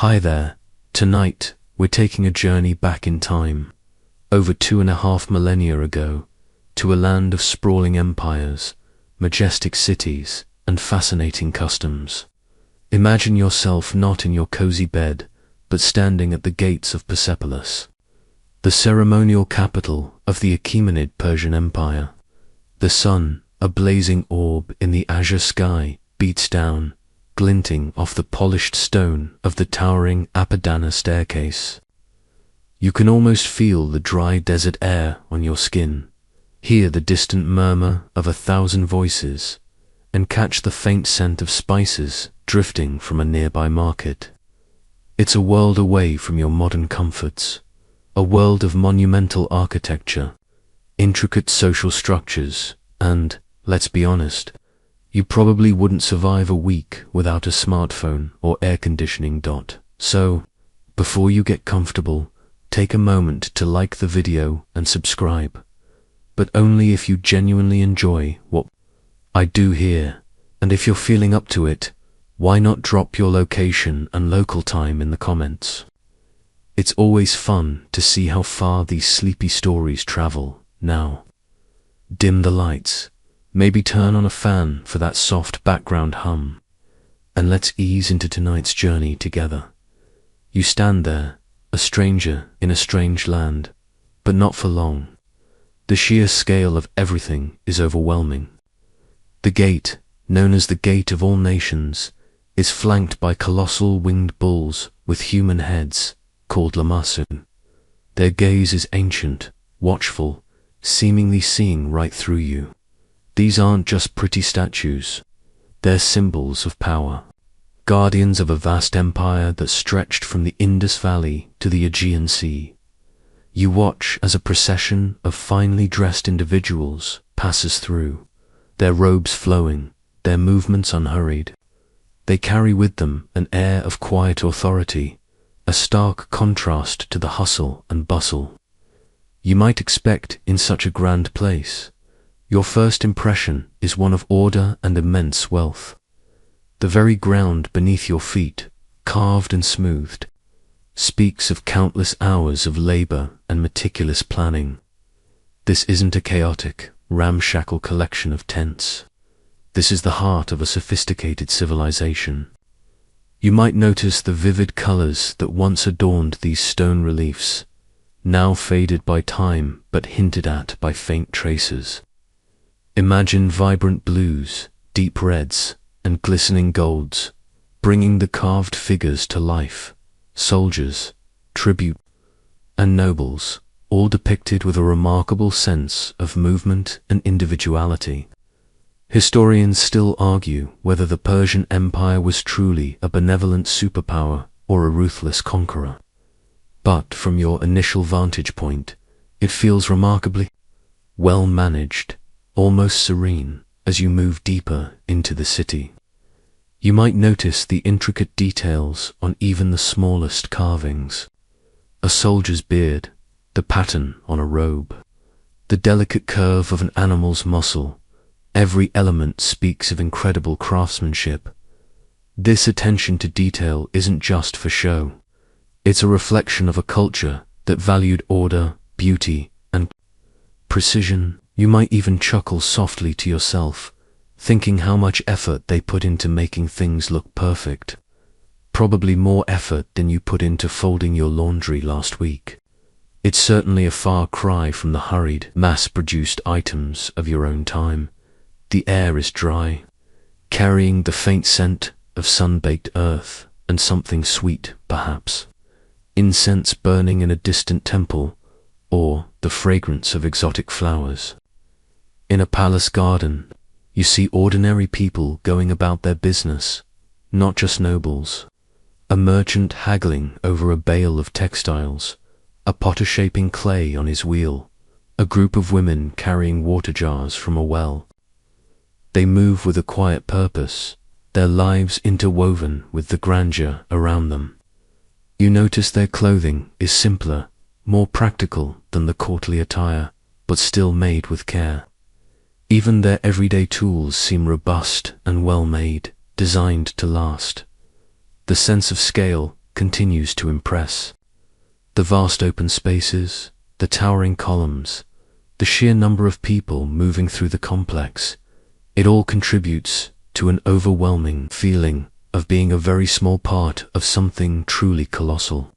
Hi there. Tonight, we're taking a journey back in time, over 2.5 millennia ago, to a land of sprawling empires, majestic cities, and fascinating customs. Imagine yourself not in your cozy bed, but standing at the gates of Persepolis, the ceremonial capital of the Achaemenid Persian Empire. The sun, a blazing orb in the azure sky, beats down, glinting off the polished stone of the towering Apadana staircase. You can almost feel the dry desert air on your skin, hear the distant murmur of 1,000 voices, and catch the faint scent of spices drifting from a nearby market. It's a world away from your modern comforts, a world of monumental architecture, intricate social structures, and, let's be honest, you probably wouldn't survive a week without a smartphone or air conditioning. So, before you get comfortable, take a moment to like the video and subscribe, but only if you genuinely enjoy what I do here, and if you're feeling up to it, why not drop your location and local time in the comments? It's always fun to see how far these sleepy stories travel. Now, dim the lights, maybe turn on a fan for that soft background hum, and let's ease into tonight's journey together. You stand there, a stranger in a strange land, but not for long. The sheer scale of everything is overwhelming. The gate, known as the Gate of All Nations, is flanked by colossal winged bulls with human heads, called Lamassu. Their gaze is ancient, watchful, seemingly seeing right through you. These aren't just pretty statues, they're symbols of power, guardians of a vast empire that stretched from the Indus Valley to the Aegean Sea. You watch as a procession of finely dressed individuals passes through, their robes flowing, their movements unhurried. They carry with them an air of quiet authority, a stark contrast to the hustle and bustle you might expect in such a grand place. Your first impression is one of order and immense wealth. The very ground beneath your feet, carved and smoothed, speaks of countless hours of labor and meticulous planning. This isn't a chaotic, ramshackle collection of tents. This is the heart of a sophisticated civilization. You might notice the vivid colors that once adorned these stone reliefs, now faded by time but hinted at by faint traces. Imagine vibrant blues, deep reds, and glistening golds, bringing the carved figures to life, soldiers, tribute, and nobles, all depicted with a remarkable sense of movement and individuality. Historians still argue whether the Persian Empire was truly a benevolent superpower or a ruthless conqueror. But from your initial vantage point, it feels remarkably well managed, almost serene, as you move deeper into the city. You might notice the intricate details on even the smallest carvings. A soldier's beard, the pattern on a robe, the delicate curve of an animal's muscle. Every element speaks of incredible craftsmanship. This attention to detail isn't just for show. It's a reflection of a culture that valued order, beauty, and precision. You might even chuckle softly to yourself, thinking how much effort they put into making things look perfect. Probably more effort than you put into folding your laundry last week. It's certainly a far cry from the hurried, mass-produced items of your own time. The air is dry, carrying the faint scent of sun-baked earth and something sweet, perhaps. Incense burning in a distant temple, or the fragrance of exotic flowers. In a palace garden, you see ordinary people going about their business, not just nobles. A merchant haggling over a bale of textiles, a potter shaping clay on his wheel, a group of women carrying water jars from a well. They move with a quiet purpose, their lives interwoven with the grandeur around them. You notice their clothing is simpler, more practical than the courtly attire, but still made with care. Even their everyday tools seem robust and well made, designed to last. The sense of scale, continues to impress. The vast open spaces, the towering columns, the sheer number of people moving through the complex, it all contributes to an overwhelming feeling of being a very small part of something truly colossal.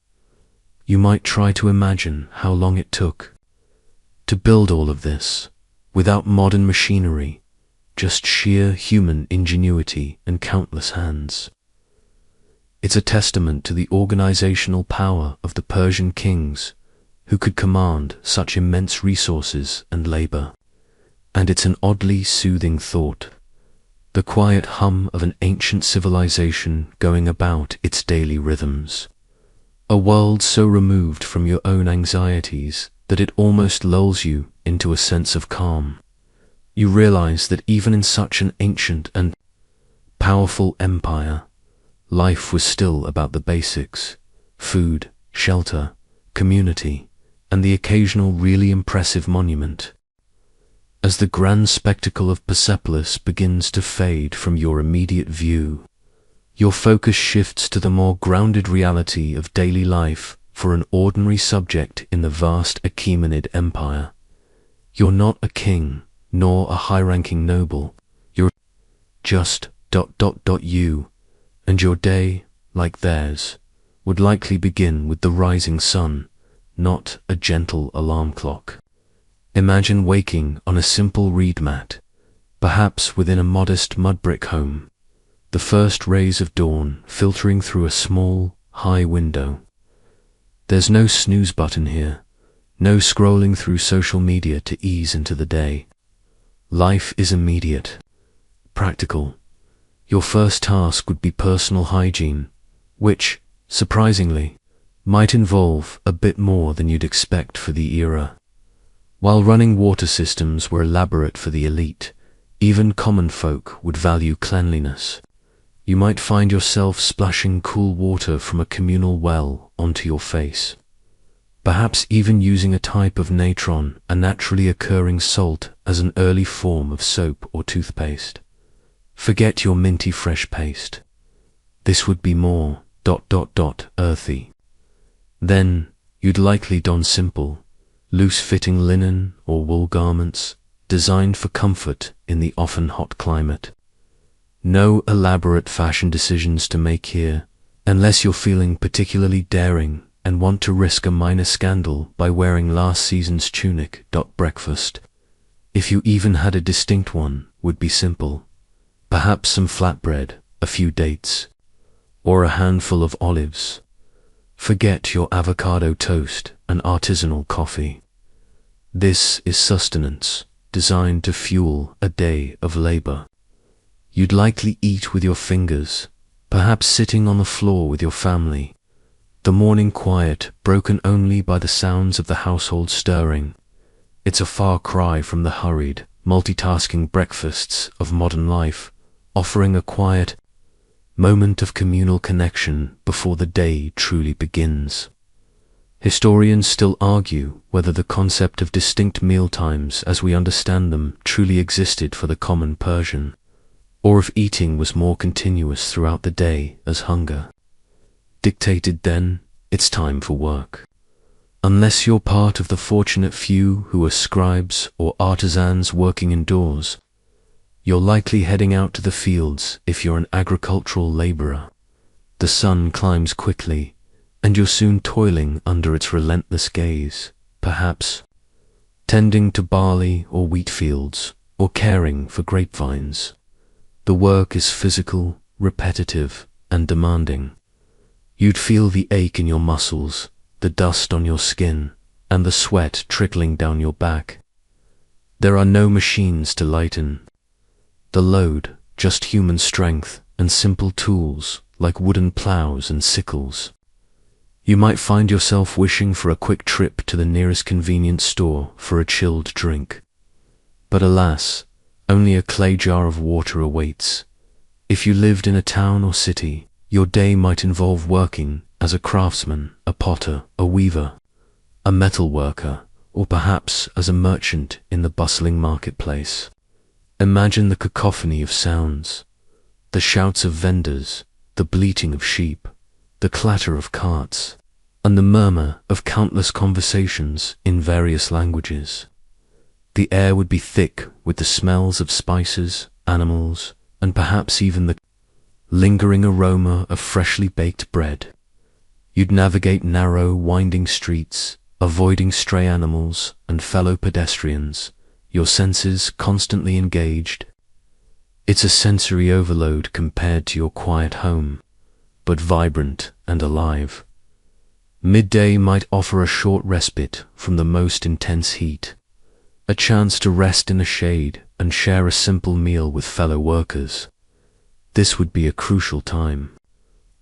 You might try to imagine how long it took to build all of this, without modern machinery, just sheer human ingenuity and countless hands. It's a testament to the organizational power of the Persian kings who could command such immense resources and labor. And it's an oddly soothing thought, the quiet hum of an ancient civilization going about its daily rhythms. A world so removed from your own anxieties that it almost lulls you into a sense of calm. You realize that even in such an ancient and powerful empire, life was still about the basics: food, shelter, community, and the occasional really impressive monument. As the grand spectacle of Persepolis begins to fade from your immediate view, your focus shifts to the more grounded reality of daily life for an ordinary subject in the vast Achaemenid Empire. You're not a king, nor a high-ranking noble. You're just ... you, and your day, like theirs, would likely begin with the rising sun, not a gentle alarm clock. Imagine waking on a simple reed mat, perhaps within a modest mud-brick home, the first rays of dawn filtering through a small, high window. There's no snooze button here, no scrolling through social media to ease into the day. Life is immediate, practical. Your first task would be personal hygiene, which, surprisingly, might involve a bit more than you'd expect for the era. While running water systems were elaborate for the elite, even common folk would value cleanliness. You might find yourself splashing cool water from a communal well onto your face, perhaps even using a type of natron, a naturally occurring salt, as an early form of soap or toothpaste. Forget your minty fresh paste. This would be more ... earthy. Then you'd likely don simple, loose-fitting linen or wool garments designed for comfort in the often hot climate. No elaborate fashion decisions to make here, unless you're feeling particularly daring and want to risk a minor scandal by wearing last season's tunic. Breakfast, if you even had a distinct one, would be simple. Perhaps some flatbread, a few dates, or a handful of olives. Forget your avocado toast and artisanal coffee. This is sustenance designed to fuel a day of labor. You'd likely eat with your fingers, perhaps sitting on the floor with your family, the morning quiet broken only by the sounds of the household stirring. It's a far cry from the hurried, multitasking breakfasts of modern life, offering a quiet moment of communal connection before the day truly begins. Historians still argue whether the concept of distinct mealtimes as we understand them truly existed for the common Persian, or if eating was more continuous throughout the day as hunger dictated. Then it's time for work. Unless you're part of the fortunate few who are scribes or artisans working indoors, you're likely heading out to the fields if you're an agricultural laborer. The sun climbs quickly, and you're soon toiling under its relentless gaze, perhaps tending to barley or wheat fields, or caring for grapevines. The work is physical, repetitive, and demanding. You'd feel the ache in your muscles, the dust on your skin, and the sweat trickling down your back. There are no machines to lighten the load, just human strength and simple tools like wooden plows and sickles. You might find yourself wishing for a quick trip to the nearest convenience store for a chilled drink. But alas, only a clay jar of water awaits. If you lived in a town or city, your day might involve working as a craftsman, a potter, a weaver, a metal worker, or perhaps as a merchant in the bustling marketplace. Imagine the cacophony of sounds, the shouts of vendors, the bleating of sheep, the clatter of carts, and the murmur of countless conversations in various languages. The air would be thick with the smells of spices, animals, and perhaps even the lingering aroma of freshly baked bread. You'd navigate narrow, winding streets, avoiding stray animals and fellow pedestrians, your senses constantly engaged. It's a sensory overload compared to your quiet home, but vibrant and alive. Midday might offer a short respite from the most intense heat, a chance to rest in the shade and share a simple meal with fellow workers. This would be a crucial time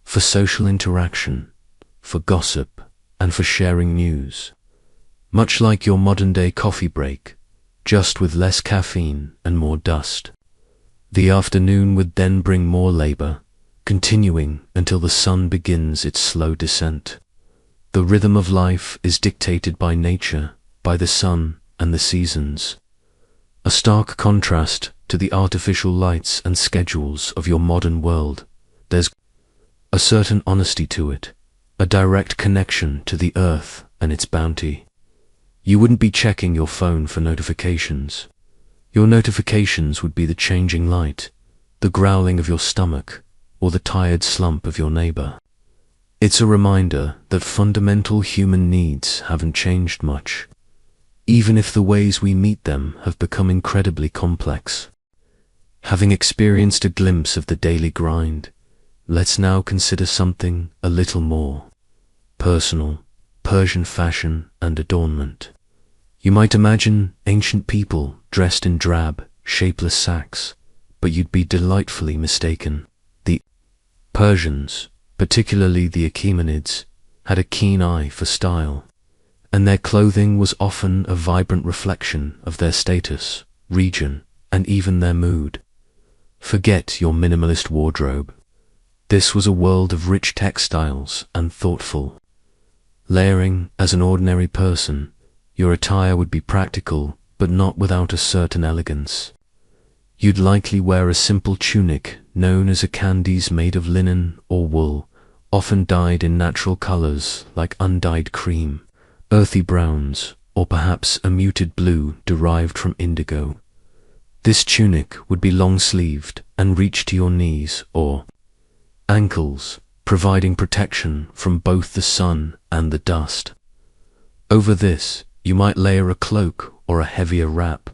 for social interaction, for gossip, and for sharing news. Much like your modern-day coffee break, just with less caffeine and more dust. The afternoon would then bring more labor, continuing until the sun begins its slow descent. The rhythm of life is dictated by nature, by the sun and the seasons. A stark contrast to the artificial lights and schedules of your modern world. There's a certain honesty to it, a direct connection to the earth and its bounty. You wouldn't be checking your phone for notifications. Your notifications would be the changing light, the growling of your stomach, or the tired slump of your neighbor. It's a reminder that fundamental human needs haven't changed much, even if the ways we meet them have become incredibly complex. Having experienced a glimpse of the daily grind, let's now consider something a little more personal: Persian fashion and adornment. You might imagine ancient people dressed in drab, shapeless sacks, but you'd be delightfully mistaken. The Persians, particularly the Achaemenids, had a keen eye for style, and their clothing was often a vibrant reflection of their status, region, and even their mood. Forget your minimalist wardrobe. This was a world of rich textiles and thoughtful layering. As an ordinary person, your attire would be practical, but not without a certain elegance. You'd likely wear a simple tunic known as a kandis made of linen or wool, often dyed in natural colors like undyed cream, earthy browns, or perhaps a muted blue derived from indigo. This tunic would be long-sleeved and reach to your knees or ankles, providing protection from both the sun and the dust. Over this, you might layer a cloak or a heavier wrap,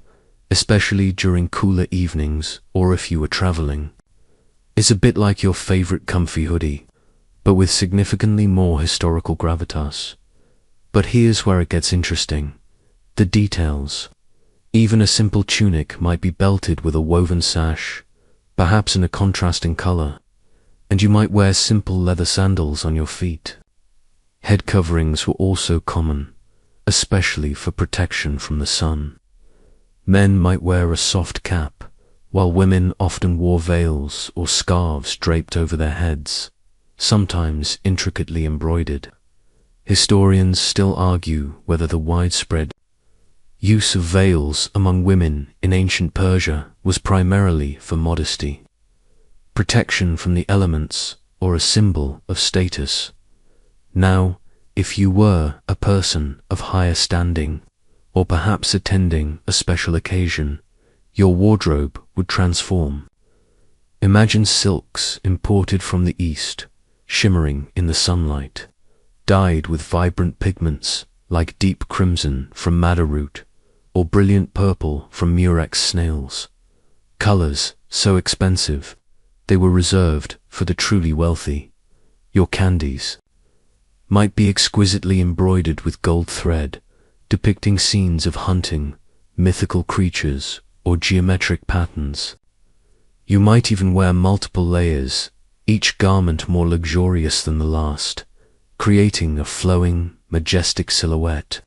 especially during cooler evenings or if you were traveling. It's a bit like your favorite comfy hoodie, but with significantly more historical gravitas. But here's where it gets interesting: the details. Even a simple tunic might be belted with a woven sash, perhaps in a contrasting color, and you might wear simple leather sandals on your feet. Head coverings were also common, especially for protection from the sun. Men might wear a soft cap, while women often wore veils or scarves draped over their heads, sometimes intricately embroidered. Historians still argue whether the widespread use of veils among women in ancient Persia was primarily for modesty, protection from the elements, or a symbol of status. Now, if you were a person of higher standing, or perhaps attending a special occasion, your wardrobe would transform. Imagine silks imported from the East, shimmering in the sunlight, dyed with vibrant pigments like deep crimson from madder root, or brilliant purple from murex snails. Colors so expensive, they were reserved for the truly wealthy. Your kandis might be exquisitely embroidered with gold thread, depicting scenes of hunting, mythical creatures, or geometric patterns. You might even wear multiple layers, each garment more luxurious than the last, creating a flowing, majestic silhouette.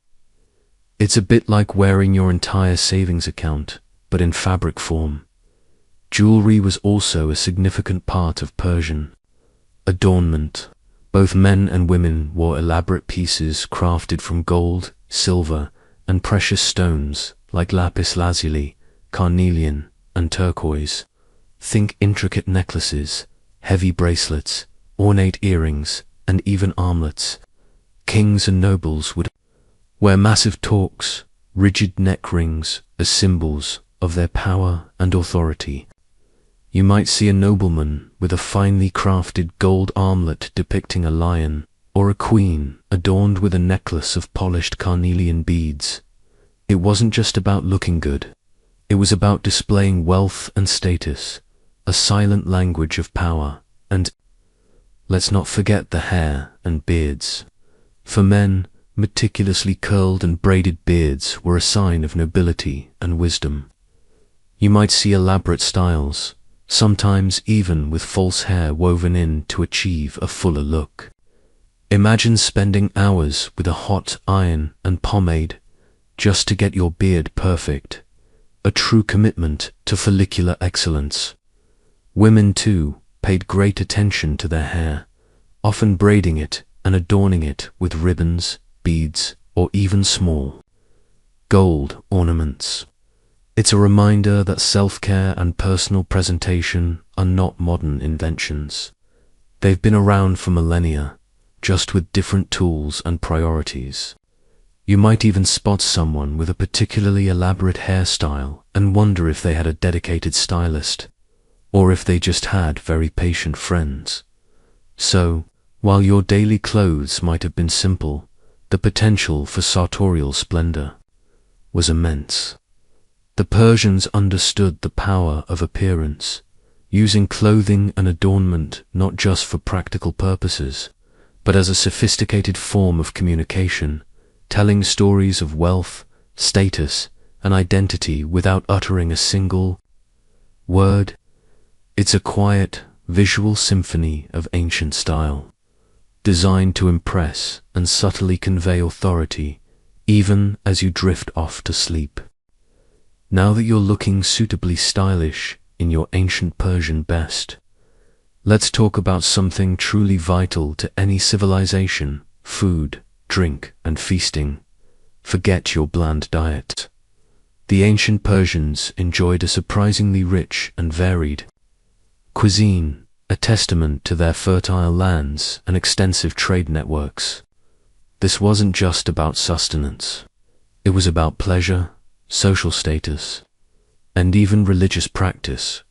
It's a bit like wearing your entire savings account, but in fabric form. Jewelry was also a significant part of Persian adornment. Both men and women wore elaborate pieces crafted from gold, silver, and precious stones like lapis lazuli, carnelian, and turquoise. Think intricate necklaces, heavy bracelets, ornate earrings, and even armlets. Kings and nobles would wear massive torques, rigid neck rings, as symbols of their power and authority. You might see a nobleman with a finely crafted gold armlet depicting a lion, or a queen adorned with a necklace of polished carnelian beads. It wasn't just about looking good. It was about displaying wealth and status, a silent language of power, and let's not forget the hair and beards. For men, meticulously curled and braided beards were a sign of nobility and wisdom. You might see elaborate styles, sometimes even with false hair woven in to achieve a fuller look. Imagine spending hours with a hot iron and pomade just to get your beard perfect, a true commitment to follicular excellence. Women, too, paid great attention to their hair, often braiding it and adorning it with ribbons, beads, or even small gold ornaments. It's a reminder that self-care and personal presentation are not modern inventions. They've been around for millennia, just with different tools and priorities. You might even spot someone with a particularly elaborate hairstyle and wonder if they had a dedicated stylist, or if they just had very patient friends. So, while your daily clothes might have been simple, the potential for sartorial splendor was immense. The Persians understood the power of appearance, using clothing and adornment not just for practical purposes, but as a sophisticated form of communication, telling stories of wealth, status, and identity without uttering a single word. It's a quiet, visual symphony of ancient style, designed to impress and subtly convey authority, even as you drift off to sleep. Now that you're looking suitably stylish in your ancient Persian best, let's talk about something truly vital to any civilization: food, drink, and feasting. Forget your bland diet. The ancient Persians enjoyed a surprisingly rich and varied cuisine, a testament to their fertile lands and extensive trade networks. This wasn't just about sustenance. It was about pleasure, social status, and even religious practice.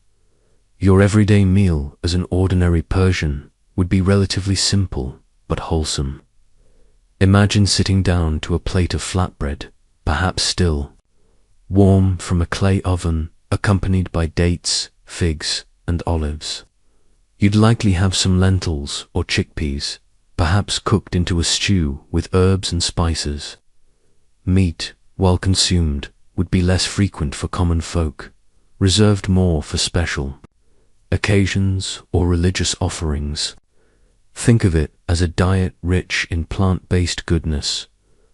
Your everyday meal as an ordinary Persian would be relatively simple but wholesome. Imagine sitting down to a plate of flatbread, perhaps still warm from a clay oven, accompanied by dates, figs, and olives. You'd likely have some lentils or chickpeas, perhaps cooked into a stew with herbs and spices. Meat, while consumed, would be less frequent for common folk, reserved more for special occasions or religious offerings. Think of it as a diet rich in plant-based goodness,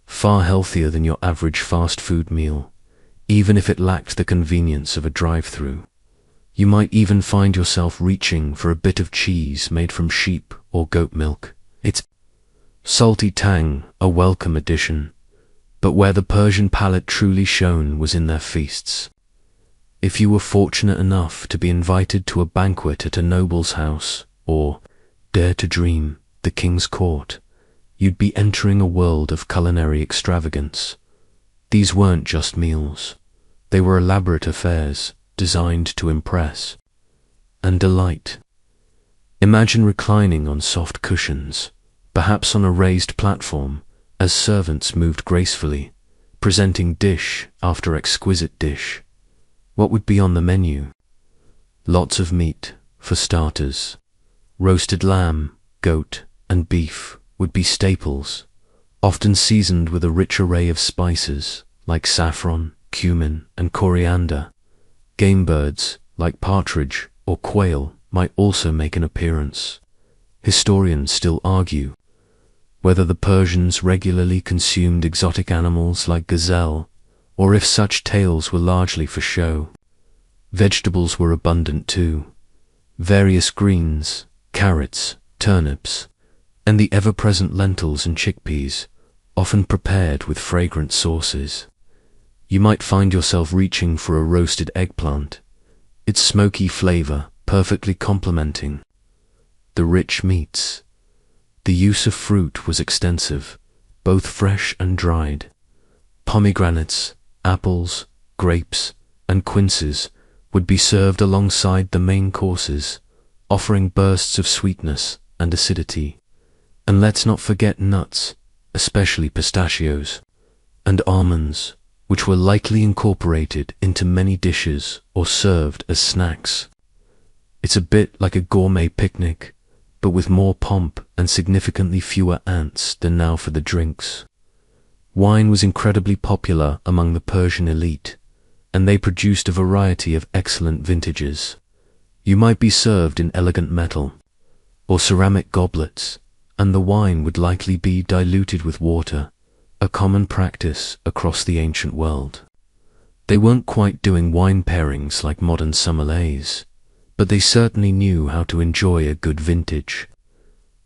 far healthier than your average fast food meal, even if it lacked the convenience of a drive-through. You might even find yourself reaching for a bit of cheese made from sheep or goat milk. Its salty tang, a welcome addition, but where the Persian palate truly shone was in their feasts. If you were fortunate enough to be invited to a banquet at a noble's house, or, dare to dream, the king's court, you'd be entering a world of culinary extravagance. These weren't just meals. They were elaborate affairs designed to impress and delight. Imagine reclining on soft cushions, perhaps on a raised platform, as servants moved gracefully, presenting dish after exquisite dish. What would be on the menu? Lots of meat, for starters. Roasted lamb, goat, and beef would be staples, often seasoned with a rich array of spices like saffron, cumin, and coriander. Game birds, like partridge or quail, might also make an appearance. Historians still argue whether the Persians regularly consumed exotic animals like gazelle, or if such tales were largely for show. Vegetables were abundant too. Various greens, carrots, turnips, and the ever-present lentils and chickpeas, often prepared with fragrant sauces. You might find yourself reaching for a roasted eggplant, its smoky flavor perfectly complementing the rich meats. The use of fruit was extensive, both fresh and dried. Pomegranates, apples, grapes, and quinces would be served alongside the main courses, offering bursts of sweetness and acidity. And let's not forget nuts, especially pistachios, and almonds, which were likely incorporated into many dishes or served as snacks. It's a bit like a gourmet picnic, but with more pomp and significantly fewer ants than now for the drinks. Wine was incredibly popular among the Persian elite, and they produced a variety of excellent vintages. You might be served in elegant metal or ceramic goblets, and the wine would likely be diluted with water, a common practice across the ancient world. They weren't quite doing wine pairings like modern sommeliers, but they certainly knew how to enjoy a good vintage.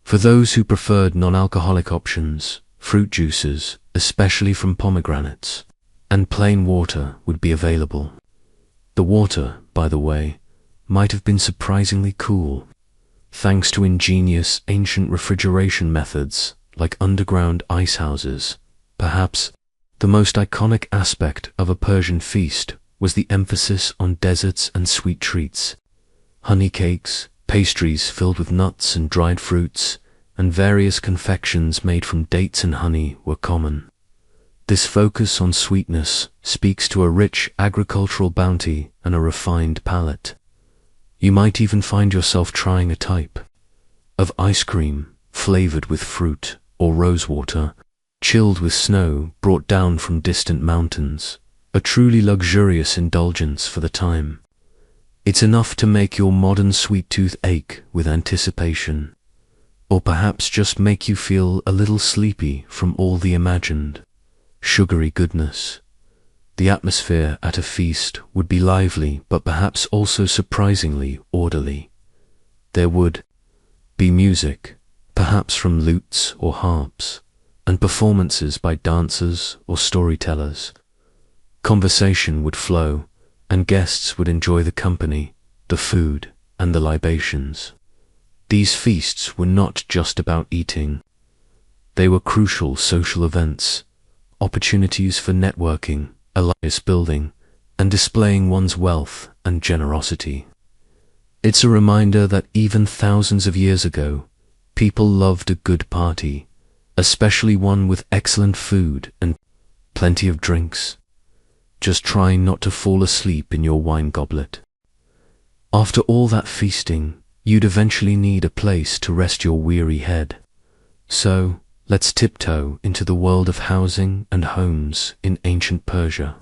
For those who preferred non-alcoholic options, fruit juices, especially from pomegranates, and plain water would be available. The water, by the way, might have been surprisingly cool, thanks to ingenious ancient refrigeration methods like underground ice houses. Perhaps the most iconic aspect of a Persian feast was the emphasis on desserts and sweet treats. Honey cakes, pastries filled with nuts and dried fruits, and various confections made from dates and honey were common. This focus on sweetness speaks to a rich agricultural bounty and a refined palate. You might even find yourself trying a type of ice cream flavored with fruit or rosewater, chilled with snow brought down from distant mountains, a truly luxurious indulgence for the time. It's enough to make your modern sweet tooth ache with anticipation, or perhaps just make you feel a little sleepy from all the imagined sugary goodness. The atmosphere at a feast would be lively, but perhaps also surprisingly orderly. There would be music, perhaps from lutes or harps, and performances by dancers or storytellers. Conversation would flow, and guests would enjoy the company, the food, and the libations. These feasts were not just about eating. They were crucial social events, opportunities for networking, alliance building, and displaying one's wealth and generosity. It's a reminder that even thousands of years ago, people loved a good party, especially one with excellent food and plenty of drinks. Just try not to fall asleep in your wine goblet. After all that feasting, you'd eventually need a place to rest your weary head. So, let's tiptoe into the world of housing and homes in ancient Persia.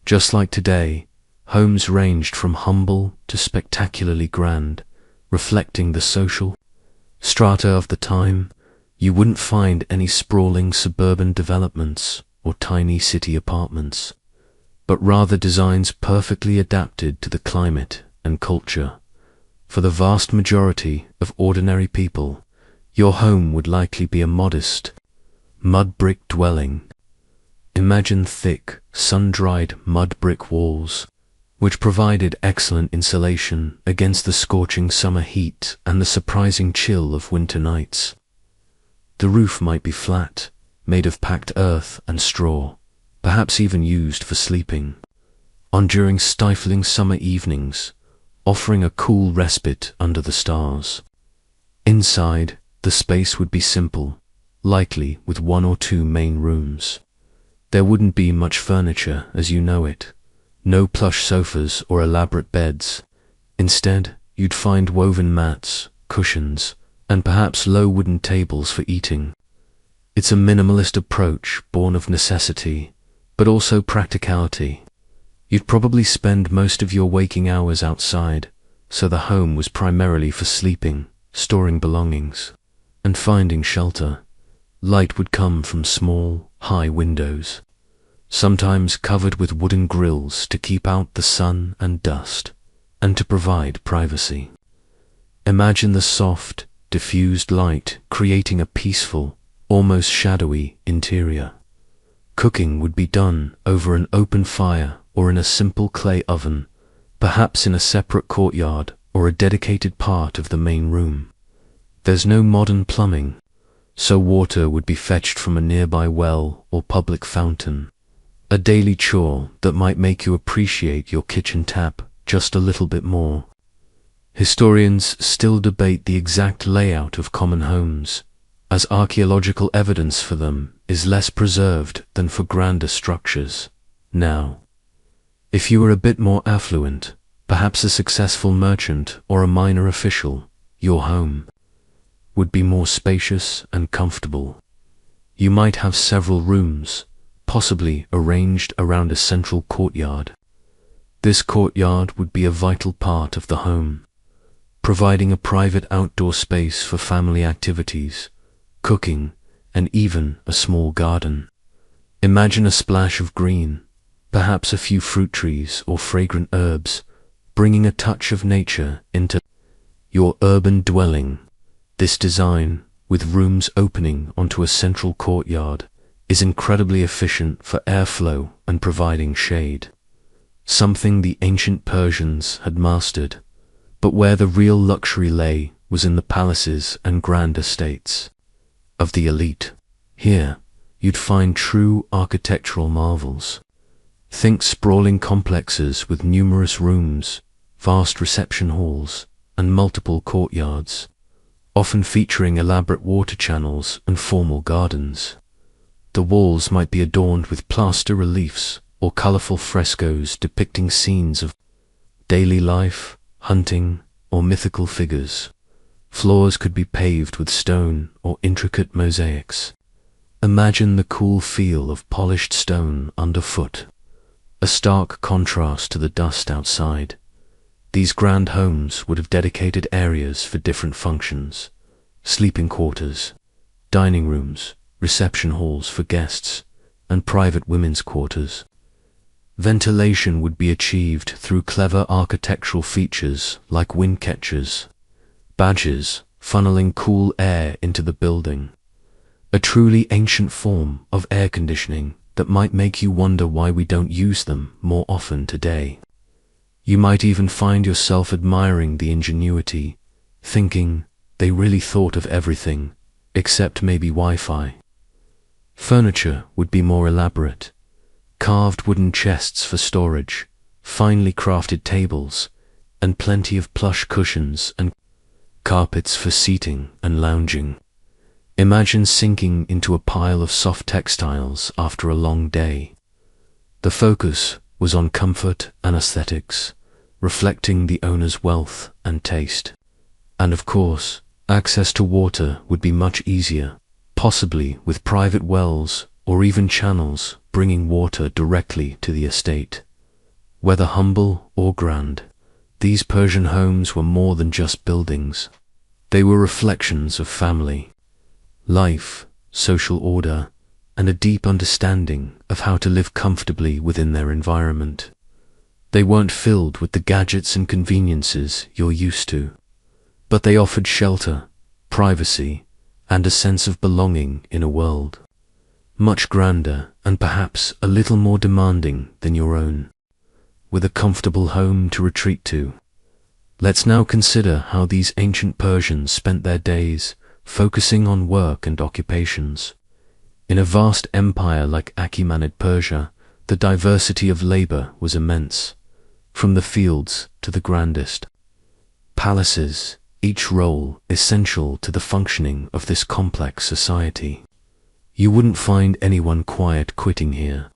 Just like today, homes ranged from humble to spectacularly grand, reflecting the social strata of the time. You wouldn't find any sprawling suburban developments or tiny city apartments, but rather designs perfectly adapted to the climate and culture. For the vast majority of ordinary people, your home would likely be a modest, mud brick dwelling. Imagine thick, sun-dried mud brick walls, which provided excellent insulation against the scorching summer heat and the surprising chill of winter nights. The roof might be flat, made of packed earth and straw, perhaps even used for sleeping on during stifling summer evenings, offering a cool respite under the stars. Inside, the space would be simple, likely with one or two main rooms. There wouldn't be much furniture as you know it, no plush sofas or elaborate beds. Instead, you'd find woven mats, cushions, and perhaps low wooden tables for eating. It's a minimalist approach born of necessity, but also practicality. You'd probably spend most of your waking hours outside, so the home was primarily for sleeping, storing belongings, and finding shelter. Light would come from small, high windows, sometimes covered with wooden grills to keep out the sun and dust, and to provide privacy. Imagine the soft, diffused light creating a peaceful, almost shadowy interior. Cooking would be done over an open fire or in a simple clay oven, perhaps in a separate courtyard or a dedicated part of the main room. There's no modern plumbing so water would be fetched from a nearby well or public fountain, a daily chore that might make you appreciate your kitchen tap just a little bit more. Historians still debate the exact layout of common homes, as archaeological evidence for them is less preserved than for grander structures. Now, if you were a bit more affluent, perhaps a successful merchant or a minor official, your home would be more spacious and comfortable. You might have several rooms, possibly arranged around a central courtyard. This courtyard would be a vital part of the home, providing a private outdoor space for family activities, cooking, and even a small garden. Imagine a splash of green, perhaps a few fruit trees or fragrant herbs, bringing a touch of nature into your urban dwelling. This design, with rooms opening onto a central courtyard, is incredibly efficient for airflow and providing shade, something the ancient Persians had mastered, but where the real luxury lay was in the palaces and grand estates of the elite. Here, you'd find true architectural marvels. Think sprawling complexes with numerous rooms, vast reception halls, and multiple courtyards, often featuring elaborate water channels and formal gardens. The walls might be adorned with plaster reliefs or colorful frescoes depicting scenes of daily life, hunting, or mythical figures. Floors could be paved with stone or intricate mosaics. Imagine the cool feel of polished stone underfoot, a stark contrast to the dust outside. These grand homes would have dedicated areas for different functions: sleeping quarters, dining rooms, reception halls for guests, and private women's quarters. Ventilation would be achieved through clever architectural features like wind catchers, badges funneling cool air into the building, a truly ancient form of air conditioning that might make you wonder why we don't use them more often today. You might even find yourself admiring the ingenuity, thinking they really thought of everything, except maybe Wi-Fi. Furniture would be more elaborate: carved wooden chests for storage, finely crafted tables, and plenty of plush cushions and carpets for seating and lounging. Imagine sinking into a pile of soft textiles after a long day. The focus was on comfort and aesthetics, reflecting the owner's wealth and taste. And of course, access to water would be much easier, possibly with private wells or even channels bringing water directly to the estate. Whether humble or grand, these Persian homes were more than just buildings. They were reflections of family, life, social order, and a deep understanding of how to live comfortably within their environment. They weren't filled with the gadgets and conveniences you're used to, but they offered shelter, privacy, and a sense of belonging in a world much grander and perhaps a little more demanding than your own. With a comfortable home to retreat to, let's now consider how these ancient Persians spent their days, focusing on work and occupations. In a vast empire like Achaemenid Persia, the diversity of labor was immense, from the fields to the grandest palaces, each role essential to the functioning of this complex society. You wouldn't find anyone quiet quitting here.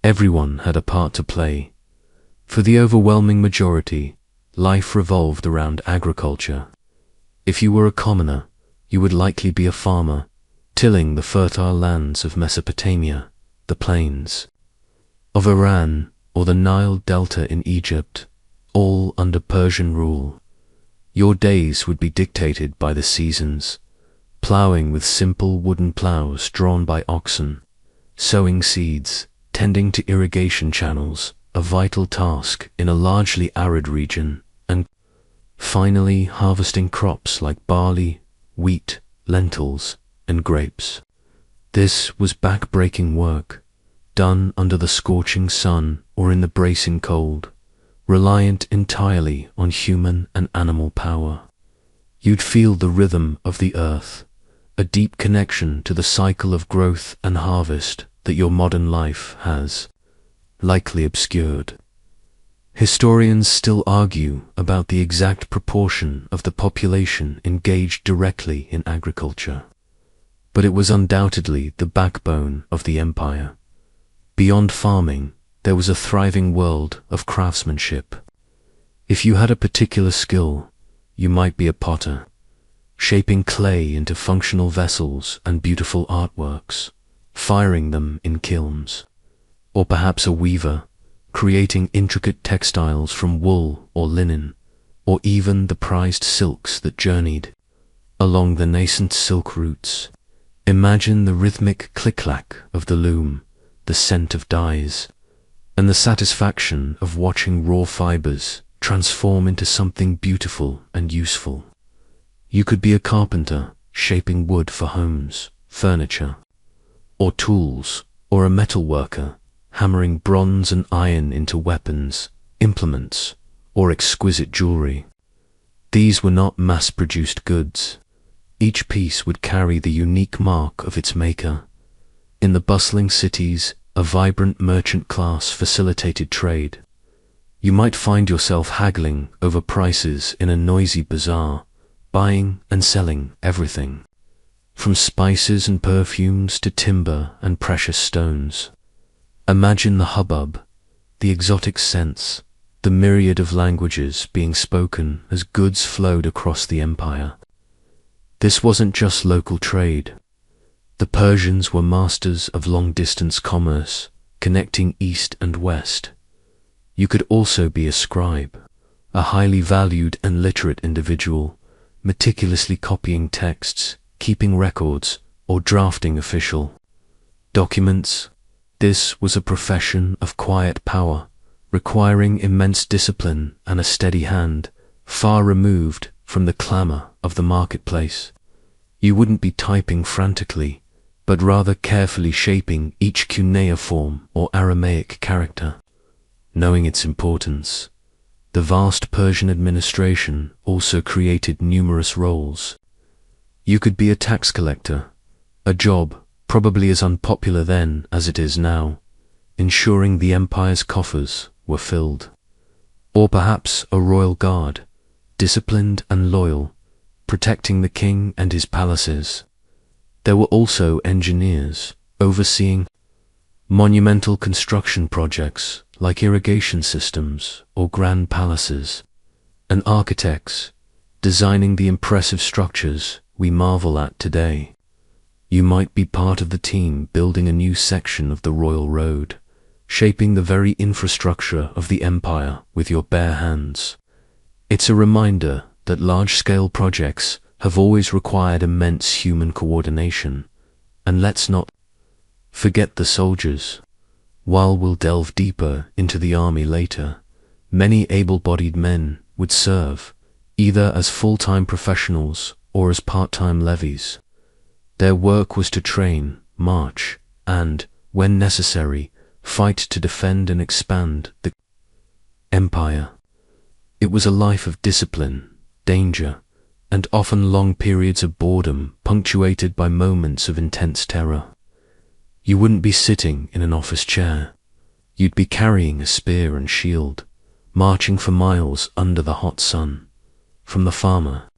Everyone had a part to play. For the overwhelming majority, life revolved around agriculture. If you were a commoner, you would likely be a farmer, tilling the fertile lands of Mesopotamia, the plains of Iran, or the Nile Delta in Egypt, all under Persian rule. Your days would be dictated by the seasons, ploughing with simple wooden ploughs drawn by oxen, sowing seeds, tending to irrigation channels, a vital task in a largely arid region, and finally harvesting crops like barley, wheat, lentils, and grapes. This was back-breaking work, done under the scorching sun or in the bracing cold, reliant entirely on human and animal power. You'd feel the rhythm of the earth, a deep connection to the cycle of growth and harvest that your modern life has likely obscured. Historians still argue about the exact proportion of the population engaged directly in agriculture, but it was undoubtedly the backbone of the empire. Beyond farming, there was a thriving world of craftsmanship. If you had a particular skill, you might be a potter, shaping clay into functional vessels and beautiful artworks, firing them in kilns. Or perhaps a weaver, creating intricate textiles from wool or linen, or even the prized silks that journeyed along the nascent silk routes. Imagine the rhythmic click-clack of the loom, the scent of dyes, and the satisfaction of watching raw fibers transform into something beautiful and useful. You could be a carpenter, shaping wood for homes, furniture, or tools, or a metal worker, hammering bronze and iron into weapons, implements, or exquisite jewelry. These were not mass-produced goods. Each piece would carry the unique mark of its maker. In the bustling cities, a vibrant merchant class facilitated trade. You might find yourself haggling over prices in a noisy bazaar, buying and selling everything, from spices and perfumes to timber and precious stones. Imagine the hubbub, the exotic scents, the myriad of languages being spoken as goods flowed across the empire. This wasn't just local trade. The Persians were masters of long-distance commerce, connecting east and west. You could also be a scribe, a highly valued and literate individual, meticulously copying texts, keeping records, or drafting official documents. This was a profession of quiet power, requiring immense discipline and a steady hand, far removed from the clamor of the marketplace. You wouldn't be typing frantically, but rather carefully shaping each cuneiform or Aramaic character. Knowing its importance, the vast Persian administration also created numerous roles. You could be a tax collector, a job probably as unpopular then as it is now, ensuring the empire's coffers were filled. Or perhaps a royal guard, disciplined and loyal, protecting the king and his palaces. There were also engineers, overseeing monumental construction projects like irrigation systems or grand palaces, and architects, designing the impressive structures we marvel at today. You might be part of the team building a new section of the royal road, shaping the very infrastructure of the empire with your bare hands. It's a reminder that large-scale projects have always required immense human coordination, and let's not forget the soldiers. While we'll delve deeper into the army later, many able-bodied men would serve, either as full-time professionals or as part-time levies. Their work was to train, march, and, when necessary, fight to defend and expand the empire. It was a life of discipline, danger, and often long periods of boredom punctuated by moments of intense terror. You wouldn't be sitting in an office chair. You'd be carrying a spear and shield, marching for miles under the hot sun. From the farmer,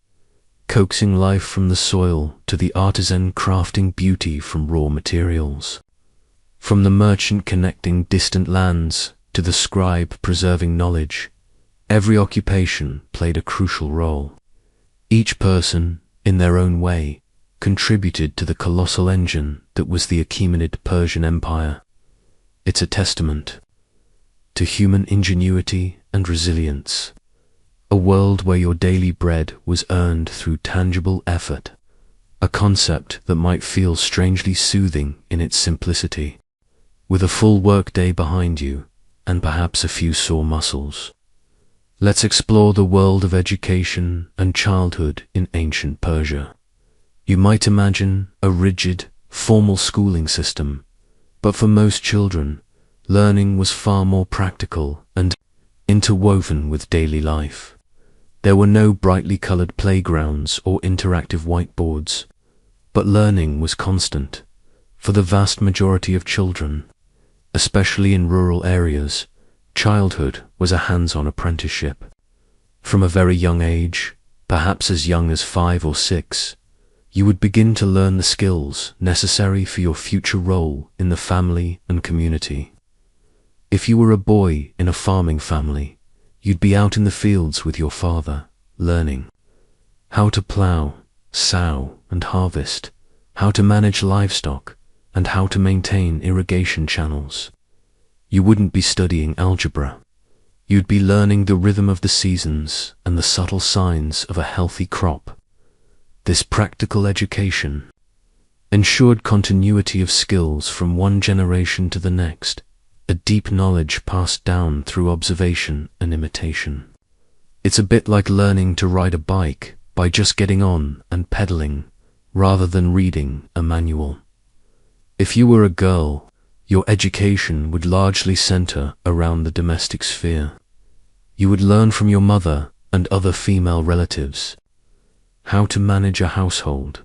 coaxing life from the soil, to the artisan crafting beauty from raw materials. From the merchant connecting distant lands to the scribe preserving knowledge, every occupation played a crucial role. Each person, in their own way, contributed to the colossal engine that was the Achaemenid Persian Empire. It's a testament to human ingenuity and resilience, a world where your daily bread was earned through tangible effort, a concept that might feel strangely soothing in its simplicity. With a full workday behind you, and perhaps a few sore muscles, let's explore the world of education and childhood in ancient Persia. You might imagine a rigid, formal schooling system, but for most children, learning was far more practical and interwoven with daily life. There were no brightly colored playgrounds or interactive whiteboards, But learning was constant. For the vast majority of children, especially in rural areas, childhood was a hands-on apprenticeship. From a very young age, perhaps as young as 5 or 6, you would begin to learn the skills necessary for your future role in the family and community. If you were a boy in a farming family, you'd be out in the fields with your father, learning how to plow, sow, and harvest, how to manage livestock, and how to maintain irrigation channels. You wouldn't be studying algebra. You'd be learning the rhythm of the seasons and the subtle signs of a healthy crop. This practical education ensured continuity of skills from one generation to the next, a deep knowledge passed down through observation and imitation. It's a bit like learning to ride a bike by just getting on and pedaling, rather than reading a manual. If you were a girl, your education would largely center around the domestic sphere. You would learn from your mother and other female relatives how to manage a household,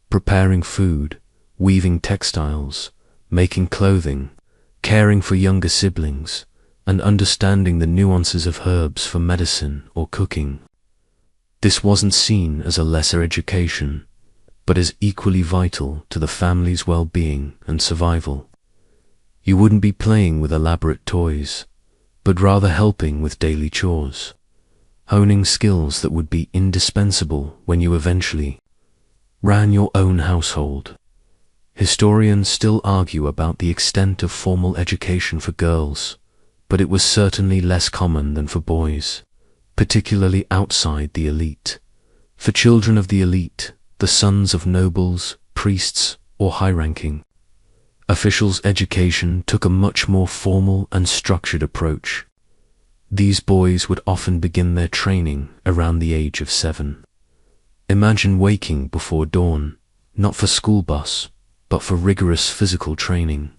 preparing food, weaving textiles, making clothing, caring for younger siblings, and understanding the nuances of herbs for medicine or cooking. This wasn't seen as a lesser education, but as equally vital to the family's well-being and survival. You wouldn't be playing with elaborate toys, but rather helping with daily chores, honing skills that would be indispensable when you eventually ran your own household. Historians still argue about the extent of formal education for girls, but it was certainly less common than for boys, particularly outside the elite. For children of the elite, the sons of nobles, priests, or high-ranking officials, education took a much more formal and structured approach. These boys would often begin their training around the age of 7. Imagine waking before dawn, not for school bus, but for rigorous physical training.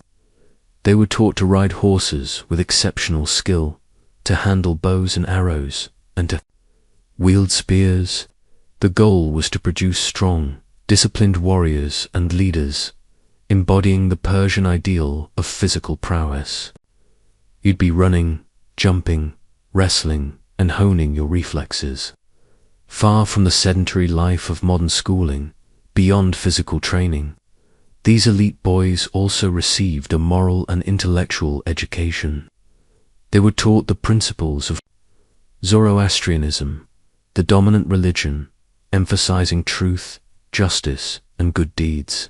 They were taught to ride horses with exceptional skill, to handle bows and arrows, and to wield spears. The goal was to produce strong, disciplined warriors and leaders, embodying the Persian ideal of physical prowess. You'd be running, jumping, wrestling, and honing your reflexes. Far from the sedentary life of modern schooling, beyond physical training, these elite boys also received a moral and intellectual education. They were taught the principles of Zoroastrianism, the dominant religion, emphasizing truth, justice, and good deeds.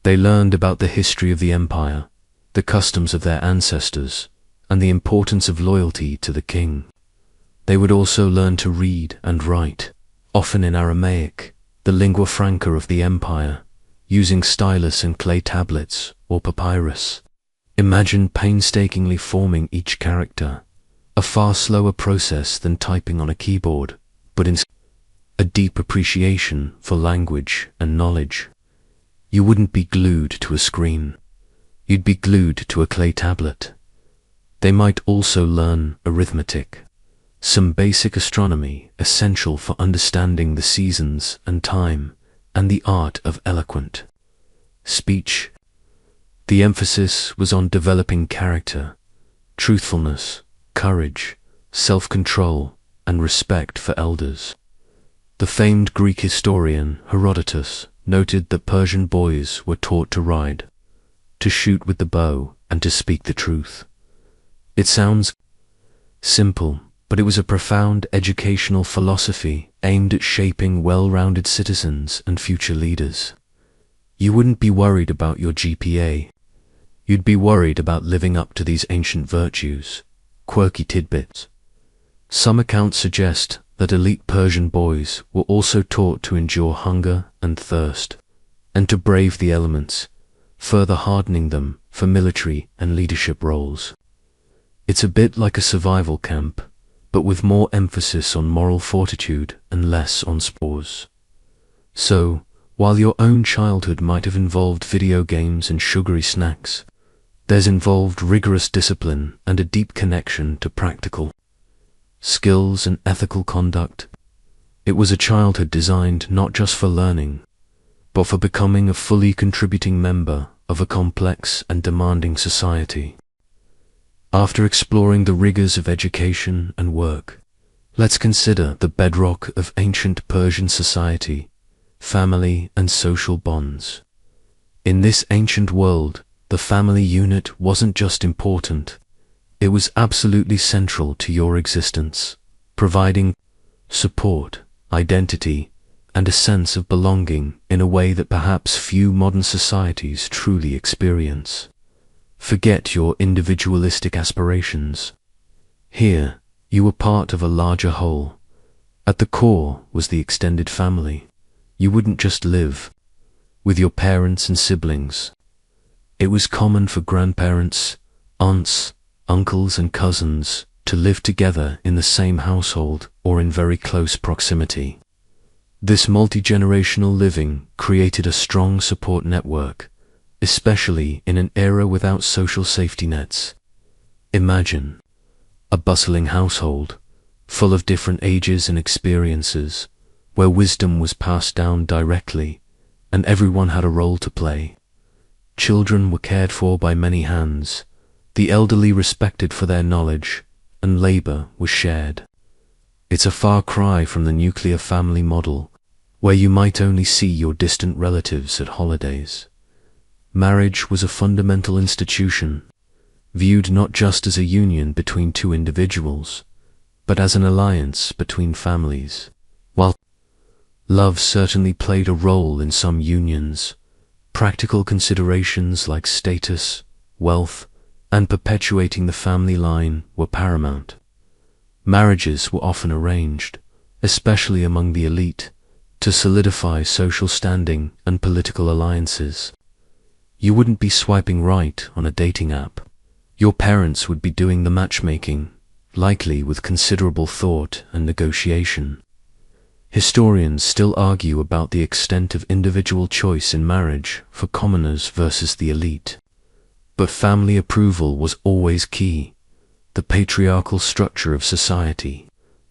They learned about the history of the empire, the customs of their ancestors, and the importance of loyalty to the king. They would also learn to read and write, often in Aramaic, the lingua franca of the empire, using stylus and clay tablets or papyrus. Imagine painstakingly forming each character, a far slower process than typing on a keyboard, but in a deep appreciation for language and knowledge. You wouldn't be glued to a screen. You'd be glued to a clay tablet. They might also learn arithmetic, some basic astronomy essential for understanding the seasons and time, and the art of eloquent speech. The emphasis was on developing character, truthfulness, courage, self-control, and respect for elders. The famed Greek historian Herodotus noted that Persian boys were taught to ride, to shoot with the bow, and to speak the truth. It sounds simple, but it was a profound educational philosophy aimed at shaping well-rounded citizens and future leaders. You wouldn't be worried about your GPA. You'd be worried about living up to these ancient virtues. Quirky tidbits. Some accounts suggest that elite Persian boys were also taught to endure hunger and thirst, and to brave the elements, further hardening them for military and leadership roles. It's a bit like a survival camp, but with more emphasis on moral fortitude and less on spores. So, while your own childhood might have involved video games and sugary snacks, there's involved rigorous discipline and a deep connection to practical skills and ethical conduct. It was a childhood designed not just for learning, but for becoming a fully contributing member of a complex and demanding society. After exploring the rigors of education and work, let's consider the bedrock of ancient Persian society, family and social bonds. In this ancient world, the family unit wasn't just important, it was absolutely central to your existence, providing support, identity, and a sense of belonging in a way that perhaps few modern societies truly experience. Forget your individualistic aspirations. Here, you were part of a larger whole. At the core was the extended family. You wouldn't just live with your parents and siblings. It was common for grandparents, aunts, uncles, and cousins to live together in the same household or in very close proximity. This multi-generational living created a strong support network, especially in an era without social safety nets. Imagine a bustling household, full of different ages and experiences, where wisdom was passed down directly, and everyone had a role to play. Children were cared for by many hands, the elderly respected for their knowledge, and labor was shared. It's a far cry from the nuclear family model, where you might only see your distant relatives at holidays. Marriage was a fundamental institution, viewed not just as a union between two individuals, but as an alliance between families. While love certainly played a role in some unions, practical considerations like status, wealth, and perpetuating the family line were paramount. Marriages were often arranged, especially among the elite, to solidify social standing and political alliances. You wouldn't be swiping right on a dating app. Your parents would be doing the matchmaking, likely with considerable thought and negotiation. Historians still argue about the extent of individual choice in marriage for commoners versus the elite. But family approval was always key. The patriarchal structure of society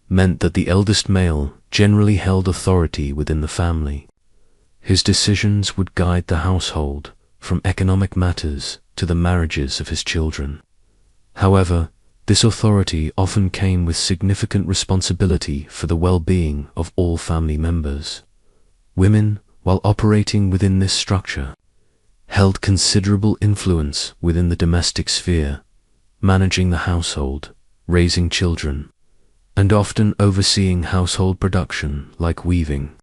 meant that the eldest male generally held authority within the family. His decisions would guide the household, from economic matters to the marriages of his children. However, this authority often came with significant responsibility for the well-being of all family members. Women, while operating within this structure, held considerable influence within the domestic sphere, managing the household, raising children, and often overseeing household production like weaving.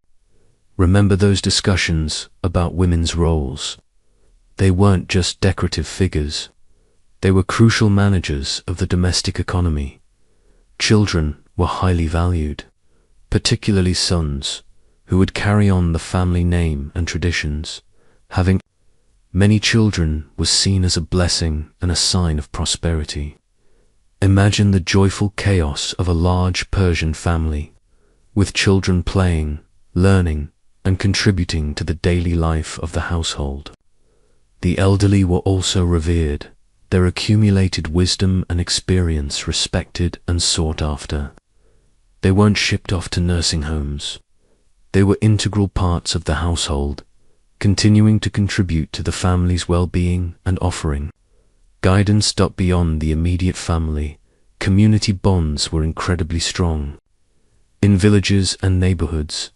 Remember those discussions about women's roles. They weren't just decorative figures. They were crucial managers of the domestic economy. Children were highly valued, particularly sons, who would carry on the family name and traditions. Having many children was seen as a blessing and a sign of prosperity. Imagine the joyful chaos of a large Persian family, with children playing, learning, and contributing to the daily life of the household. The elderly were also revered, their accumulated wisdom and experience respected and sought after. They weren't shipped off to nursing homes. They were integral parts of the household, continuing to contribute to the family's well-being and offering guidance beyond the immediate family. Community bonds were incredibly strong. In villages and neighborhoods,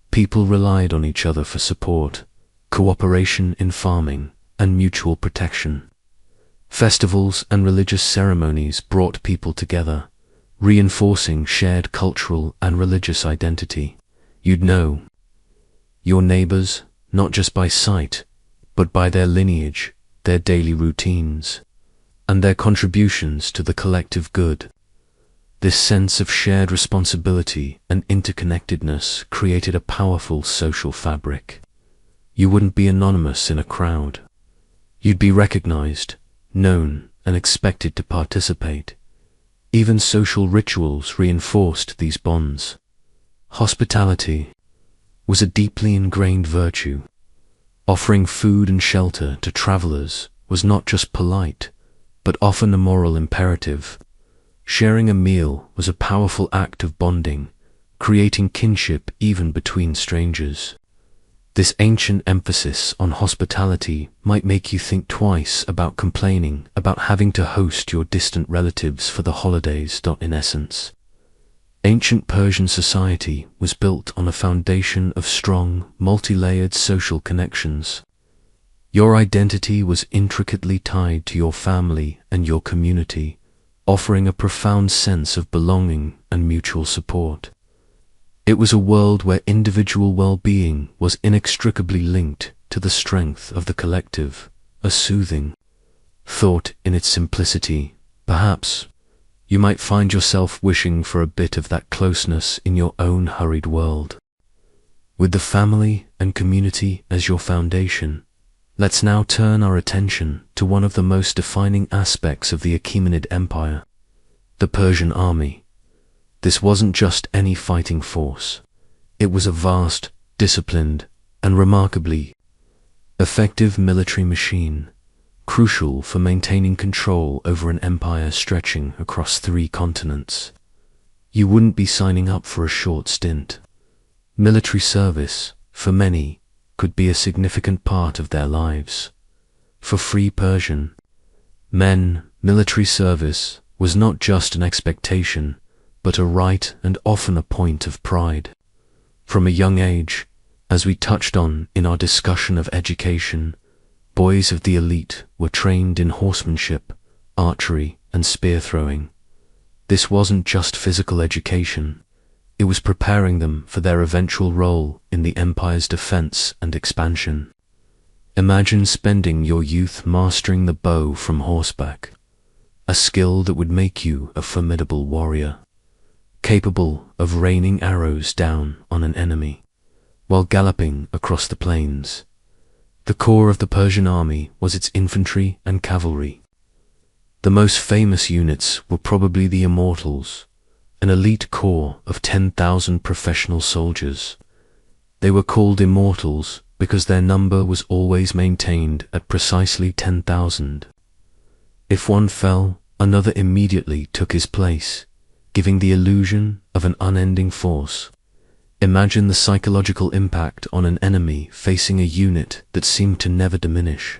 people relied on each other for support, cooperation in farming, and mutual protection. Festivals and religious ceremonies brought people together, reinforcing shared cultural and religious identity. You'd know your neighbors, not just by sight, but by their lineage, their daily routines, and their contributions to the collective good. This sense of shared responsibility and interconnectedness created a powerful social fabric. You wouldn't be anonymous in a crowd. You'd be recognized, known, and expected to participate. Even social rituals reinforced these bonds. Hospitality was a deeply ingrained virtue. Offering food and shelter to travelers was not just polite, but often a moral imperative. Sharing a meal was a powerful act of bonding, creating kinship even between strangers. This ancient emphasis on hospitality might make you think twice about complaining about having to host your distant relatives for the holidays. In essence, ancient Persian society was built on a foundation of strong, multi-layered social connections. Your identity was intricately tied to your family and your community, offering a profound sense of belonging and mutual support. It was a world where individual well-being was inextricably linked to the strength of the collective, a soothing thought in its simplicity. Perhaps you might find yourself wishing for a bit of that closeness in your own hurried world. With the family and community as your foundation, let's now turn our attention to one of the most defining aspects of the Achaemenid Empire, the Persian army. This wasn't just any fighting force. It was a vast, disciplined, and remarkably effective military machine, crucial for maintaining control over an empire stretching across 3 continents. You wouldn't be signing up for a short stint. Military service, for many, could be a significant part of their lives. For free Persian men, military service was not just an expectation, but a right and often a point of pride. From a young age, as we touched on in our discussion of education, boys of the elite were trained in horsemanship, archery, and spear throwing. This wasn't just physical education, it was preparing them for their eventual role in the empire's defense and expansion. Imagine spending your youth mastering the bow from horseback, a skill that would make you a formidable warrior, capable of raining arrows down on an enemy while galloping across the plains. The core of the Persian army was its infantry and cavalry. The most famous units were probably the Immortals, an elite corps of 10,000 professional soldiers. They were called Immortals because their number was always maintained at precisely 10,000. If one fell, another immediately took his place, giving the illusion of an unending force. Imagine the psychological impact on an enemy facing a unit that seemed to never diminish.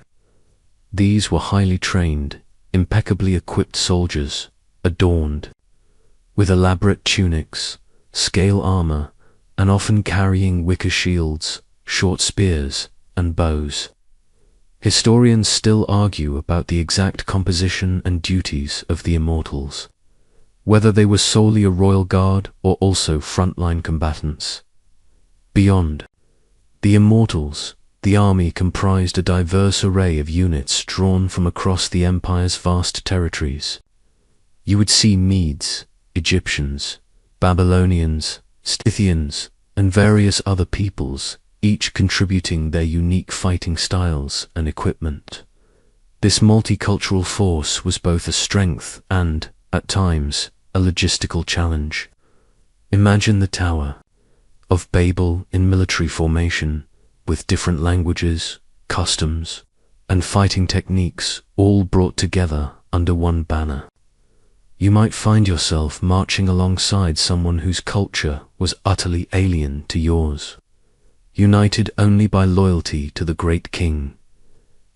These were highly trained, impeccably equipped soldiers, adorned with elaborate tunics, scale armor, and often carrying wicker shields, short spears, and bows. Historians still argue about the exact composition and duties of the Immortals, whether they were solely a royal guard or also frontline combatants. Beyond the Immortals, the army comprised a diverse array of units drawn from across the empire's vast territories. You would see Medes, Egyptians, Babylonians, Scythians, and various other peoples, each contributing their unique fighting styles and equipment. This multicultural force was both a strength and, at times, a logistical challenge. Imagine the Tower of Babel in military formation, with different languages, customs, and fighting techniques all brought together under one banner. You might find yourself marching alongside someone whose culture was utterly alien to yours, united only by loyalty to the great king.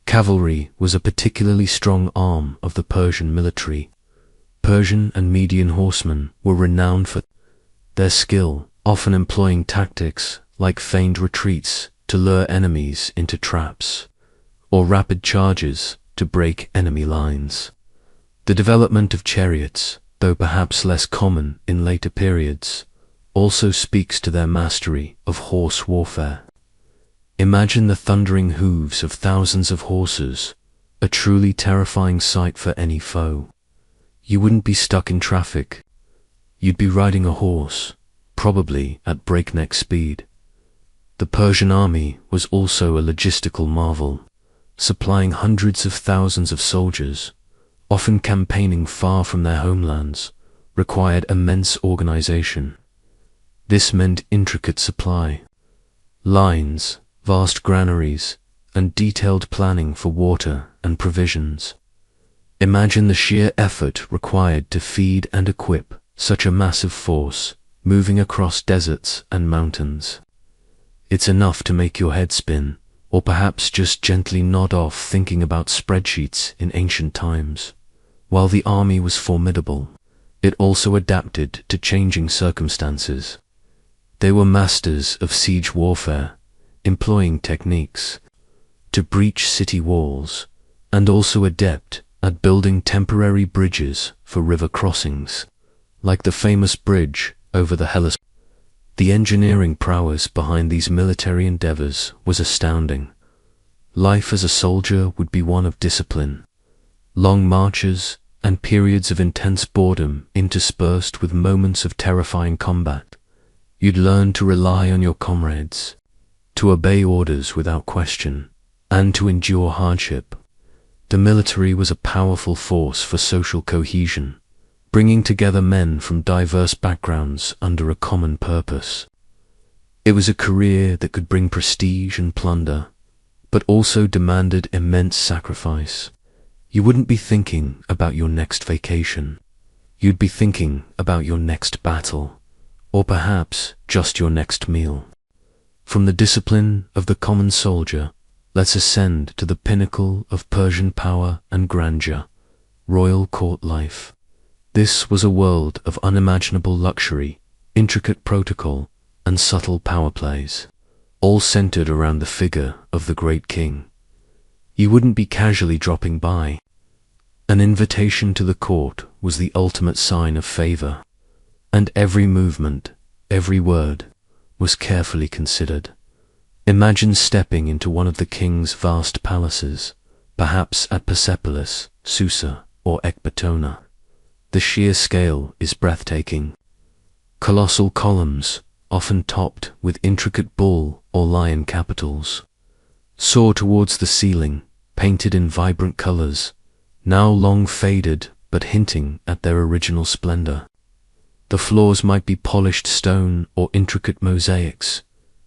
Cavalry was a particularly strong arm of the Persian military. Persian and Median horsemen were renowned for their skill, often employing tactics like feigned retreats to lure enemies into traps, or rapid charges to break enemy lines. The development of chariots, though perhaps less common in later periods, also speaks to their mastery of horse warfare. Imagine the thundering hooves of thousands of horses, a truly terrifying sight for any foe. You wouldn't be stuck in traffic. You'd be riding a horse, probably at breakneck speed. The Persian army was also a logistical marvel, supplying hundreds of thousands of soldiers, often campaigning far from their homelands, required immense organization. This meant intricate supply lines, vast granaries, and detailed planning for water and provisions. Imagine the sheer effort required to feed and equip such a massive force moving across deserts and mountains. It's enough to make your head spin, or perhaps just gently nod off thinking about spreadsheets in ancient times. While the army was formidable, it also adapted to changing circumstances. They were masters of siege warfare, employing techniques to breach city walls, and also adept at building temporary bridges for river crossings, like the famous bridge over the Hellespont. The engineering prowess behind these military endeavors was astounding. Life as a soldier would be one of discipline, long marches, and periods of intense boredom interspersed with moments of terrifying combat. You'd learn to rely on your comrades, to obey orders without question, and to endure hardship. The military was a powerful force for social cohesion, bringing together men from diverse backgrounds under a common purpose. It was a career that could bring prestige and plunder, but also demanded immense sacrifice. You wouldn't be thinking about your next vacation. You'd be thinking about your next battle, or perhaps just your next meal. From the discipline of the common soldier, let's ascend to the pinnacle of Persian power and grandeur, royal court life. This was a world of unimaginable luxury, intricate protocol, and subtle power plays, all centered around the figure of the great king. You wouldn't be casually dropping by. An invitation to the court was the ultimate sign of favor, and every movement, every word, was carefully considered. Imagine stepping into one of the king's vast palaces, perhaps at Persepolis, Susa, or Ecbatana. The sheer scale is breathtaking. Colossal columns, often topped with intricate bull or lion capitals, soar towards the ceiling, painted in vibrant colors, now long faded but hinting at their original splendor. The floors might be polished stone or intricate mosaics,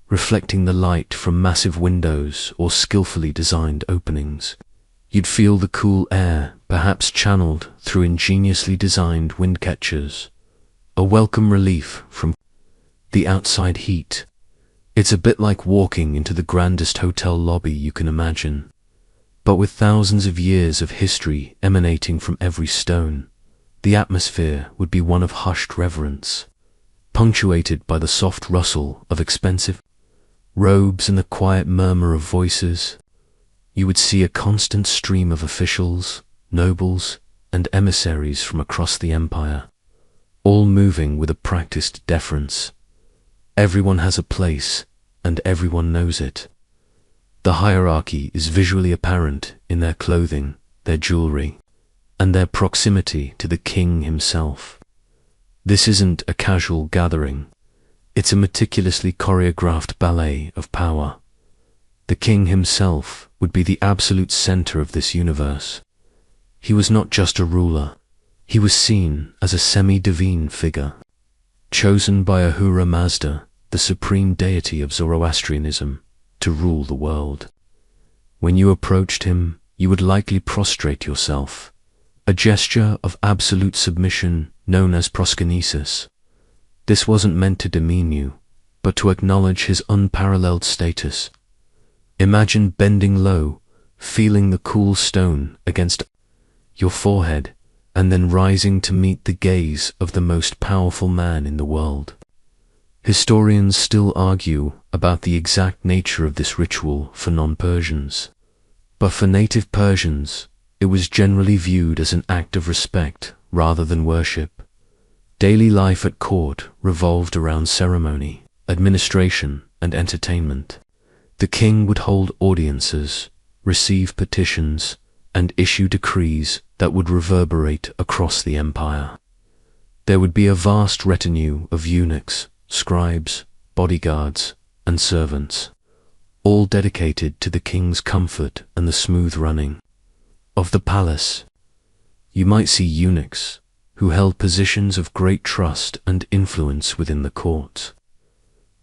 reflecting the light from massive windows or skillfully designed openings. You'd feel the cool air, perhaps channeled through ingeniously designed wind catchers, a welcome relief from the outside heat. It's a bit like walking into the grandest hotel lobby you can imagine, but with thousands of years of history emanating from every stone. The atmosphere would be one of hushed reverence, punctuated by the soft rustle of expensive robes and the quiet murmur of voices. You would see a constant stream of officials, nobles, and emissaries from across the empire, all moving with a practiced deference. Everyone has a place, and everyone knows it. The hierarchy is visually apparent in their clothing, their jewelry, and their proximity to the king himself. This isn't a casual gathering. It's a meticulously choreographed ballet of power. The king himself would be the absolute center of this universe. He was not just a ruler. He was seen as a semi-divine figure, chosen by Ahura Mazda, the supreme deity of Zoroastrianism, to rule the world. When you approached him, you would likely prostrate yourself, a gesture of absolute submission known as proskynesis. This wasn't meant to demean you, but to acknowledge his unparalleled status. Imagine bending low, feeling the cool stone against your forehead, and then rising to meet the gaze of the most powerful man in the world. Historians still argue about the exact nature of this ritual for non-Persians, but for native Persians, it was generally viewed as an act of respect rather than worship. Daily life at court revolved around ceremony, administration, and entertainment. The king would hold audiences, receive petitions, and issue decrees that would reverberate across the empire. There would be a vast retinue of eunuchs, scribes, bodyguards, and servants, all dedicated to the king's comfort and the smooth running of the palace. You might see eunuchs who held positions of great trust and influence within the court,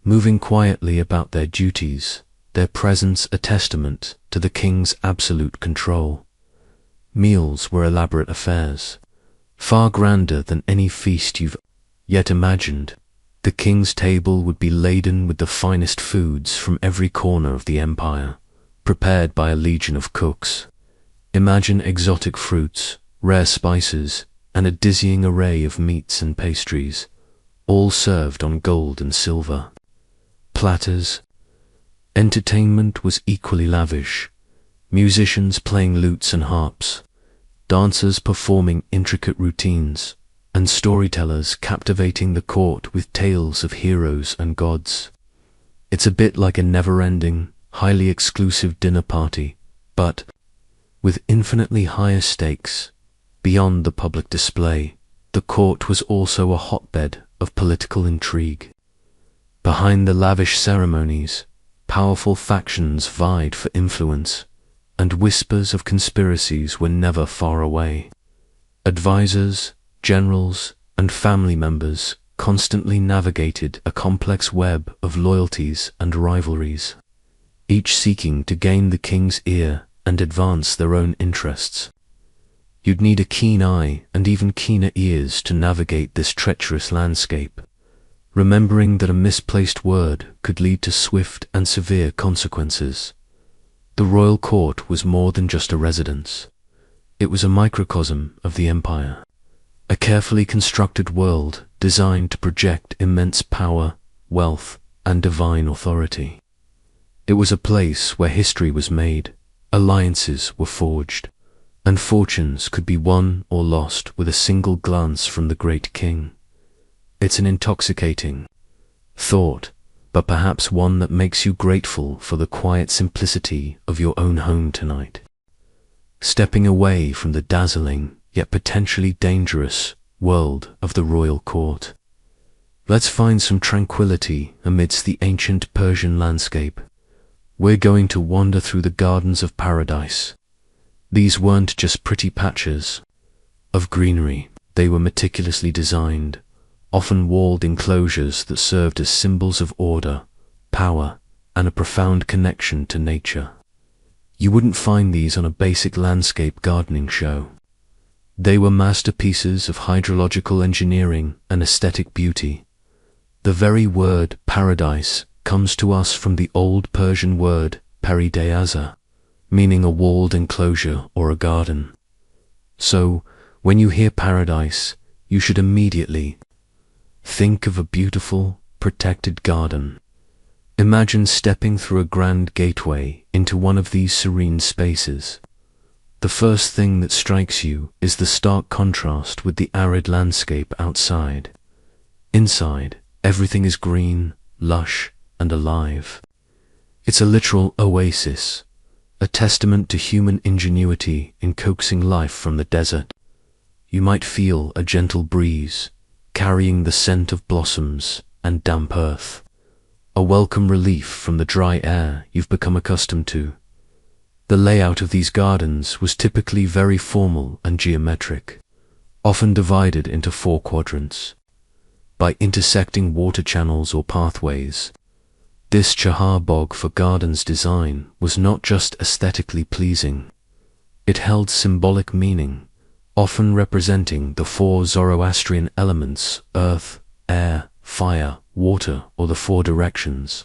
moving quietly about their duties, their presence a testament to the king's absolute control. Meals were elaborate affairs, far grander than any feast you've yet imagined. The king's table would be laden with the finest foods from every corner of the empire, prepared by a legion of cooks. Imagine exotic fruits, rare spices, and a dizzying array of meats and pastries, all served on gold and silver platters. Entertainment was equally lavish, musicians playing lutes and harps, dancers performing intricate routines, and storytellers captivating the court with tales of heroes and gods. It's a bit like a never-ending, highly exclusive dinner party, but with infinitely higher stakes. Beyond the public display, the court was also a hotbed of political intrigue. Behind the lavish ceremonies, powerful factions vied for influence, and whispers of conspiracies were never far away. Advisors, generals, and family members constantly navigated a complex web of loyalties and rivalries, each seeking to gain the king's ear and advance their own interests. You'd need a keen eye and even keener ears to navigate this treacherous landscape, remembering that a misplaced word could lead to swift and severe consequences. The royal court was more than just a residence. It was a microcosm of the empire, a carefully constructed world designed to project immense power, wealth, and divine authority. It was a place where history was made, alliances were forged, and fortunes could be won or lost with a single glance from the great king. It's an intoxicating thought, but perhaps one that makes you grateful for the quiet simplicity of your own home tonight. Stepping away from the dazzling, yet potentially dangerous, world of the royal court. Let's find some tranquility amidst the ancient Persian landscape. We're going to wander through the gardens of paradise. These weren't just pretty patches of greenery. They were meticulously designed, often walled enclosures that served as symbols of order, power, and a profound connection to nature. You wouldn't find these on a basic landscape gardening show. They were masterpieces of hydrological engineering and aesthetic beauty. The very word paradise comes to us from the old Persian word perideaza, meaning a walled enclosure or a garden. So, when you hear paradise, you should immediately think of a beautiful, protected garden. Imagine stepping through a grand gateway into one of these serene spaces. The first thing that strikes you is the stark contrast with the arid landscape outside. Inside, everything is green, lush, and alive. It's a literal oasis, a testament to human ingenuity in coaxing life from the desert. You might feel a gentle breeze, carrying the scent of blossoms and damp earth, a welcome relief from the dry air you've become accustomed to. The layout of these gardens was typically very formal and geometric, often divided into 4 quadrants. By intersecting water channels or pathways, this Chahar bog for gardens design was not just aesthetically pleasing. It held symbolic meaning, often representing the 4 Zoroastrian elements: earth, air, fire, water, or the 4 directions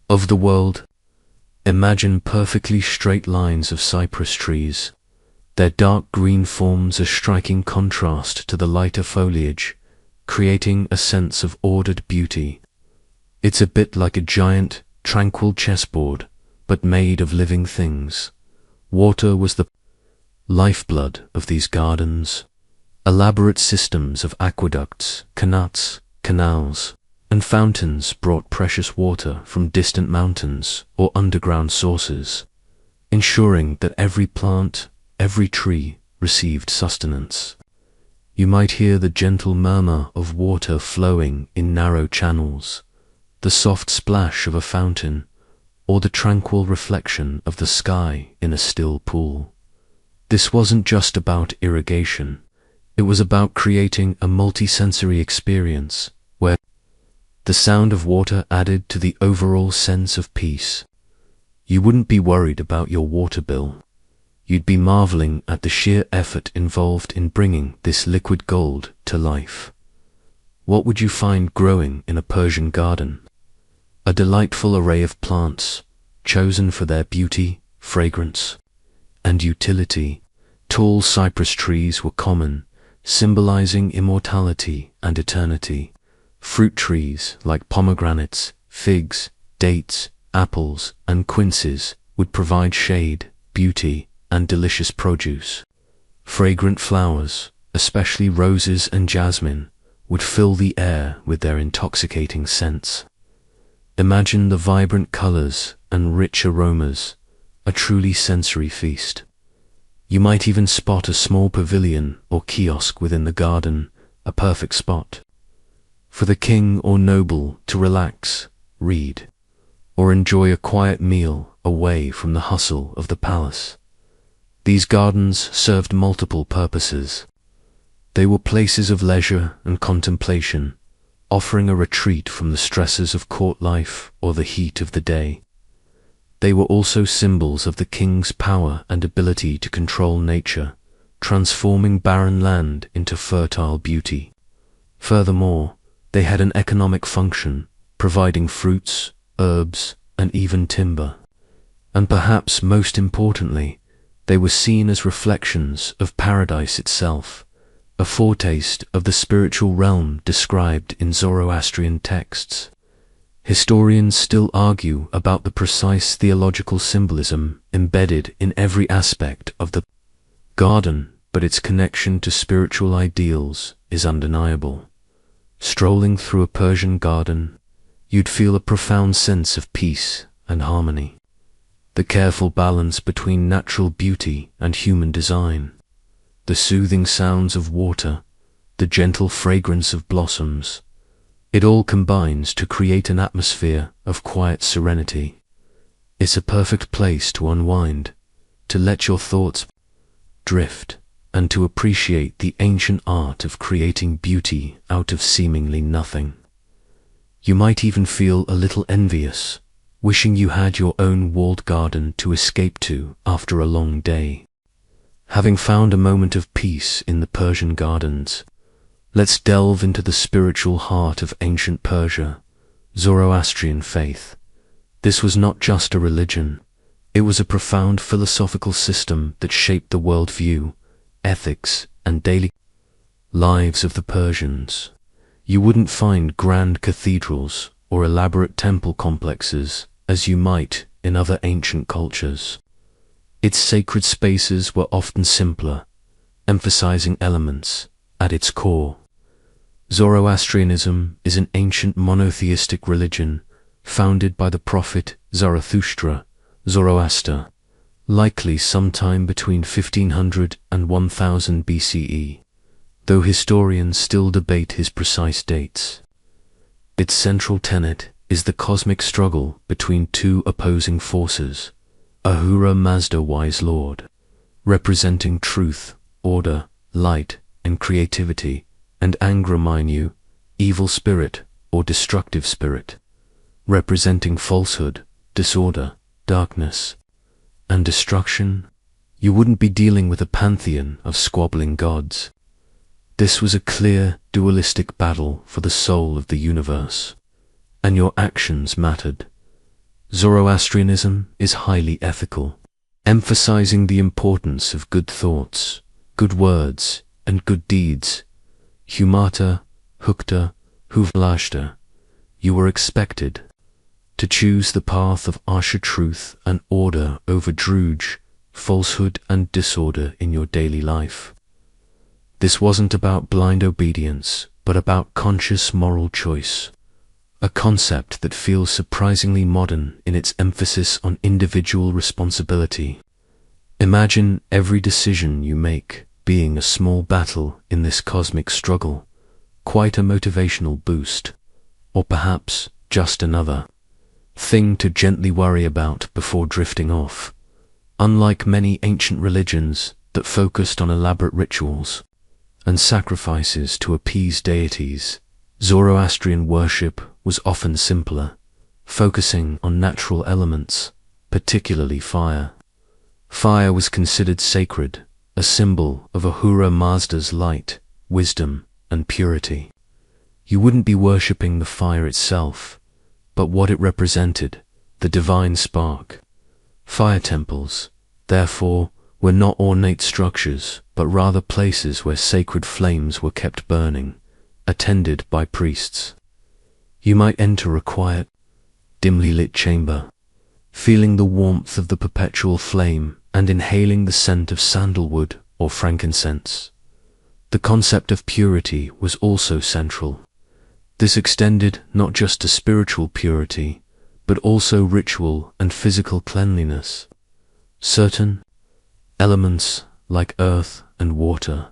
of the world. Imagine perfectly straight lines of cypress trees. Their dark green forms a striking contrast to the lighter foliage, creating a sense of ordered beauty. It's a bit like a giant, tranquil chessboard, but made of living things. Water was the lifeblood of these gardens. Elaborate systems of aqueducts, canals, and fountains brought precious water from distant mountains or underground sources, ensuring that every plant, every tree received sustenance. You might hear the gentle murmur of water flowing in narrow channels, the soft splash of a fountain, or the tranquil reflection of the sky in a still pool. This wasn't just about irrigation. It was about creating a multisensory experience where the sound of water added to the overall sense of peace. You wouldn't be worried about your water bill. You'd be marveling at the sheer effort involved in bringing this liquid gold to life. What would you find growing in a Persian garden? A delightful array of plants, chosen for their beauty, fragrance, and utility. Tall cypress trees were common, symbolizing immortality and eternity. Fruit trees like pomegranates, figs, dates, apples, and quinces would provide shade, beauty, and delicious produce. Fragrant flowers, especially roses and jasmine, would fill the air with their intoxicating scents. Imagine the vibrant colors and rich aromas, a truly sensory feast. You might even spot a small pavilion or kiosk within the garden, a perfect spot for the king or noble to relax, read, or enjoy a quiet meal away from the hustle of the palace. These gardens served multiple purposes. They were places of leisure and contemplation, offering a retreat from the stresses of court life or the heat of the day. They were also symbols of the king's power and ability to control nature, transforming barren land into fertile beauty. Furthermore, they had an economic function, providing fruits, herbs, and even timber. And perhaps most importantly, they were seen as reflections of paradise itself, a foretaste of the spiritual realm described in Zoroastrian texts. Historians still argue about the precise theological symbolism embedded in every aspect of the garden, but its connection to spiritual ideals is undeniable. Strolling through a Persian garden, you'd feel a profound sense of peace and harmony. The careful balance between natural beauty and human design, the soothing sounds of water, the gentle fragrance of blossoms, it all combines to create an atmosphere of quiet serenity. It's a perfect place to unwind, to let your thoughts drift, and to appreciate the ancient art of creating beauty out of seemingly nothing. You might even feel a little envious, wishing you had your own walled garden to escape to after a long day. Having found a moment of peace in the Persian gardens, let's delve into the spiritual heart of ancient Persia, Zoroastrian faith. This was not just a religion, it was a profound philosophical system that shaped the worldview, ethics, and daily lives of the Persians. You wouldn't find grand cathedrals or elaborate temple complexes as you might in other ancient cultures. Its sacred spaces were often simpler, emphasizing elements at its core. Zoroastrianism is an ancient monotheistic religion founded by the prophet Zarathustra, Zoroaster, likely sometime between 1500 and 1000 BCE, though historians still debate his precise dates. Its central tenet is the cosmic struggle between two opposing forces, Ahura Mazda Wise Lord, representing truth, order, light, and creativity, and Angra Mainyu, evil spirit or destructive spirit, representing falsehood, disorder, darkness, and destruction. You wouldn't be dealing with a pantheon of squabbling gods. This was a clear, dualistic battle for the soul of the universe, and your actions mattered. Zoroastrianism is highly ethical, emphasizing the importance of good thoughts, good words, and good deeds. Humata, hukta, huvlashta, you were expected to choose the path of Asha truth and order over druge, falsehood and disorder in your daily life. This wasn't about blind obedience, but about conscious moral choice, a concept that feels surprisingly modern in its emphasis on individual responsibility. Imagine every decision you make being a small battle in this cosmic struggle, quite a motivational boost, or perhaps just another thing to gently worry about before drifting off. Unlike many ancient religions that focused on elaborate rituals and sacrifices to appease deities, Zoroastrian worship was often simpler, focusing on natural elements, particularly fire. Fire was considered sacred, a symbol of Ahura Mazda's light, wisdom, and purity. You wouldn't be worshipping the fire itself, but what it represented, the divine spark. Fire temples, therefore, were not ornate structures, but rather places where sacred flames were kept burning, attended by priests. You might enter a quiet, dimly lit chamber, feeling the warmth of the perpetual flame and inhaling the scent of sandalwood or frankincense. The concept of purity was also central. This extended not just to spiritual purity, but also ritual and physical cleanliness. Certain elements, like earth and water,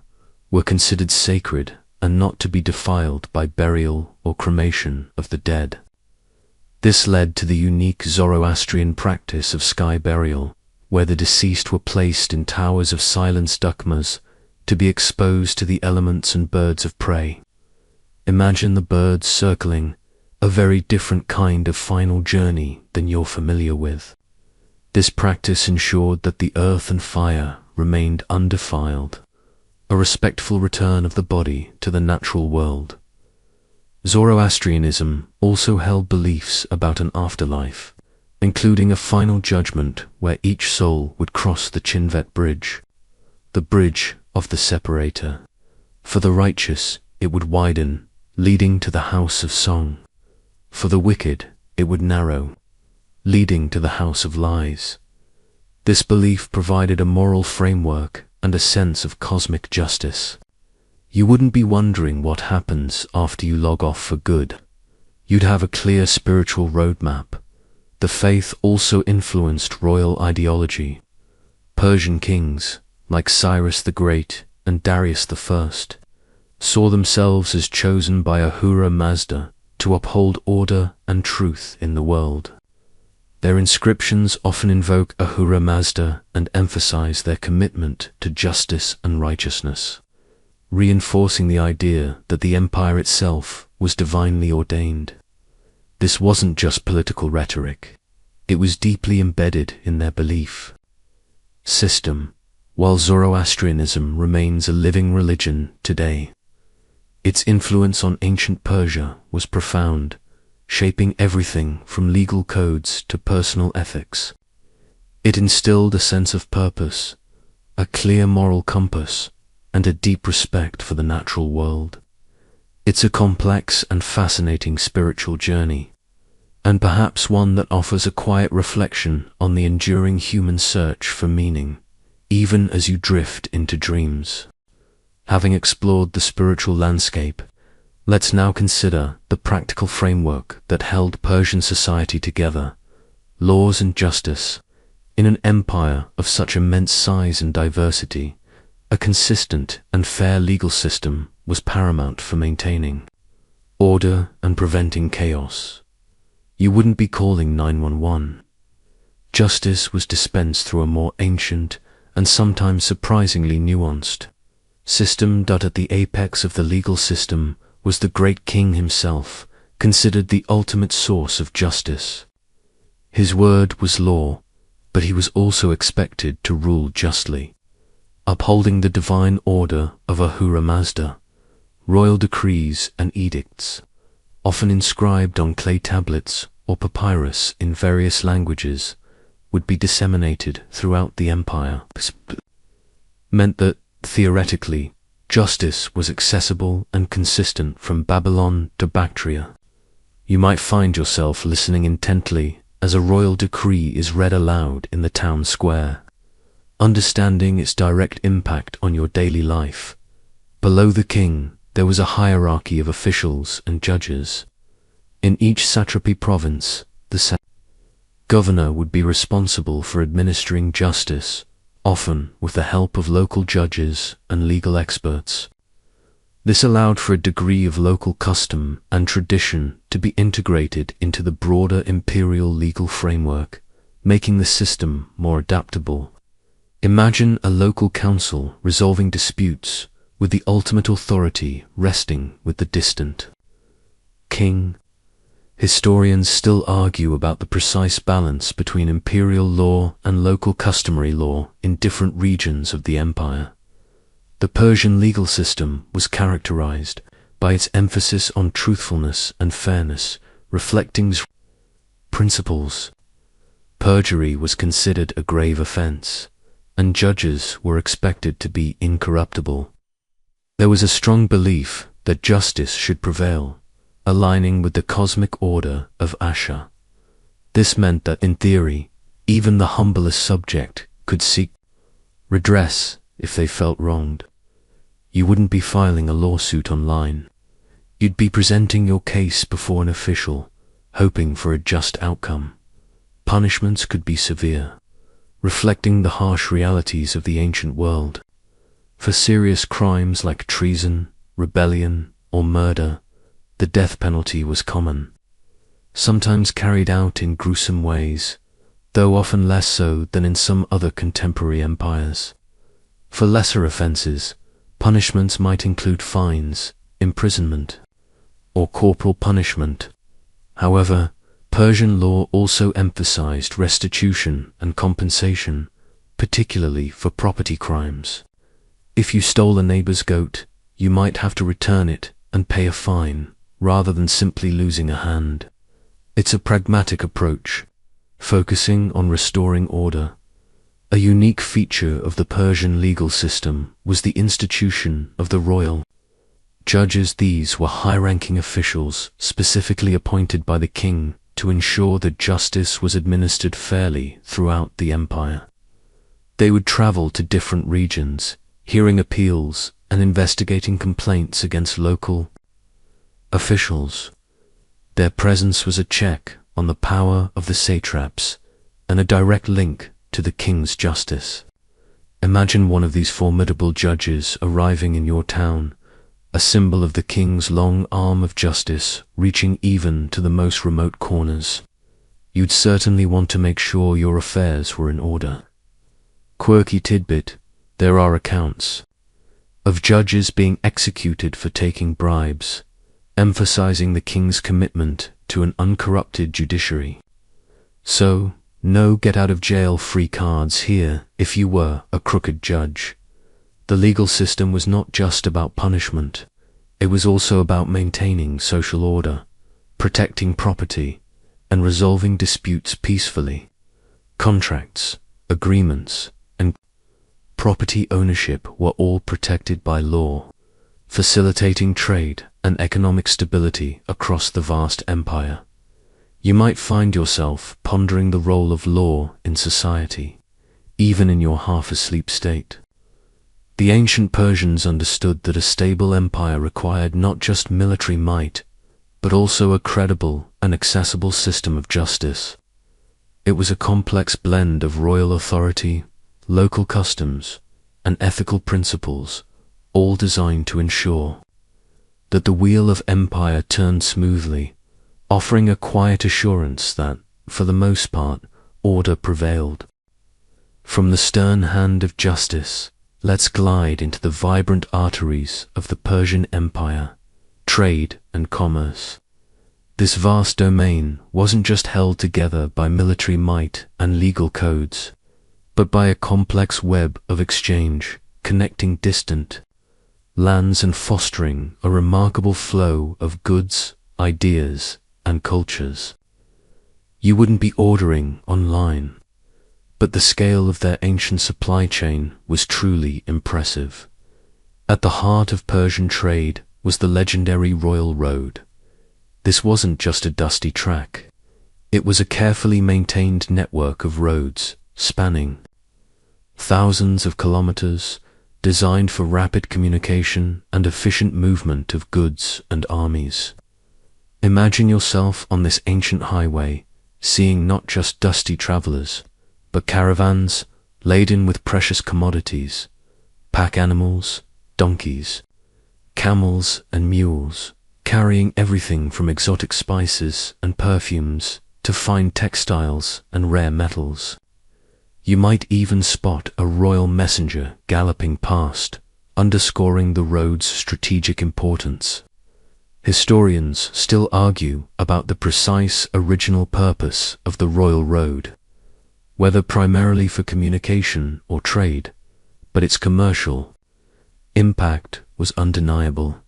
were considered sacred and not to be defiled by burial or cremation of the dead. This led to the unique Zoroastrian practice of sky burial, where the deceased were placed in towers of silenced dukmas to be exposed to the elements and birds of prey. Imagine the birds circling, a very different kind of final journey than you're familiar with. This practice ensured that the earth and fire remained undefiled, a respectful return of the body to the natural world. Zoroastrianism also held beliefs about an afterlife, including a final judgment where each soul would cross the Chinvet bridge, the bridge of the separator. For the righteous, it would widen, leading to the house of song. For the wicked, it would narrow, leading to the house of lies. This belief provided a moral framework and a sense of cosmic justice. You wouldn't be wondering what happens after you log off for good. You'd have a clear spiritual roadmap. The faith also influenced royal ideology. Persian kings, like Cyrus the Great and Darius I, saw themselves as chosen by Ahura Mazda to uphold order and truth in the world. Their inscriptions often invoke Ahura Mazda and emphasize their commitment to justice and righteousness, reinforcing the idea that the empire itself was divinely ordained. This wasn't just political rhetoric. It was deeply embedded in their belief system. While Zoroastrianism remains a living religion today, its influence on ancient Persia was profound, shaping everything from legal codes to personal ethics. It instilled a sense of purpose, a clear moral compass, and a deep respect for the natural world. It's a complex and fascinating spiritual journey, and perhaps one that offers a quiet reflection on the enduring human search for meaning, even as you drift into dreams. Having explored the spiritual landscape, let's now consider the practical framework that held Persian society together, laws and justice. In an empire of such immense size and diversity, a consistent and fair legal system was paramount for maintaining order and preventing chaos. You wouldn't be calling 911. Justice was dispensed through a more ancient and sometimes surprisingly nuanced system. At the apex of the legal system was the great king himself, considered the ultimate source of justice. His word was law, but he was also expected to rule justly, upholding the divine order of Ahura Mazda. Royal decrees and edicts, often inscribed on clay tablets or papyrus in various languages, would be disseminated throughout the empire. Meant that, theoretically, justice was accessible and consistent from Babylon to Bactria. You might find yourself listening intently as a royal decree is read aloud in the town square, understanding its direct impact on your daily life. Below the king, there was a hierarchy of officials and judges. In each satrapy province, the governor would be responsible for administering justice, often with the help of local judges and legal experts. This allowed for a degree of local custom and tradition to be integrated into the broader imperial legal framework, making the system more adaptable. Imagine a local council resolving disputes, with the ultimate authority resting with the distant king. Historians still argue about the precise balance between imperial law and local customary law in different regions of the empire. The Persian legal system was characterized by its emphasis on truthfulness and fairness, reflecting principles. Perjury was considered a grave offense, and judges were expected to be incorruptible. There was a strong belief that justice should prevail, aligning with the cosmic order of Asha. This meant that, in theory, even the humblest subject could seek redress if they felt wronged. You wouldn't be filing a lawsuit online. You'd be presenting your case before an official, hoping for a just outcome. Punishments could be severe, reflecting the harsh realities of the ancient world. For serious crimes like treason, rebellion, or murder, the death penalty was common, sometimes carried out in gruesome ways, though often less so than in some other contemporary empires. For lesser offenses, punishments might include fines, imprisonment, or corporal punishment. However, Persian law also emphasized restitution and compensation, particularly for property crimes. If you stole a neighbor's goat, you might have to return it and pay a fine, rather than simply losing a hand. It's a pragmatic approach, focusing on restoring order. A unique feature of the Persian legal system was the institution of the royal judges. These were high-ranking officials specifically appointed by the king to ensure that justice was administered fairly throughout the empire. They would travel to different regions, hearing appeals and investigating complaints against local officials. Their presence was a check on the power of the satraps and a direct link to the king's justice. Imagine one of these formidable judges arriving in your town, a symbol of the king's long arm of justice reaching even to the most remote corners. You'd certainly want to make sure your affairs were in order. Quirky tidbit: there are accounts of judges being executed for taking bribes, emphasizing the king's commitment to an uncorrupted judiciary. So, no get-out-of-jail-free cards here if you were a crooked judge. The legal system was not just about punishment. It was also about maintaining social order, protecting property, and resolving disputes peacefully. Contracts, agreements, and property ownership were all protected by law, facilitating trade and economic stability across the vast empire. You might find yourself pondering the role of law in society, even in your half-asleep state. The ancient Persians understood that a stable empire required not just military might, but also a credible and accessible system of justice. It was a complex blend of royal authority, local customs, and ethical principles, all designed to ensure that the wheel of empire turned smoothly, offering a quiet assurance that, for the most part, order prevailed. From the stern hand of justice, let's glide into the vibrant arteries of the Persian Empire, trade and commerce. This vast domain wasn't just held together by military might and legal codes, but by a complex web of exchange connecting distant lands and fostering a remarkable flow of goods, ideas, and cultures. You wouldn't be ordering online, but the scale of their ancient supply chain was truly impressive. At the heart of Persian trade was the legendary Royal Road. This wasn't just a dusty track. It was a carefully maintained network of roads spanning thousands of kilometers, designed for rapid communication and efficient movement of goods and armies. Imagine yourself on this ancient highway, seeing not just dusty travelers, but caravans laden with precious commodities, pack animals, donkeys, camels, and mules, carrying everything from exotic spices and perfumes to fine textiles and rare metals. You might even spot a royal messenger galloping past, underscoring the road's strategic importance. Historians still argue about the precise original purpose of the Royal Road, whether primarily for communication or trade, but its commercial impact was undeniable.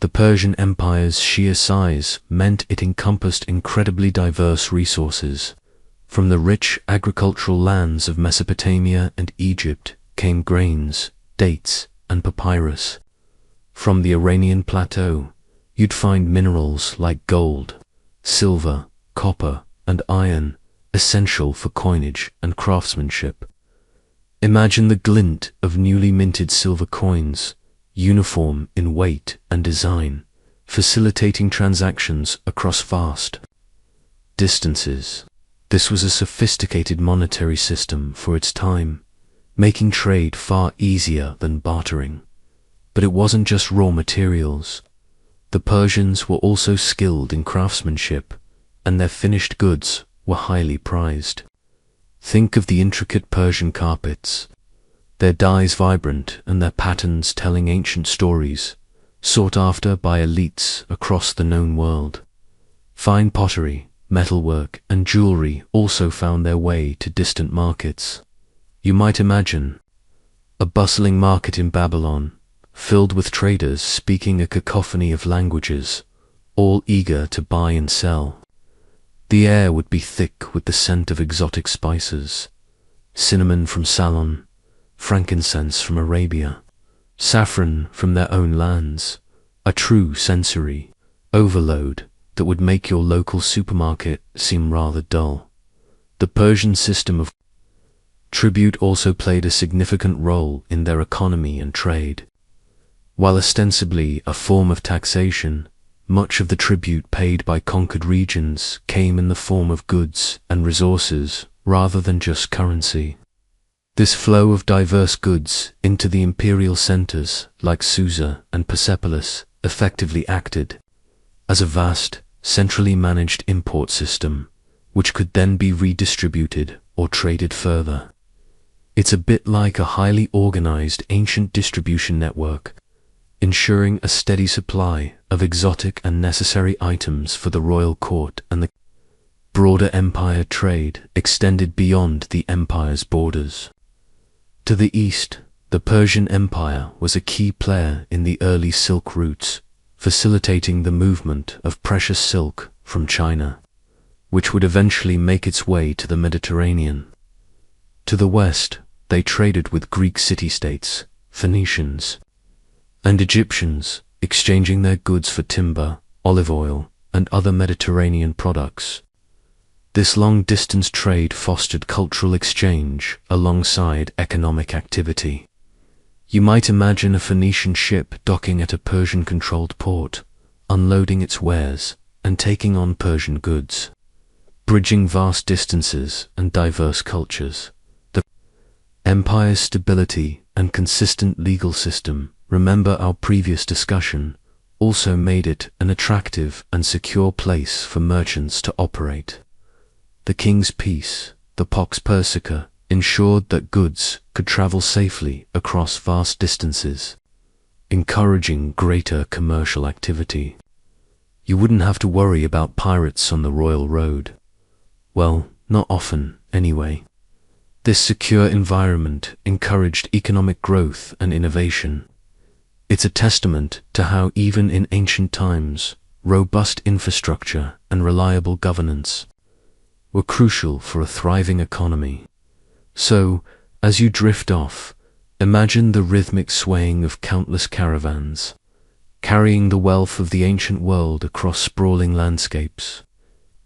The Persian Empire's sheer size meant it encompassed incredibly diverse resources. From the rich agricultural lands of Mesopotamia and Egypt came grains, dates, and papyrus. From the Iranian plateau, you'd find minerals like gold, silver, copper, and iron, essential for coinage and craftsmanship. Imagine the glint of newly minted silver coins, uniform in weight and design, facilitating transactions across vast distances. This was a sophisticated monetary system for its time, making trade far easier than bartering. But it wasn't just raw materials. The Persians were also skilled in craftsmanship, and their finished goods were highly prized. Think of the intricate Persian carpets, their dyes vibrant and their patterns telling ancient stories, sought after by elites across the known world. Fine pottery, metalwork, and jewelry also found their way to distant markets. You might imagine a bustling market in Babylon, filled with traders speaking a cacophony of languages, all eager to buy and sell. The air would be thick with the scent of exotic spices, cinnamon from Ceylon, frankincense from Arabia, saffron from their own lands, a true sensory overload that would make your local supermarket seem rather dull. The Persian system of tribute also played a significant role in their economy and trade. While ostensibly a form of taxation, much of the tribute paid by conquered regions came in the form of goods and resources rather than just currency. This flow of diverse goods into the imperial centers like Susa and Persepolis effectively acted as a vast, centrally managed import system, which could then be redistributed or traded further. It's a bit like a highly organized ancient distribution network, ensuring a steady supply of exotic and necessary items for the royal court, and the broader empire trade extended beyond the empire's borders. To the east, the Persian Empire was a key player in the early silk routes, facilitating the movement of precious silk from China, which would eventually make its way to the Mediterranean. To the west, they traded with Greek city-states, Phoenicians, and Egyptians, exchanging their goods for timber, olive oil, and other Mediterranean products. This long-distance trade fostered cultural exchange alongside economic activity. You might imagine a Phoenician ship docking at a Persian-controlled port, unloading its wares and taking on Persian goods, bridging vast distances and diverse cultures. The empire's stability and consistent legal system, remember our previous discussion, also made it an attractive and secure place for merchants to operate. The king's peace, the Pax Persica, ensured that goods could travel safely across vast distances, encouraging greater commercial activity. You wouldn't have to worry about pirates on the royal road. Well, not often, anyway. This secure environment encouraged economic growth and innovation. It's a testament to how even in ancient times, robust infrastructure and reliable governance were crucial for a thriving economy. So, as you drift off, imagine the rhythmic swaying of countless caravans, carrying the wealth of the ancient world across sprawling landscapes,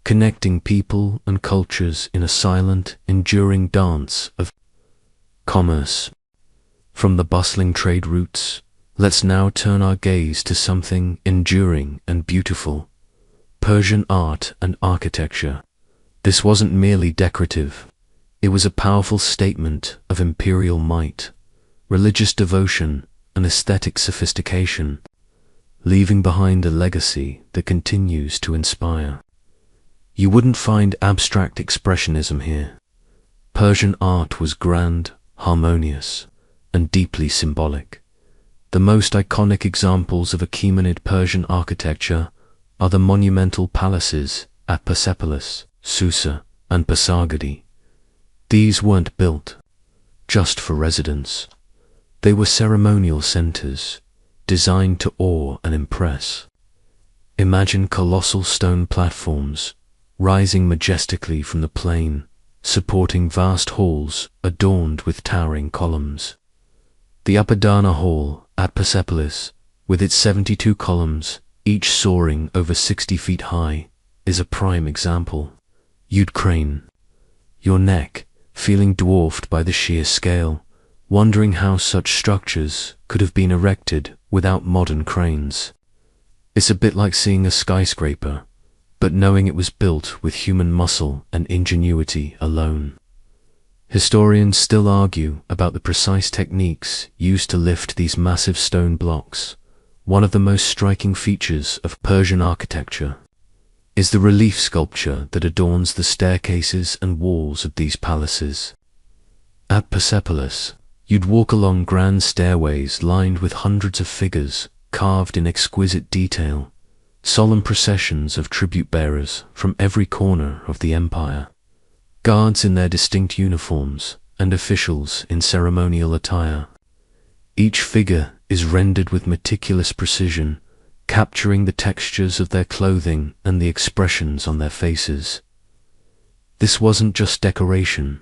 connecting people and cultures in a silent, enduring dance of commerce. From the bustling trade routes, let's now turn our gaze to something enduring and beautiful: Persian art and architecture. This wasn't merely decorative. It was a powerful statement of imperial might, religious devotion, and aesthetic sophistication, leaving behind a legacy that continues to inspire. You wouldn't find abstract expressionism here. Persian art was grand, harmonious, and deeply symbolic. The most iconic examples of Achaemenid Persian architecture are the monumental palaces at Persepolis, Susa, and Pasargadae. These weren't built just for residence. They were ceremonial centers, designed to awe and impress. Imagine colossal stone platforms rising majestically from the plain, supporting vast halls adorned with towering columns. The Upper Dana Hall at Persepolis, with its 72 columns, each soaring over 60 feet high, is a prime example. You'd crane your neck, feeling dwarfed by the sheer scale, wondering how such structures could have been erected without modern cranes. It's a bit like seeing a skyscraper, but knowing it was built with human muscle and ingenuity alone. Historians still argue about the precise techniques used to lift these massive stone blocks. One of the most striking features of Persian architecture is the relief sculpture that adorns the staircases and walls of these palaces. At Persepolis, you'd walk along grand stairways lined with hundreds of figures carved in exquisite detail, solemn processions of tribute bearers from every corner of the empire, guards in their distinct uniforms, and officials in ceremonial attire. Each figure is rendered with meticulous precision, capturing the textures of their clothing and the expressions on their faces. This wasn't just decoration,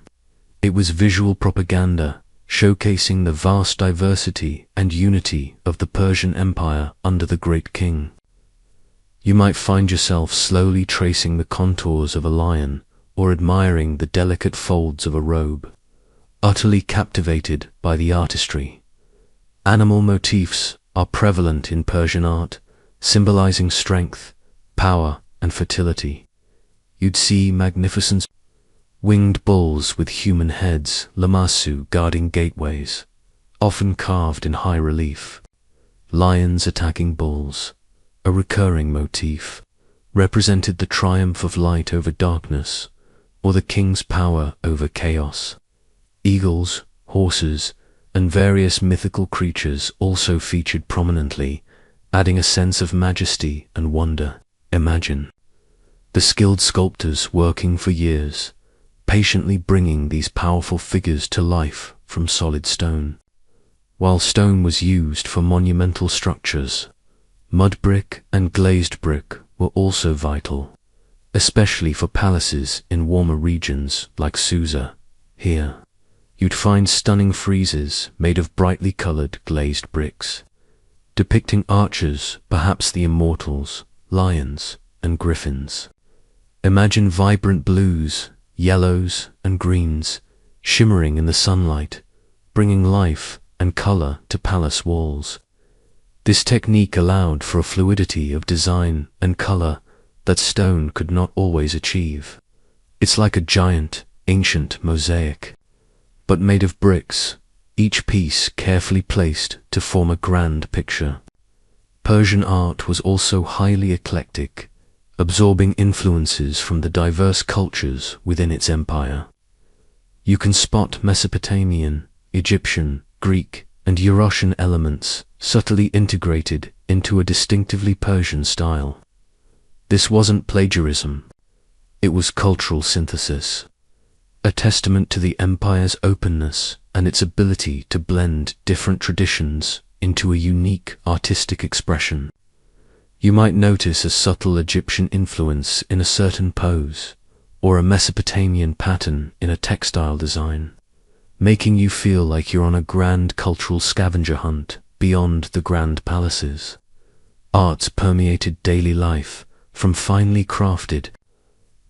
it was visual propaganda, showcasing the vast diversity and unity of the Persian Empire under the great king. You might find yourself slowly tracing the contours of a lion or admiring the delicate folds of a robe, utterly captivated by the artistry. Animal motifs are prevalent in Persian art, symbolizing strength, power, and fertility. You'd see magnificent winged bulls with human heads, lamassu, guarding gateways, often carved in high relief. Lions attacking bulls, a recurring motif, represented the triumph of light over darkness, or the king's power over chaos. Eagles, horses, and various mythical creatures also featured prominently, adding a sense of majesty and wonder. Imagine the skilled sculptors working for years, patiently bringing these powerful figures to life from solid stone. While stone was used for monumental structures, mud brick and glazed brick were also vital, especially for palaces in warmer regions like Susa. Here, you'd find stunning friezes made of brightly colored glazed bricks, depicting archers, perhaps the immortals, lions, and griffins. Imagine vibrant blues, yellows, and greens shimmering in the sunlight, bringing life and color to palace walls. This technique allowed for a fluidity of design and color that stone could not always achieve. It's like a giant, ancient mosaic, but made of bricks, each piece carefully placed to form a grand picture. Persian art was also highly eclectic, absorbing influences from the diverse cultures within its empire. You can spot Mesopotamian, Egyptian, Greek, and Eurasian elements subtly integrated into a distinctively Persian style. This wasn't plagiarism, it was cultural synthesis, a testament to the empire's openness and its ability to blend different traditions into a unique artistic expression. You might notice a subtle Egyptian influence in a certain pose, or a Mesopotamian pattern in a textile design, making you feel like you're on a grand cultural scavenger hunt beyond the grand palaces. Art permeated daily life, from finely crafted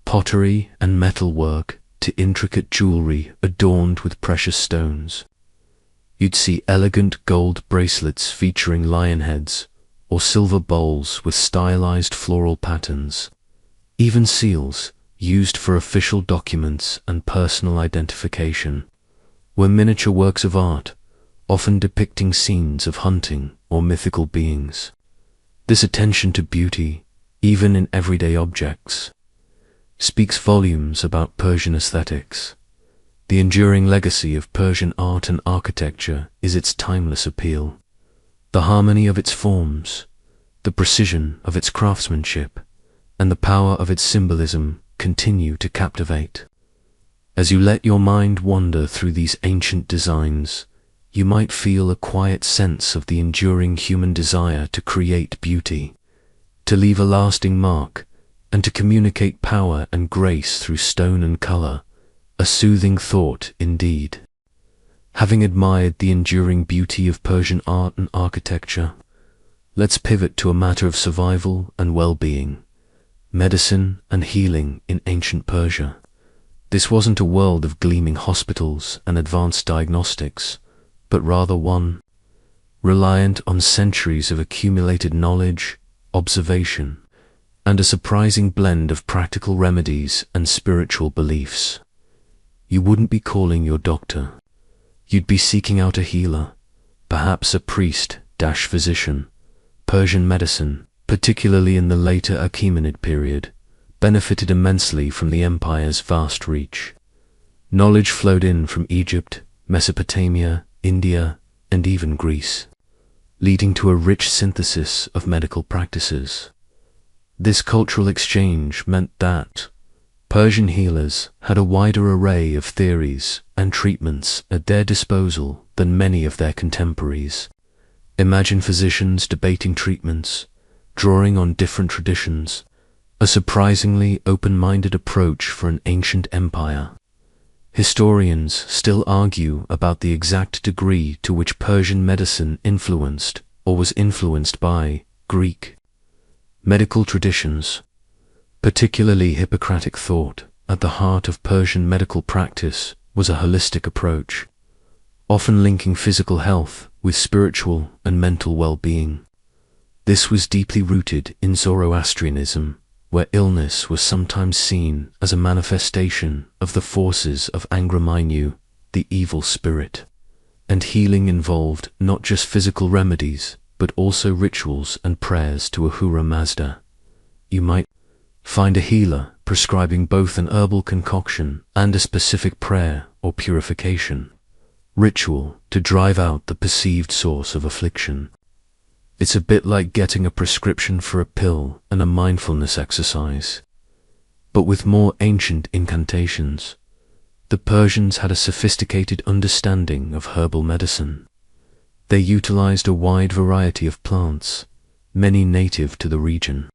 pottery and metalwork to intricate jewelry adorned with precious stones. You'd see elegant gold bracelets featuring lion heads, or silver bowls with stylized floral patterns. Even seals, used for official documents and personal identification, were miniature works of art, often depicting scenes of hunting or mythical beings. This attention to beauty, even in everyday objects, speaks volumes about Persian aesthetics. The enduring legacy of Persian art and architecture is its timeless appeal. The harmony of its forms, the precision of its craftsmanship, and the power of its symbolism continue to captivate. As you let your mind wander through these ancient designs, you might feel a quiet sense of the enduring human desire to create beauty, to leave a lasting mark, and to communicate power and grace through stone and color. A soothing thought indeed. Having admired the enduring beauty of Persian art and architecture, let's pivot to a matter of survival and well-being, medicine and healing in ancient Persia. This wasn't a world of gleaming hospitals and advanced diagnostics, but rather one reliant on centuries of accumulated knowledge, observation, and a surprising blend of practical remedies and spiritual beliefs. You wouldn't be calling your doctor. You'd be seeking out a healer, perhaps a priest-physician. Persian medicine, particularly in the later Achaemenid period, benefited immensely from the empire's vast reach. Knowledge flowed in from Egypt, Mesopotamia, India, and even Greece, leading to a rich synthesis of medical practices. This cultural exchange meant that Persian healers had a wider array of theories and treatments at their disposal than many of their contemporaries. Imagine physicians debating treatments, drawing on different traditions, a surprisingly open-minded approach for an ancient empire. Historians still argue about the exact degree to which Persian medicine influenced or was influenced by Greek medical traditions. Particularly Hippocratic thought, at the heart of Persian medical practice, was a holistic approach, often linking physical health with spiritual and mental well-being. This was deeply rooted in Zoroastrianism, where illness was sometimes seen as a manifestation of the forces of Angra, the evil spirit, and healing involved not just physical remedies, but also rituals and prayers to Ahura Mazda. You might find a healer prescribing both an herbal concoction and a specific prayer or purification ritual to drive out the perceived source of affliction. It's a bit like getting a prescription for a pill and a mindfulness exercise, but with more ancient incantations. The Persians had a sophisticated understanding of herbal medicine. They utilized a wide variety of plants, many native to the region,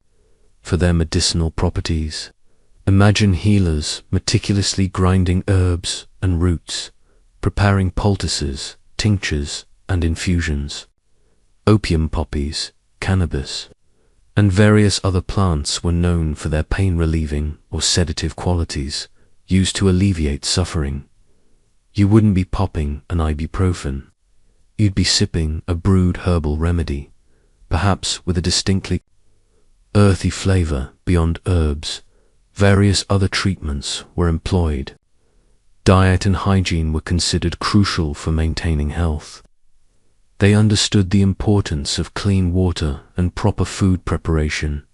for their medicinal properties. Imagine healers meticulously grinding herbs and roots, preparing poultices, tinctures, and infusions. Opium poppies, cannabis, and various other plants were known for their pain-relieving or sedative qualities, used to alleviate suffering. You wouldn't be popping an ibuprofen. You'd be sipping a brewed herbal remedy, perhaps with a distinctly earthy flavor beyond herbs. Various other treatments were employed. Diet and hygiene were considered crucial for maintaining health. They understood the importance of clean water and proper food preparation,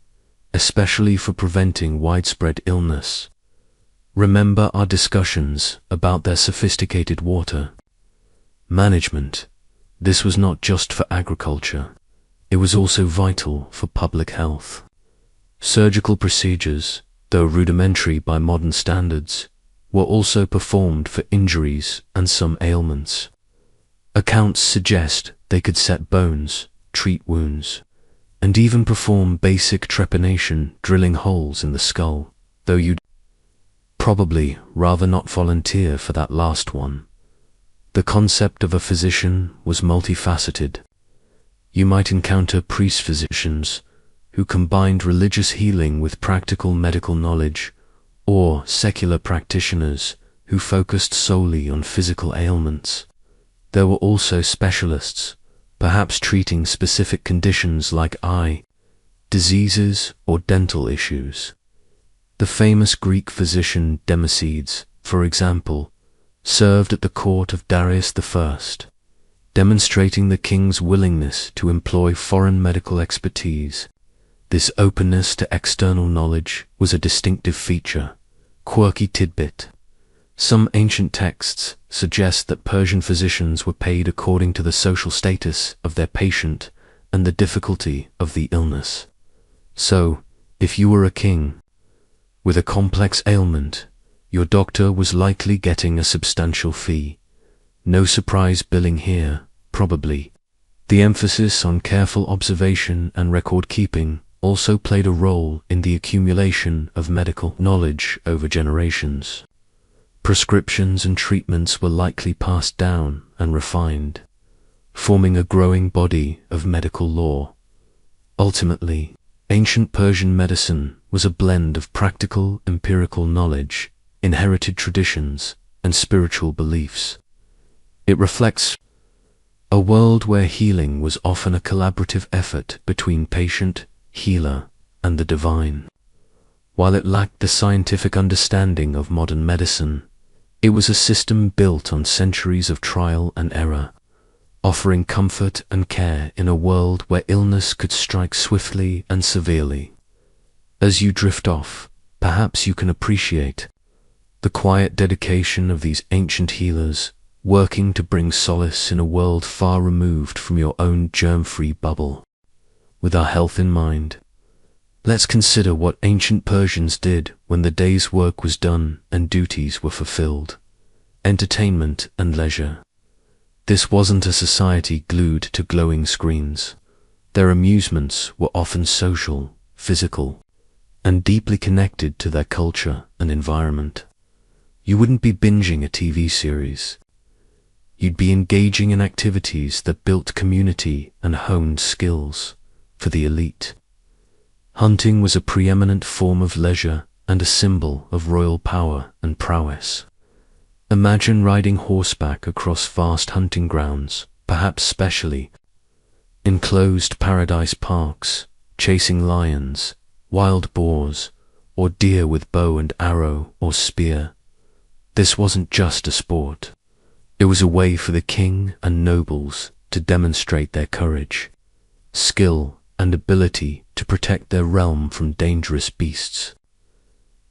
especially for preventing widespread illness. Remember our discussions about their sophisticated water management. This was not just for agriculture, it was also vital for public health. Surgical procedures, though rudimentary by modern standards, were also performed for injuries and some ailments. Accounts suggest they could set bones, treat wounds, and even perform basic trepanation, drilling holes in the skull, though you'd probably rather not volunteer for that last one. The concept of a physician was multifaceted. You might encounter priest-physicians who combined religious healing with practical medical knowledge, or secular practitioners who focused solely on physical ailments. There were also specialists, perhaps treating specific conditions like eye diseases or dental issues. The famous Greek physician Democedes, for example, served at the court of Darius I, demonstrating the king's willingness to employ foreign medical expertise. This openness to external knowledge was a distinctive feature. Quirky tidbit. Some ancient texts suggest that Persian physicians were paid according to the social status of their patient and the difficulty of the illness. So, if you were a king with a complex ailment, your doctor was likely getting a substantial fee. No surprise billing here, probably. The emphasis on careful observation and record keeping also played a role in the accumulation of medical knowledge over generations. Prescriptions and treatments were likely passed down and refined, forming a growing body of medical lore. Ultimately, ancient Persian medicine was a blend of practical, empirical knowledge, inherited traditions, and spiritual beliefs. It reflects a world where healing was often a collaborative effort between patient, healer, and the divine. While it lacked the scientific understanding of modern medicine, it was a system built on centuries of trial and error, offering comfort and care in a world where illness could strike swiftly and severely. As you drift off, perhaps you can appreciate the quiet dedication of these ancient healers, working to bring solace in a world far removed from your own germ-free bubble. With our health in mind, let's consider what ancient Persians did when the day's work was done and duties were fulfilled. Entertainment and leisure. This wasn't a society glued to glowing screens. Their amusements were often social, physical, and deeply connected to their culture and environment. You wouldn't be binging a TV series. You'd be engaging in activities that built community and honed skills for the elite. Hunting was a preeminent form of leisure and a symbol of royal power and prowess. Imagine riding horseback across vast hunting grounds, perhaps specially enclosed paradise parks, chasing lions, wild boars, or deer with bow and arrow or spear. This wasn't just a sport. It was a way for the king and nobles to demonstrate their courage, skill, and ability to protect their realm from dangerous beasts.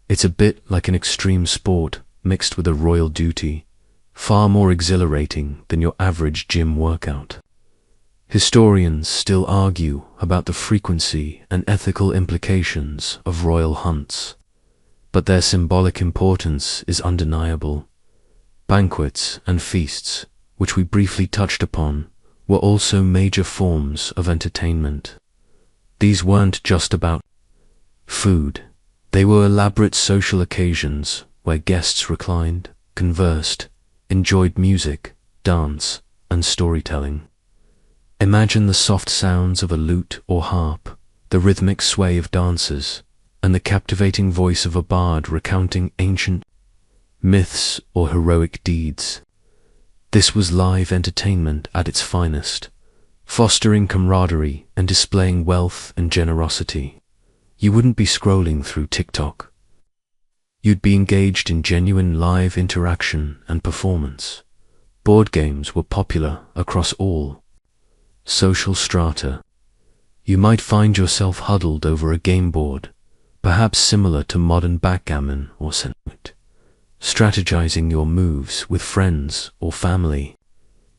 It's a bit like an extreme sport mixed with a royal duty, far more exhilarating than your average gym workout. Historians still argue about the frequency and ethical implications of royal hunts, but their symbolic importance is undeniable. Banquets and feasts, which we briefly touched upon, were also major forms of entertainment. These weren't just about food. They were elaborate social occasions where guests reclined, conversed, enjoyed music, dance, and storytelling. Imagine the soft sounds of a lute or harp, the rhythmic sway of dancers, and the captivating voice of a bard recounting ancient myths or heroic deeds. This was live entertainment at its finest, fostering camaraderie and displaying wealth and generosity. You wouldn't be scrolling through TikTok. You'd be engaged in genuine live interaction and performance. Board games were popular across all social strata. You might find yourself huddled over a game board, perhaps similar to modern backgammon or senate, strategizing your moves with friends or family.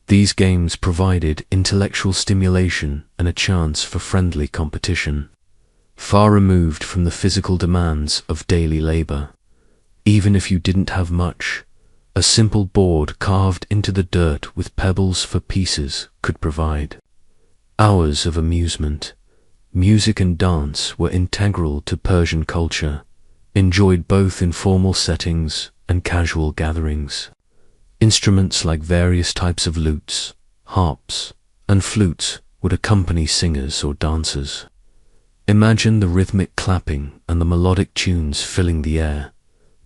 These games provided intellectual stimulation and a chance for friendly competition, far removed from the physical demands of daily labor. Even if you didn't have much, a simple board carved into the dirt with pebbles for pieces could provide hours of amusement. Music and dance were integral to Persian culture, enjoyed both in formal settings and casual gatherings. Instruments like various types of lutes, harps, and flutes would accompany singers or dancers. Imagine the rhythmic clapping and the melodic tunes filling the air,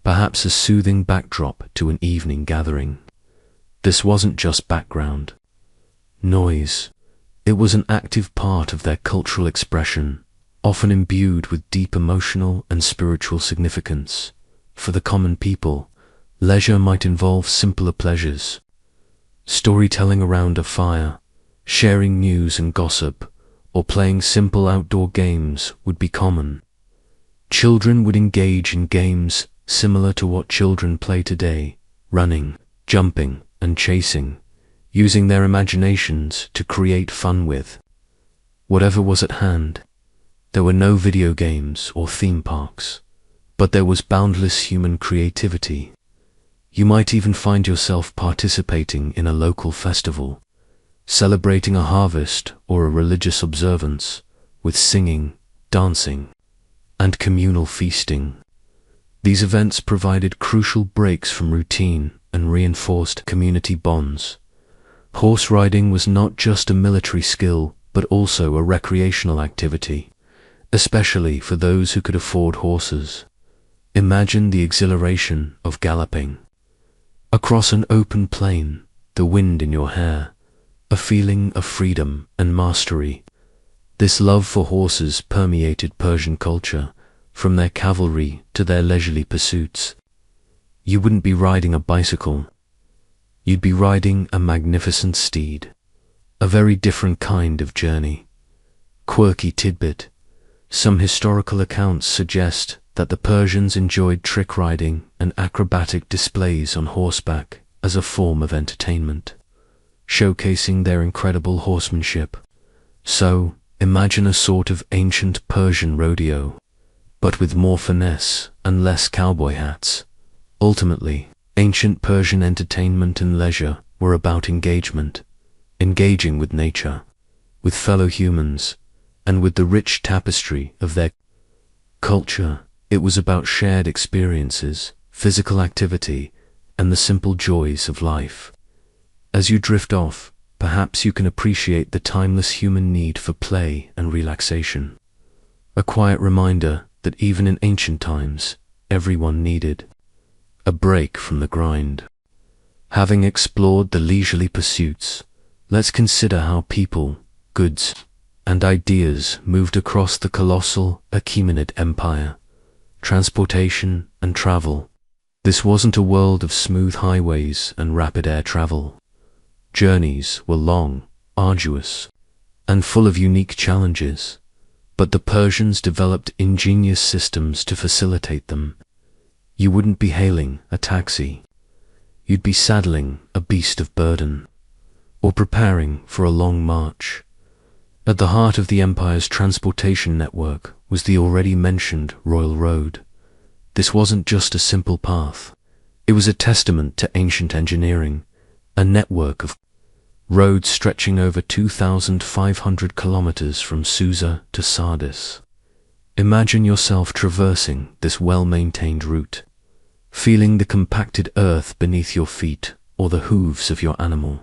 perhaps a soothing backdrop to an evening gathering. This wasn't just background noise. It was an active part of their cultural expression, often imbued with deep emotional and spiritual significance. For the common people, leisure might involve simpler pleasures. Storytelling around a fire, sharing news and gossip, or playing simple outdoor games would be common. Children would engage in games similar to what children play today, running, jumping, and chasing, using their imaginations to create fun with whatever was at hand. There were no video games or theme parks, but there was boundless human creativity. You might even find yourself participating in a local festival, celebrating a harvest or a religious observance, with singing, dancing, and communal feasting. These events provided crucial breaks from routine and reinforced community bonds. Horse riding was not just a military skill, but also a recreational activity, especially for those who could afford horses. Imagine the exhilaration of galloping across an open plain, the wind in your hair, a feeling of freedom and mastery. This love for horses permeated Persian culture, from their cavalry to their leisurely pursuits. You wouldn't be riding a bicycle. You'd be riding a magnificent steed, a very different kind of journey. Quirky tidbit: some historical accounts suggest that the Persians enjoyed trick riding and acrobatic displays on horseback as a form of entertainment, showcasing their incredible horsemanship. So, imagine a sort of ancient Persian rodeo, but with more finesse and less cowboy hats. Ultimately, ancient Persian entertainment and leisure were about engagement, engaging with nature, with fellow humans, and with the rich tapestry of their culture. It was about shared experiences, physical activity, and the simple joys of life. As you drift off, perhaps you can appreciate the timeless human need for play and relaxation. A quiet reminder that even in ancient times, everyone needed a break from the grind. Having explored the leisurely pursuits, let's consider how people, goods, and ideas moved across the colossal Achaemenid Empire. Transportation and travel. This wasn't a world of smooth highways and rapid air travel. Journeys were long, arduous, and full of unique challenges, but the Persians developed ingenious systems to facilitate them. You wouldn't be hailing a taxi. You'd be saddling a beast of burden, or preparing for a long march. At the heart of the empire's transportation network was the already mentioned Royal Road. This wasn't just a simple path. It was a testament to ancient engineering, a network of roads stretching over 2,500 kilometers from Susa to Sardis. Imagine yourself traversing this well-maintained route, feeling the compacted earth beneath your feet or the hooves of your animal.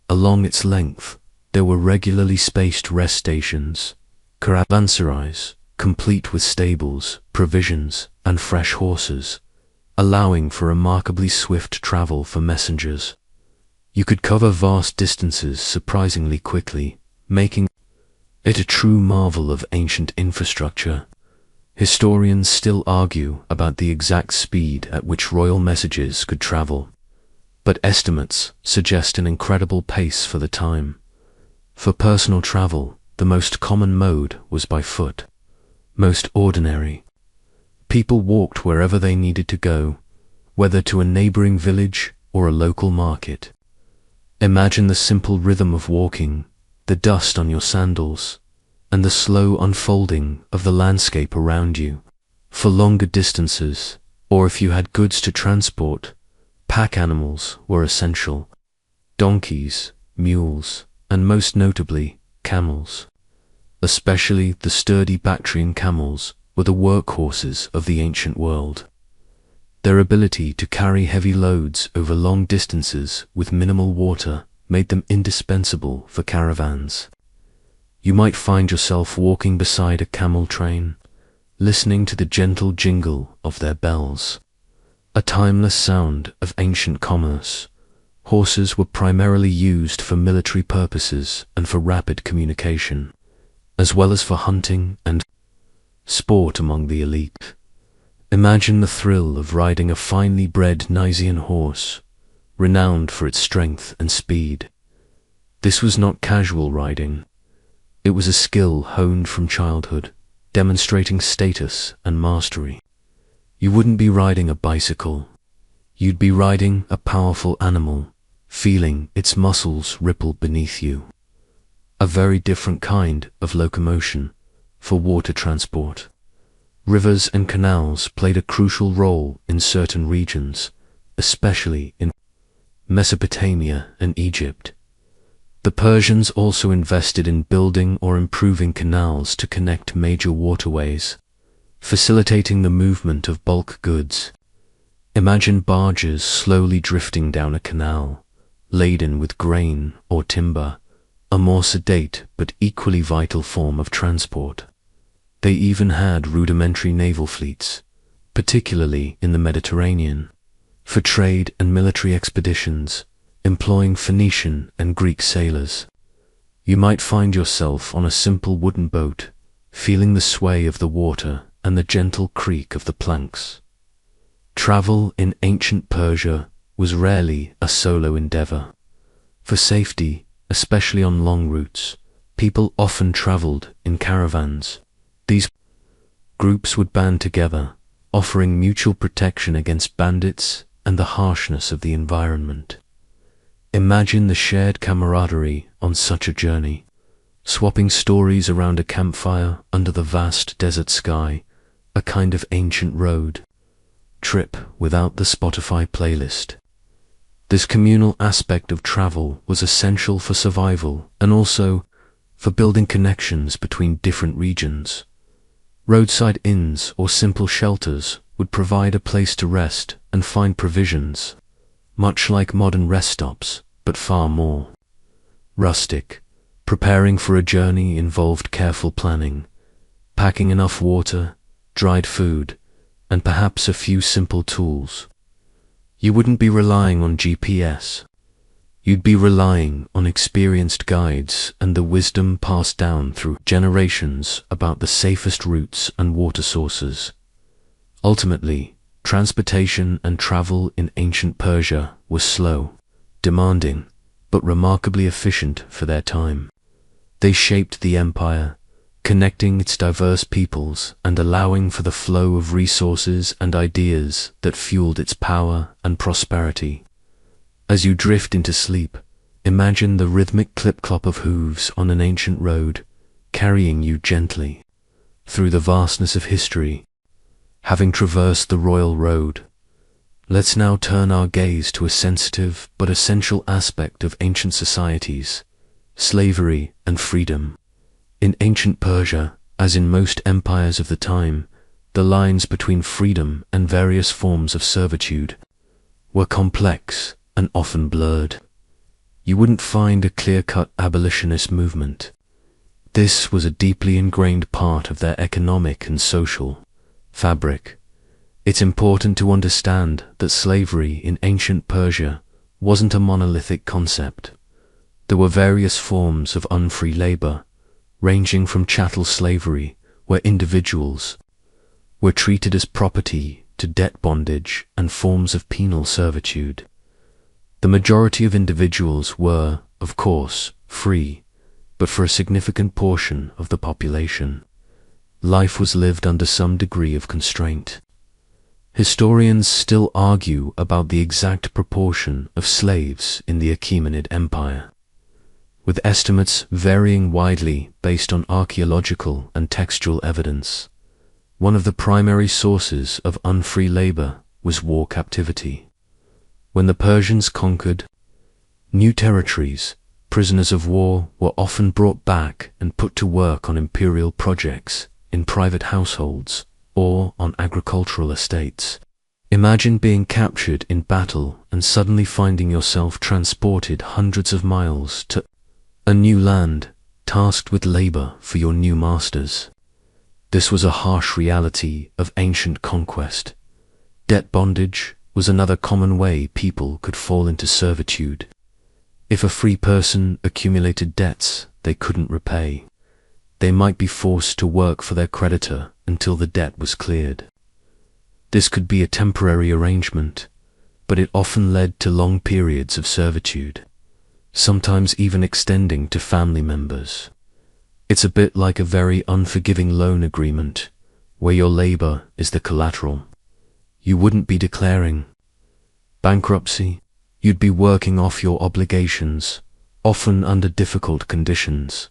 Along its length, there were regularly spaced rest stations, caravanserais, complete with stables, provisions, and fresh horses, allowing for remarkably swift travel for messengers. You could cover vast distances surprisingly quickly, making it a true marvel of ancient infrastructure. Historians still argue about the exact speed at which royal messages could travel, but estimates suggest an incredible pace for the time. For personal travel, the most common mode was by foot. Most ordinary. People walked wherever they needed to go, whether to a neighboring village or a local market. Imagine the simple rhythm of walking, the dust on your sandals, and the slow unfolding of the landscape around you. For longer distances, or if you had goods to transport, pack animals were essential. Donkeys, mules, and most notably, camels. Especially the sturdy Bactrian camels were the workhorses of the ancient world. Their ability to carry heavy loads over long distances with minimal water made them indispensable for caravans. You might find yourself walking beside a camel train, listening to the gentle jingle of their bells, a timeless sound of ancient commerce. Horses were primarily used for military purposes and for rapid communication, as well as for hunting and sport among the elite. Imagine the thrill of riding a finely bred Nisaean horse, renowned for its strength and speed. This was not casual riding. It was a skill honed from childhood, demonstrating status and mastery. You wouldn't be riding a bicycle. You'd be riding a powerful animal, feeling its muscles ripple beneath you. A very different kind of locomotion for water transport. Rivers and canals played a crucial role in certain regions, especially in Mesopotamia and Egypt. The Persians also invested in building or improving canals to connect major waterways, facilitating the movement of bulk goods. Imagine barges slowly drifting down a canal, laden with grain or timber, a more sedate but equally vital form of transport. They even had rudimentary naval fleets, particularly in the Mediterranean, for trade and military expeditions, employing Phoenician and Greek sailors. You might find yourself on a simple wooden boat, feeling the sway of the water and the gentle creak of the planks. Travel in ancient Persia was rarely a solo endeavor. For safety, especially on long routes, people often traveled in caravans. These groups would band together, offering mutual protection against bandits and the harshness of the environment. Imagine the shared camaraderie on such a journey, swapping stories around a campfire under the vast desert sky, a kind of ancient road trip without the Spotify playlist. This communal aspect of travel was essential for survival and also for building connections between different regions. Roadside inns or simple shelters would provide a place to rest and find provisions, much like modern rest stops, but far more rustic. Preparing for a journey involved careful planning, packing enough water, dried food, and perhaps a few simple tools. You wouldn't be relying on GPS. You'd be relying on experienced guides and the wisdom passed down through generations about the safest routes and water sources. Ultimately, transportation and travel in ancient Persia was slow, demanding, but remarkably efficient for their time. They shaped the empire, connecting its diverse peoples and allowing for the flow of resources and ideas that fueled its power and prosperity. As you drift into sleep, imagine the rhythmic clip-clop of hooves on an ancient road, carrying you gently through the vastness of history. Having traversed the royal road, let's now turn our gaze to a sensitive but essential aspect of ancient societies: slavery and freedom. In ancient Persia, as in most empires of the time, the lines between freedom and various forms of servitude were complex and often blurred. You wouldn't find a clear-cut abolitionist movement. This was a deeply ingrained part of their economic and social fabric. It's important to understand that slavery in ancient Persia wasn't a monolithic concept. There were various forms of unfree labor, ranging from chattel slavery, where individuals were treated as property, to debt bondage and forms of penal servitude. The majority of individuals were, of course, free, but for a significant portion of the population, life was lived under some degree of constraint. Historians still argue about the exact proportion of slaves in the Achaemenid Empire, with estimates varying widely based on archaeological and textual evidence. One of the primary sources of unfree labor was war captivity. When the Persians conquered new territories, prisoners of war were often brought back and put to work on imperial projects, in private households, or on agricultural estates. Imagine being captured in battle and suddenly finding yourself transported hundreds of miles to a new land, tasked with labor for your new masters. This was a harsh reality of ancient conquest. Debt bondage was another common way people could fall into servitude. If a free person accumulated debts they couldn't repay, they might be forced to work for their creditor until the debt was cleared. This could be a temporary arrangement, but it often led to long periods of servitude, sometimes even extending to family members. It's a bit like a very unforgiving loan agreement, where your labor is the collateral. You wouldn't be declaring bankruptcy, you'd be working off your obligations, often under difficult conditions.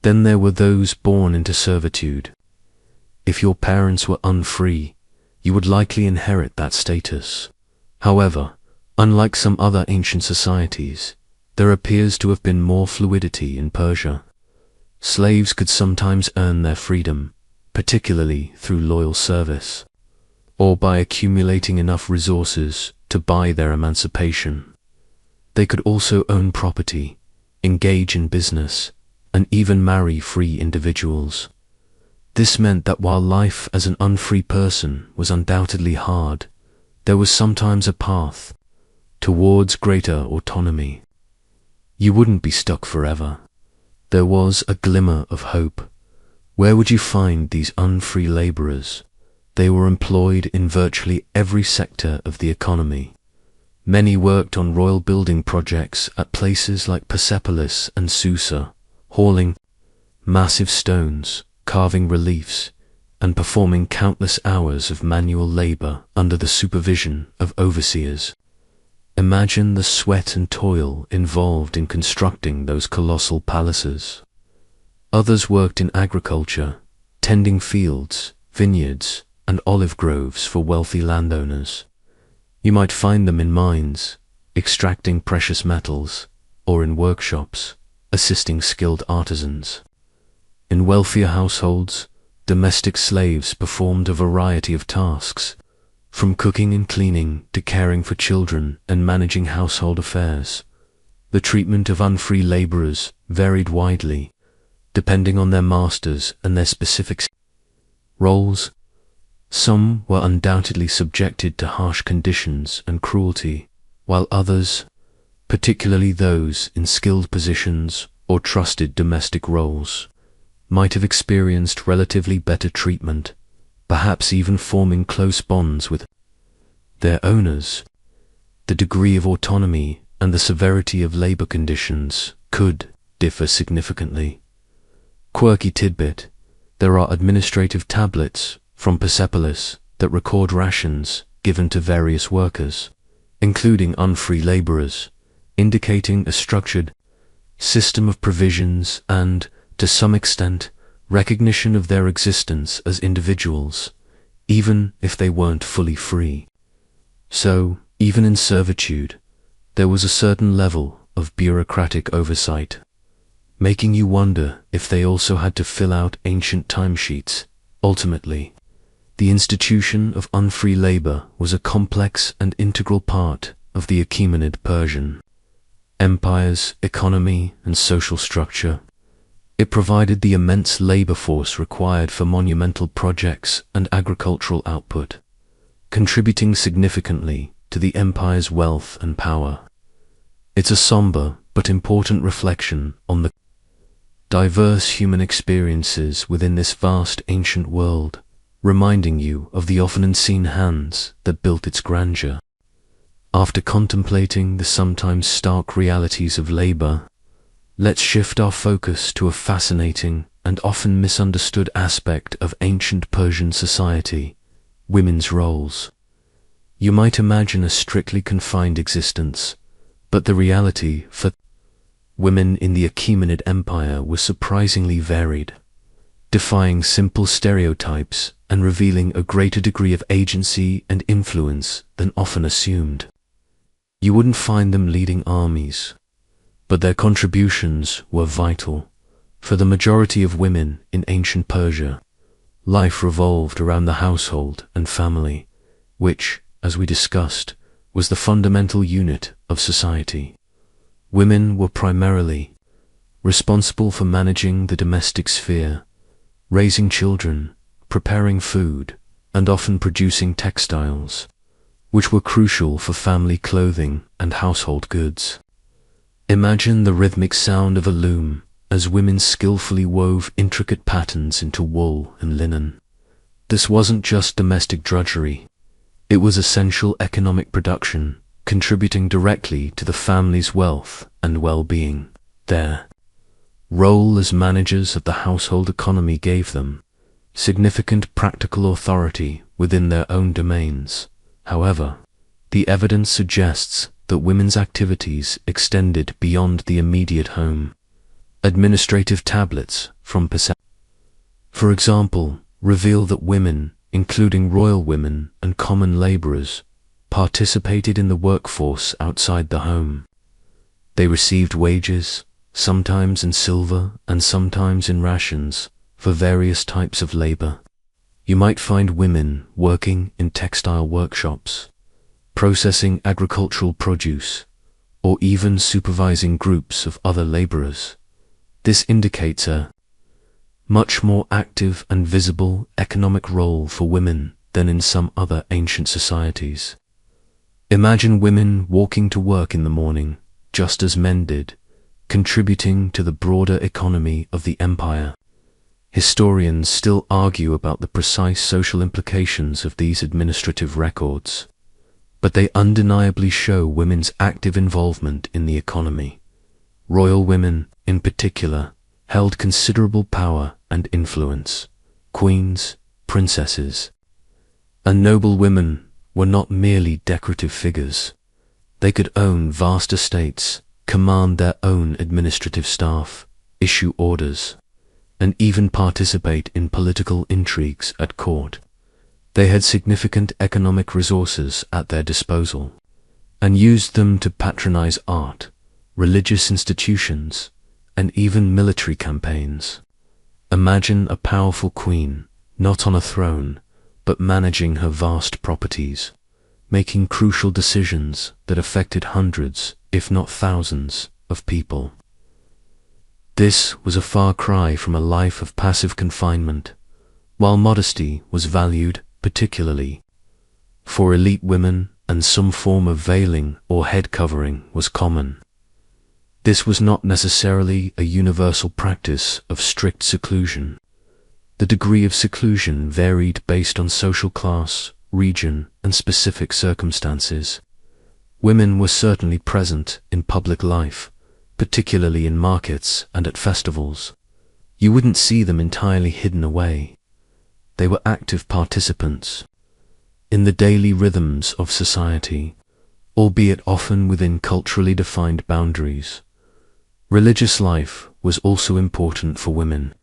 Then there were those born into servitude. If your parents were unfree, you would likely inherit that status. However, unlike some other ancient societies, there appears to have been more fluidity in Persia. Slaves could sometimes earn their freedom, particularly through loyal service, or by accumulating enough resources to buy their emancipation. They could also own property, engage in business, and even marry free individuals. This meant that while life as an unfree person was undoubtedly hard, there was sometimes a path towards greater autonomy. You wouldn't be stuck forever. There was a glimmer of hope. Where would you find these unfree laborers? They were employed in virtually every sector of the economy. Many worked on royal building projects at places like Persepolis and Susa, hauling massive stones, carving reliefs, and performing countless hours of manual labor under the supervision of overseers. Imagine the sweat and toil involved in constructing those colossal palaces. Others worked in agriculture, tending fields, vineyards, and olive groves for wealthy landowners. You might find them in mines, extracting precious metals, or in workshops, assisting skilled artisans. In wealthier households, domestic slaves performed a variety of tasks, from cooking and cleaning to caring for children and managing household affairs. The treatment of unfree laborers varied widely, depending on their masters and their specific roles. Some were undoubtedly subjected to harsh conditions and cruelty, while others, particularly those in skilled positions or trusted domestic roles, might have experienced relatively better treatment, perhaps even forming close bonds with their owners. The degree of autonomy and the severity of labor conditions could differ significantly. Quirky tidbit: there are administrative tablets from Persepolis that record rations given to various workers, including unfree laborers, indicating a structured system of provisions and, to some extent, recognition of their existence as individuals, even if they weren't fully free. So, even in servitude, there was a certain level of bureaucratic oversight, making you wonder if they also had to fill out ancient timesheets. Ultimately, the institution of unfree labor was a complex and integral part of the Achaemenid Persian Empire's economy and social structure. It provided the immense labor force required for monumental projects and agricultural output, contributing significantly to the empire's wealth and power. It's a somber but important reflection on the diverse human experiences within this vast ancient world, reminding you of the often unseen hands that built its grandeur. After contemplating the sometimes stark realities of labor, let's shift our focus to a fascinating and often misunderstood aspect of ancient Persian society: women's roles. You might imagine a strictly confined existence, but the reality for women in the Achaemenid Empire was surprisingly varied, defying simple stereotypes and revealing a greater degree of agency and influence than often assumed. You wouldn't find them leading armies, but their contributions were vital. For the majority of women in ancient Persia, life revolved around the household and family, which, as we discussed, was the fundamental unit of society. Women were primarily responsible for managing the domestic sphere, raising children, preparing food, and often producing textiles, which were crucial for family clothing and household goods. Imagine the rhythmic sound of a loom as women skillfully wove intricate patterns into wool and linen. This wasn't just domestic drudgery. It was essential economic production, contributing directly to the family's wealth and well-being. Their role as managers of the household economy gave them significant practical authority within their own domains. However, the evidence suggests that women's activities extended beyond the immediate home. Administrative tablets from Persepolis, for example, reveal that women, including royal women and common laborers, participated in the workforce outside the home. They received wages, sometimes in silver and sometimes in rations, for various types of labor. You might find women working in textile workshops, processing agricultural produce, or even supervising groups of other laborers. This indicates a much more active and visible economic role for women than in some other ancient societies. Imagine women walking to work in the morning, just as men did, contributing to the broader economy of the empire. Historians still argue about the precise social implications of these administrative records, but they undeniably show women's active involvement in the economy. Royal women, in particular, held considerable power and influence. Queens, princesses, and noble women were not merely decorative figures. They could own vast estates, command their own administrative staff, issue orders, and even participate in political intrigues at court. They had significant economic resources at their disposal, and used them to patronize art, religious institutions, and even military campaigns. Imagine a powerful queen, not on a throne, but managing her vast properties, making crucial decisions that affected hundreds, if not thousands, of people. This was a far cry from a life of passive confinement, while modesty was valued particularly. For elite women, and some form of veiling or head covering was common. This was not necessarily a universal practice of strict seclusion. The degree of seclusion varied based on social class, region, and specific circumstances. Women were certainly present in public life, particularly in markets and at festivals. You wouldn't see them entirely hidden away. They were active participants in the daily rhythms of society, albeit often within culturally defined boundaries. Religious life was also important for women.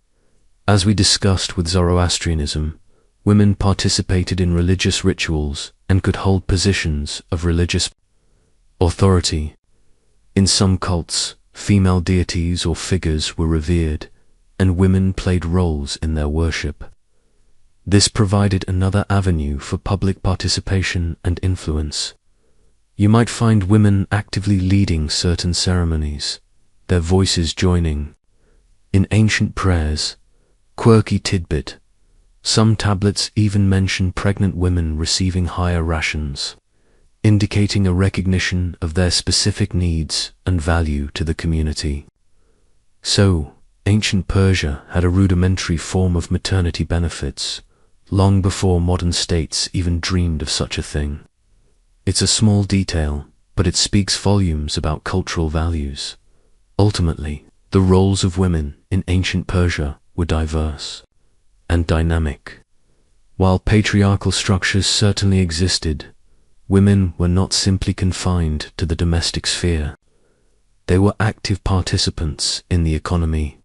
As we discussed with Zoroastrianism, women participated in religious rituals and could hold positions of religious authority. In some cults, female deities or figures were revered, and women played roles in their worship. This provided another avenue for public participation and influence. You might find women actively leading certain ceremonies, their voices joining in ancient prayers. Quirky tidbit: some tablets even mention pregnant women receiving higher rations, indicating a recognition of their specific needs and value to the community. So, ancient Persia had a rudimentary form of maternity benefits, long before modern states even dreamed of such a thing. It's a small detail, but it speaks volumes about cultural values. Ultimately, the roles of women in ancient Persia were diverse and dynamic. While patriarchal structures certainly existed, women were not simply confined to the domestic sphere. They were active participants in the economy,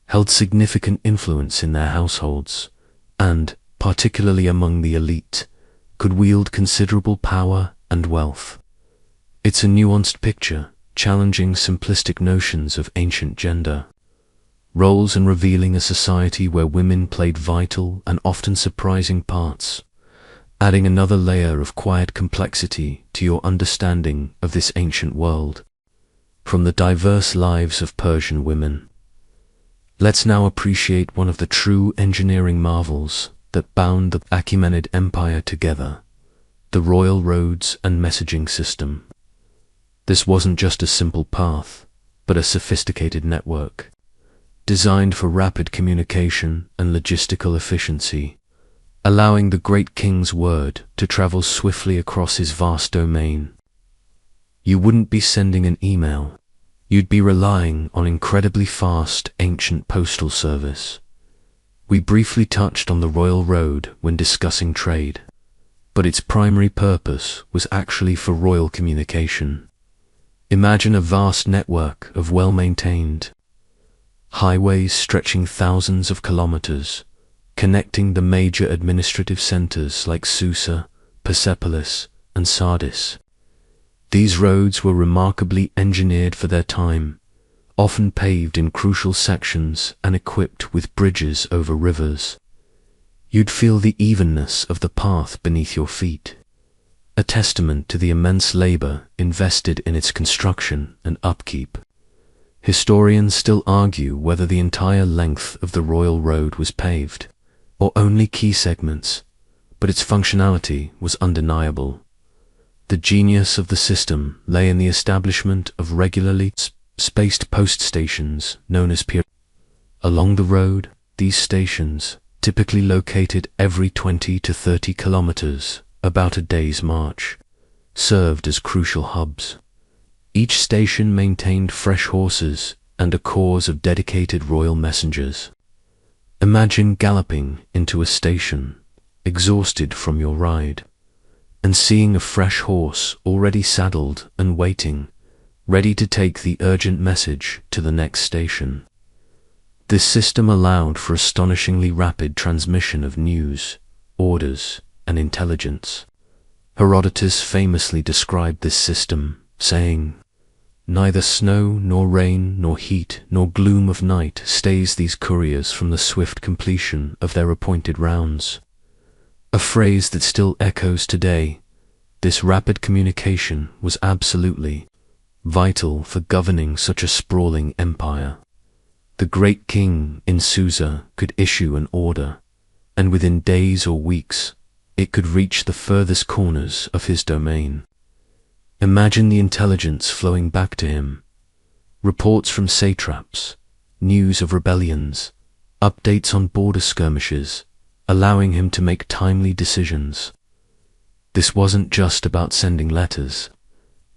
held significant influence in their households, and, particularly among the elite, could wield considerable power and wealth. It's a nuanced picture, challenging simplistic notions of ancient gender roles and revealing a society where women played vital and often surprising parts, adding another layer of quiet complexity to your understanding of this ancient world. From the diverse lives of Persian women, let's now appreciate one of the true engineering marvels that bound the Achaemenid Empire together: the royal roads and messaging system. This wasn't just a simple path, but a sophisticated network, designed for rapid communication and logistical efficiency, allowing the great king's word to travel swiftly across his vast domain. You wouldn't be sending an email, you'd be relying on incredibly fast ancient postal service. We briefly touched on the royal road when discussing trade, but its primary purpose was actually for royal communication. Imagine a vast network of well-maintained highways stretching thousands of kilometers, connecting the major administrative centers like Susa, Persepolis, and Sardis. These roads were remarkably engineered for their time, often paved in crucial sections and equipped with bridges over rivers. You'd feel the evenness of the path beneath your feet, a testament to the immense labor invested in its construction and upkeep. Historians still argue whether the entire length of the royal road was paved, or only key segments, but its functionality was undeniable. The genius of the system lay in the establishment of regularly spaced post stations known as piers. Along the road, these stations, typically located every 20 to 30 kilometers, about a day's march, served as crucial hubs. Each station maintained fresh horses and a corps of dedicated royal messengers. Imagine galloping into a station, exhausted from your ride, and seeing a fresh horse already saddled and waiting, ready to take the urgent message to the next station. This system allowed for astonishingly rapid transmission of news, orders, and intelligence. Herodotus famously described this system, saying, "Neither snow, nor rain, nor heat, nor gloom of night stays these couriers from the swift completion of their appointed rounds." A phrase that still echoes today. This rapid communication was absolutely vital for governing such a sprawling empire. The great king in Susa could issue an order, and within days or weeks, it could reach the furthest corners of his domain. Imagine the intelligence flowing back to him. Reports from satraps, news of rebellions, updates on border skirmishes, allowing him to make timely decisions. This wasn't just about sending letters.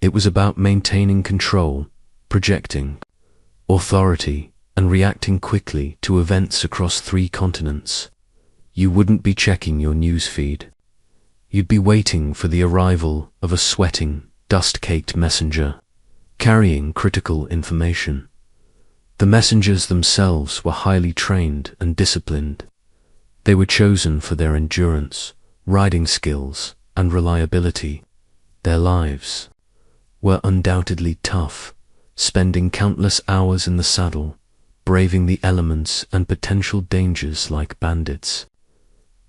It was about maintaining control, projecting authority, and reacting quickly to events across 3 continents. You wouldn't be checking your news feed. You'd be waiting for the arrival of a sweating, dust-caked messenger, carrying critical information. The messengers themselves were highly trained and disciplined. They were chosen for their endurance, riding skills, and reliability. Their lives were undoubtedly tough, spending countless hours in the saddle, braving the elements and potential dangers like bandits.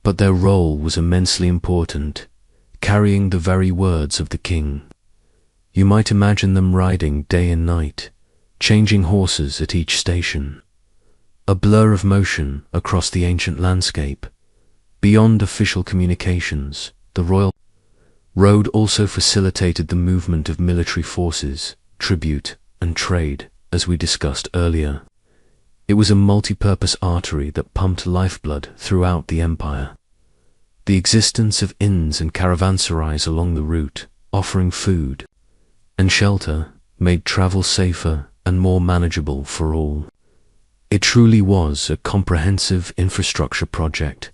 But their role was immensely important, carrying the very words of the king. You might imagine them riding day and night, changing horses at each station, a blur of motion across the ancient landscape. Beyond official communications, the royal road also facilitated the movement of military forces, tribute, and trade, as we discussed earlier. It was a multi-purpose artery that pumped lifeblood throughout the empire. The existence of inns and caravanserais along the route, offering food and shelter, made travel safer and more manageable for all. It truly was a comprehensive infrastructure project,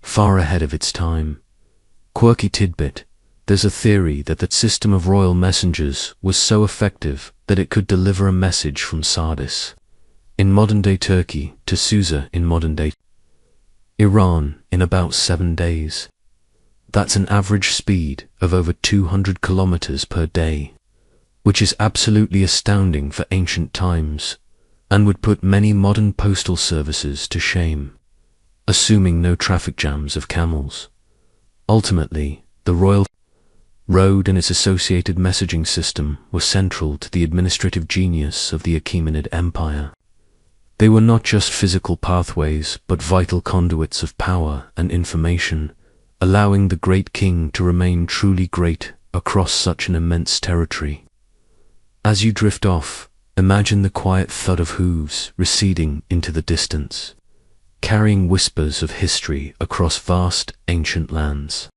far ahead of its time. Quirky tidbit: there's a theory that that system of royal messengers was so effective that it could deliver a message from Sardis, in modern-day Turkey, to Susa in modern-day Iran in about 7 days. That's an average speed of over 200 kilometers per day, which is absolutely astounding for ancient times, and would put many modern postal services to shame, assuming no traffic jams of camels. Ultimately, the royal road and its associated messaging system were central to the administrative genius of the Achaemenid Empire. They were not just physical pathways, but vital conduits of power and information, allowing the great king to remain truly great across such an immense territory. As you drift off, imagine the quiet thud of hooves receding into the distance, carrying whispers of history across vast, ancient lands.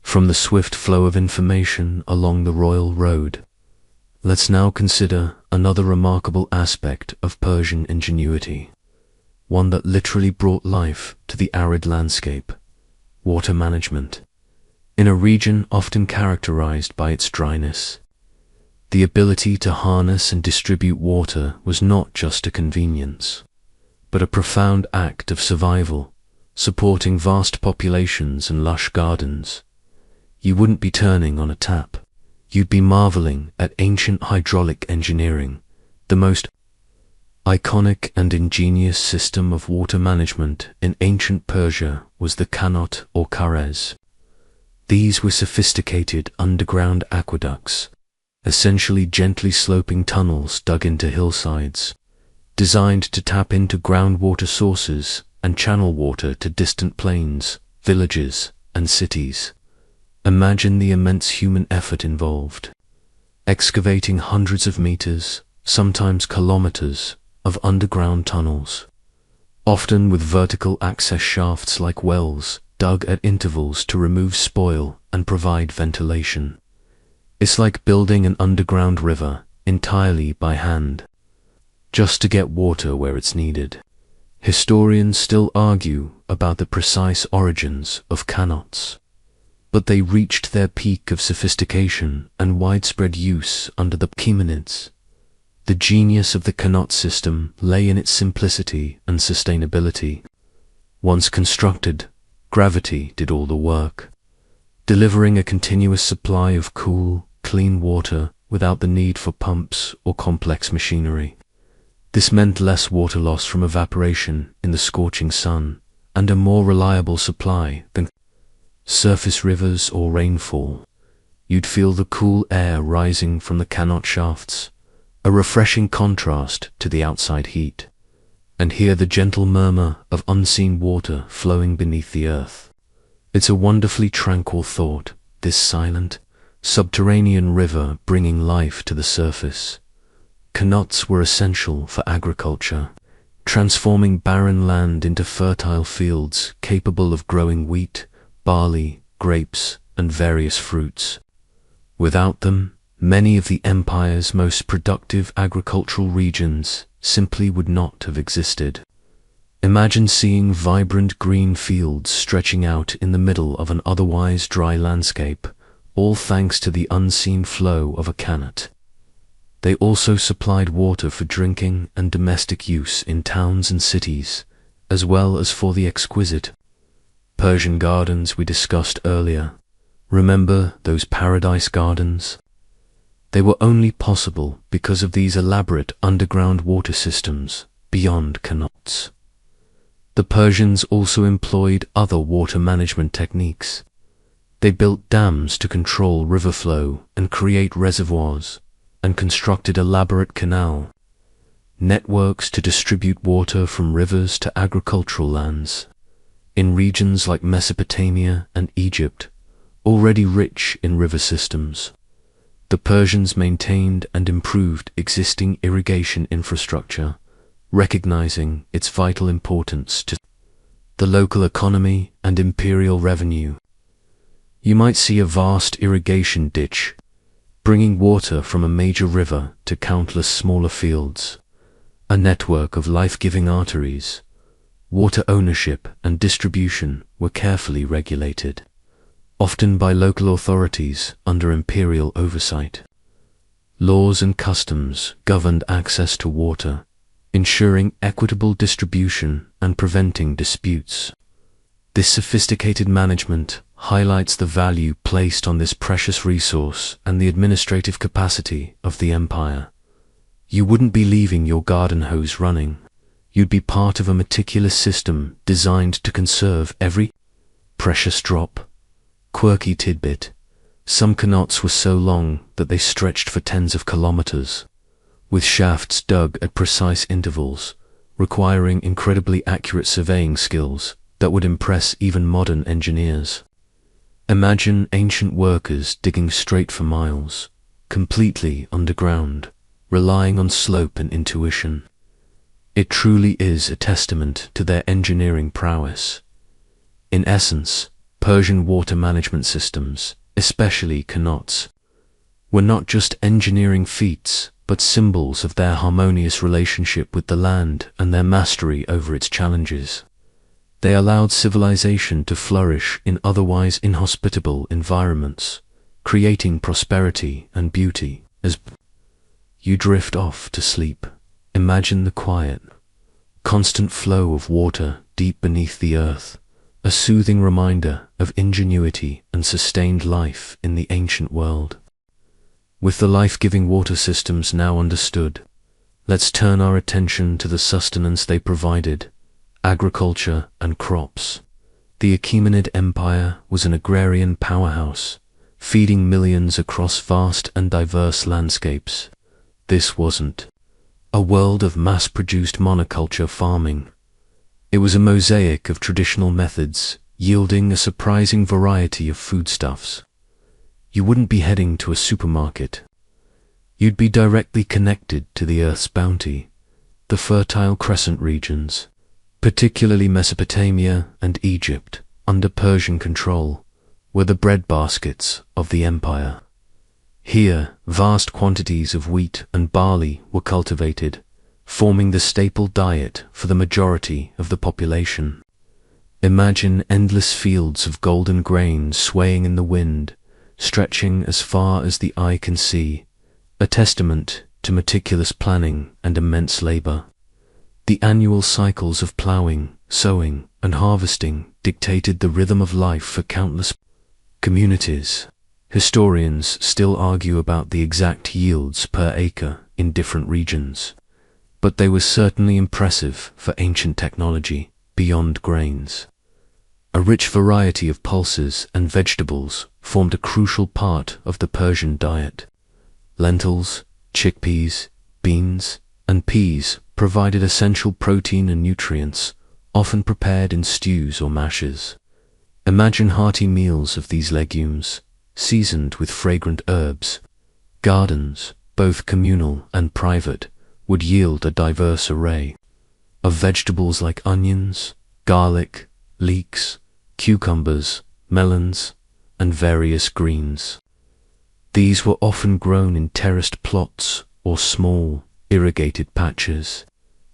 From the swift flow of information along the royal road, let's now consider another remarkable aspect of Persian ingenuity, one that literally brought life to the arid landscape: water management. In a region often characterized by its dryness, the ability to harness and distribute water was not just a convenience, but a profound act of survival, supporting vast populations and lush gardens. you wouldn't be turning on a tap. You'd be marveling at ancient hydraulic engineering, the most iconic and ingenious system of water management in ancient Persia was the qanot or karez. These were sophisticated underground aqueducts, essentially gently sloping tunnels dug into hillsides, designed to tap into groundwater sources and channel water to distant plains, villages, and cities. Imagine the immense human effort involved, excavating hundreds of meters, sometimes kilometers, of underground tunnels, often with vertical access shafts like wells dug at intervals to remove spoil and provide ventilation. It's like building an underground river entirely by hand, just to get water where it's needed. Historians still argue about the precise origins of qanots, but they reached their peak of sophistication and widespread use under the Achaemenids. The genius of the qanot system lay in its simplicity and sustainability. Once constructed, gravity did all the work, delivering a continuous supply of cool, clean water without the need for pumps or complex machinery. This meant less water loss from evaporation in the scorching sun and a more reliable supply than surface rivers or rainfall. You'd feel the cool air rising from the qanot shafts, a refreshing contrast to the outside heat, and hear the gentle murmur of unseen water flowing beneath the earth. It's a wonderfully tranquil thought, this silent, subterranean river bringing life to the surface. Qanots were essential for agriculture, transforming barren land into fertile fields capable of growing wheat, barley, grapes, and various fruits. Without them, many of the empire's most productive agricultural regions simply would not have existed. Imagine seeing vibrant green fields stretching out in the middle of an otherwise dry landscape, all thanks to the unseen flow of a qanot. They also supplied water for drinking and domestic use in towns and cities, as well as for the exquisite Persian gardens we discussed earlier. Remember those paradise gardens? They were only possible because of these elaborate underground water systems beyond qanots. The Persians also employed other water management techniques. They built dams to control river flow and create reservoirs, and constructed elaborate canal networks to distribute water from rivers to agricultural lands. In regions like Mesopotamia and Egypt, already rich in river systems, the Persians maintained and improved existing irrigation infrastructure, recognizing its vital importance to the local economy and imperial revenue. You might see a vast irrigation ditch, bringing water from a major river to countless smaller fields, a network of life-giving arteries. Water ownership and distribution were carefully regulated, often by local authorities under imperial oversight. Laws and customs governed access to water, ensuring equitable distribution and preventing disputes. This sophisticated management highlights the value placed on this precious resource and the administrative capacity of the empire. You wouldn't be leaving your garden hose running. You'd be part of a meticulous system designed to conserve every precious drop. Quirky tidbit: some qanots were so long that they stretched for tens of kilometers, with shafts dug at precise intervals, requiring incredibly accurate surveying skills that would impress even modern engineers. Imagine ancient workers digging straight for miles, completely underground, relying on slope and intuition. It truly is a testament to their engineering prowess. In essence, Persian water management systems, especially qanots, were not just engineering feats, but symbols of their harmonious relationship with the land and their mastery over its challenges. They allowed civilization to flourish in otherwise inhospitable environments, creating prosperity and beauty. As you drift off to sleep, imagine the quiet, constant flow of water deep beneath the earth, a soothing reminder of ingenuity and sustained life in the ancient world. With the life-giving water systems now understood, let's turn our attention to the sustenance they provided, agriculture and crops. The Achaemenid Empire was an agrarian powerhouse, feeding millions across vast and diverse landscapes. This wasn't a world of mass-produced monoculture farming. It was a mosaic of traditional methods, yielding a surprising variety of foodstuffs. You wouldn't be heading to a supermarket. You'd be directly connected to the Earth's bounty, the Fertile Crescent regions, particularly Mesopotamia and Egypt, under Persian control, were the breadbaskets of the empire. Here, vast quantities of wheat and barley were cultivated, forming the staple diet for the majority of the population. Imagine endless fields of golden grain swaying in the wind, stretching as far as the eye can see, a testament to meticulous planning and immense labor. The annual cycles of plowing, sowing, and harvesting dictated the rhythm of life for countless communities. Historians still argue about the exact yields per acre in different regions, but they were certainly impressive for ancient technology beyond grains. A rich variety of pulses and vegetables formed a crucial part of the Persian diet. Lentils, chickpeas, beans, and peas provided essential protein and nutrients, often prepared in stews or mashes. Imagine hearty meals of these legumes, seasoned with fragrant herbs. Gardens, both communal and private, would yield a diverse array of vegetables like onions, garlic, leeks, cucumbers, melons, and various greens. These were often grown in terraced plots or small, irrigated patches,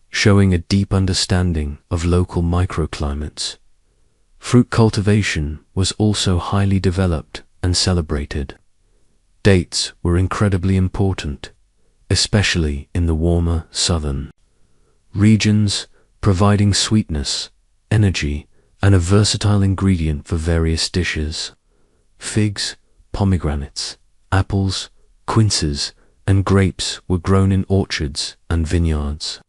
showing a deep understanding of local microclimates. Fruit cultivation was also highly developed and celebrated. Dates were incredibly important, especially in the warmer southern regions, providing sweetness, energy, and a versatile ingredient for various dishes. Figs, pomegranates, apples, quinces, and grapes were grown in orchards and vineyards,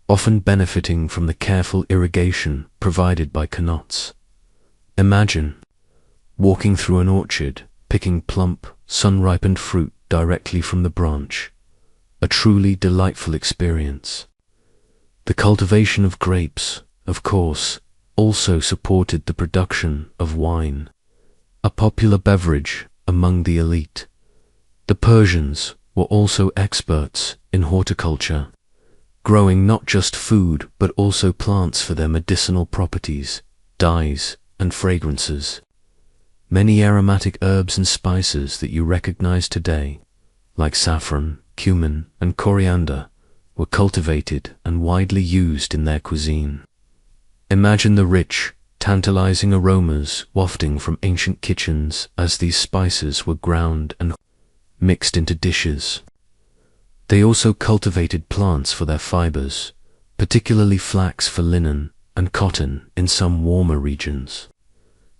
often benefiting from the careful irrigation provided by canals. Imagine walking through an orchard, picking plump, sun-ripened fruit directly from the branch. A truly delightful experience. The cultivation of grapes, of course, also supported the production of wine, a popular beverage among the elite. The Persians were also experts in horticulture, growing not just food but also plants for their medicinal properties, dyes, and fragrances. Many aromatic herbs and spices that you recognize today, like saffron, cumin, and coriander, were cultivated and widely used in their cuisine. Imagine the rich, tantalizing aromas wafting from ancient kitchens as these spices were ground and mixed into dishes. They also cultivated plants for their fibers, particularly flax for linen and cotton in some warmer regions.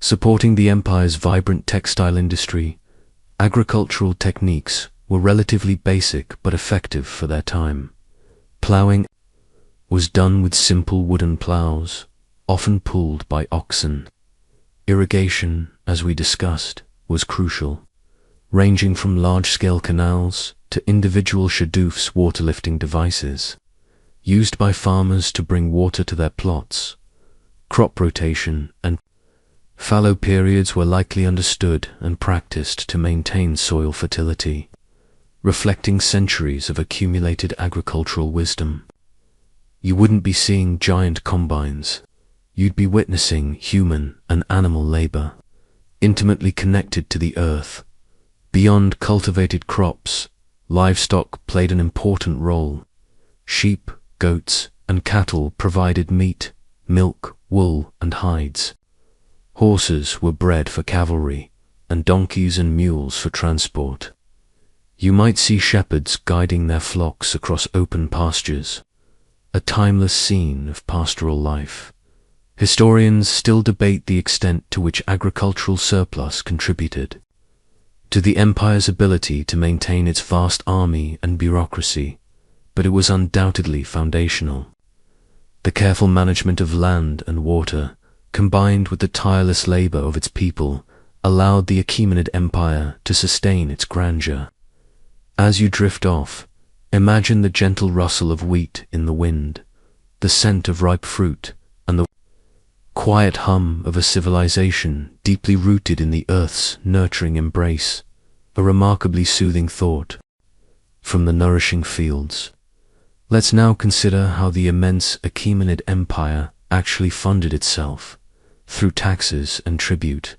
Supporting the empire's vibrant textile industry, agricultural techniques were relatively basic but effective for their time. Plowing was done with simple wooden plows, often pulled by oxen. Irrigation, as we discussed, was crucial, ranging from large-scale canals to individual shadoofs water-lifting devices, used by farmers to bring water to their plots. Crop rotation and fallow periods were likely understood and practiced to maintain soil fertility, reflecting centuries of accumulated agricultural wisdom. You wouldn't be seeing giant combines. You'd be witnessing human and animal labor, intimately connected to the earth. Beyond cultivated crops, livestock played an important role. Sheep, goats, and cattle provided meat, milk, wool, and hides. Horses were bred for cavalry, and donkeys and mules for transport. You might see shepherds guiding their flocks across open pastures, a timeless scene of pastoral life. Historians still debate the extent to which agricultural surplus contributed to the empire's ability to maintain its vast army and bureaucracy, but it was undoubtedly foundational. The careful management of land and water, combined with the tireless labor of its people, allowed the Achaemenid Empire to sustain its grandeur. As you drift off, imagine the gentle rustle of wheat in the wind, the scent of ripe fruit, and the quiet hum of a civilization deeply rooted in the earth's nurturing embrace, a remarkably soothing thought from the nourishing fields. Let's now consider how the immense Achaemenid Empire actually funded itself, through taxes and tribute.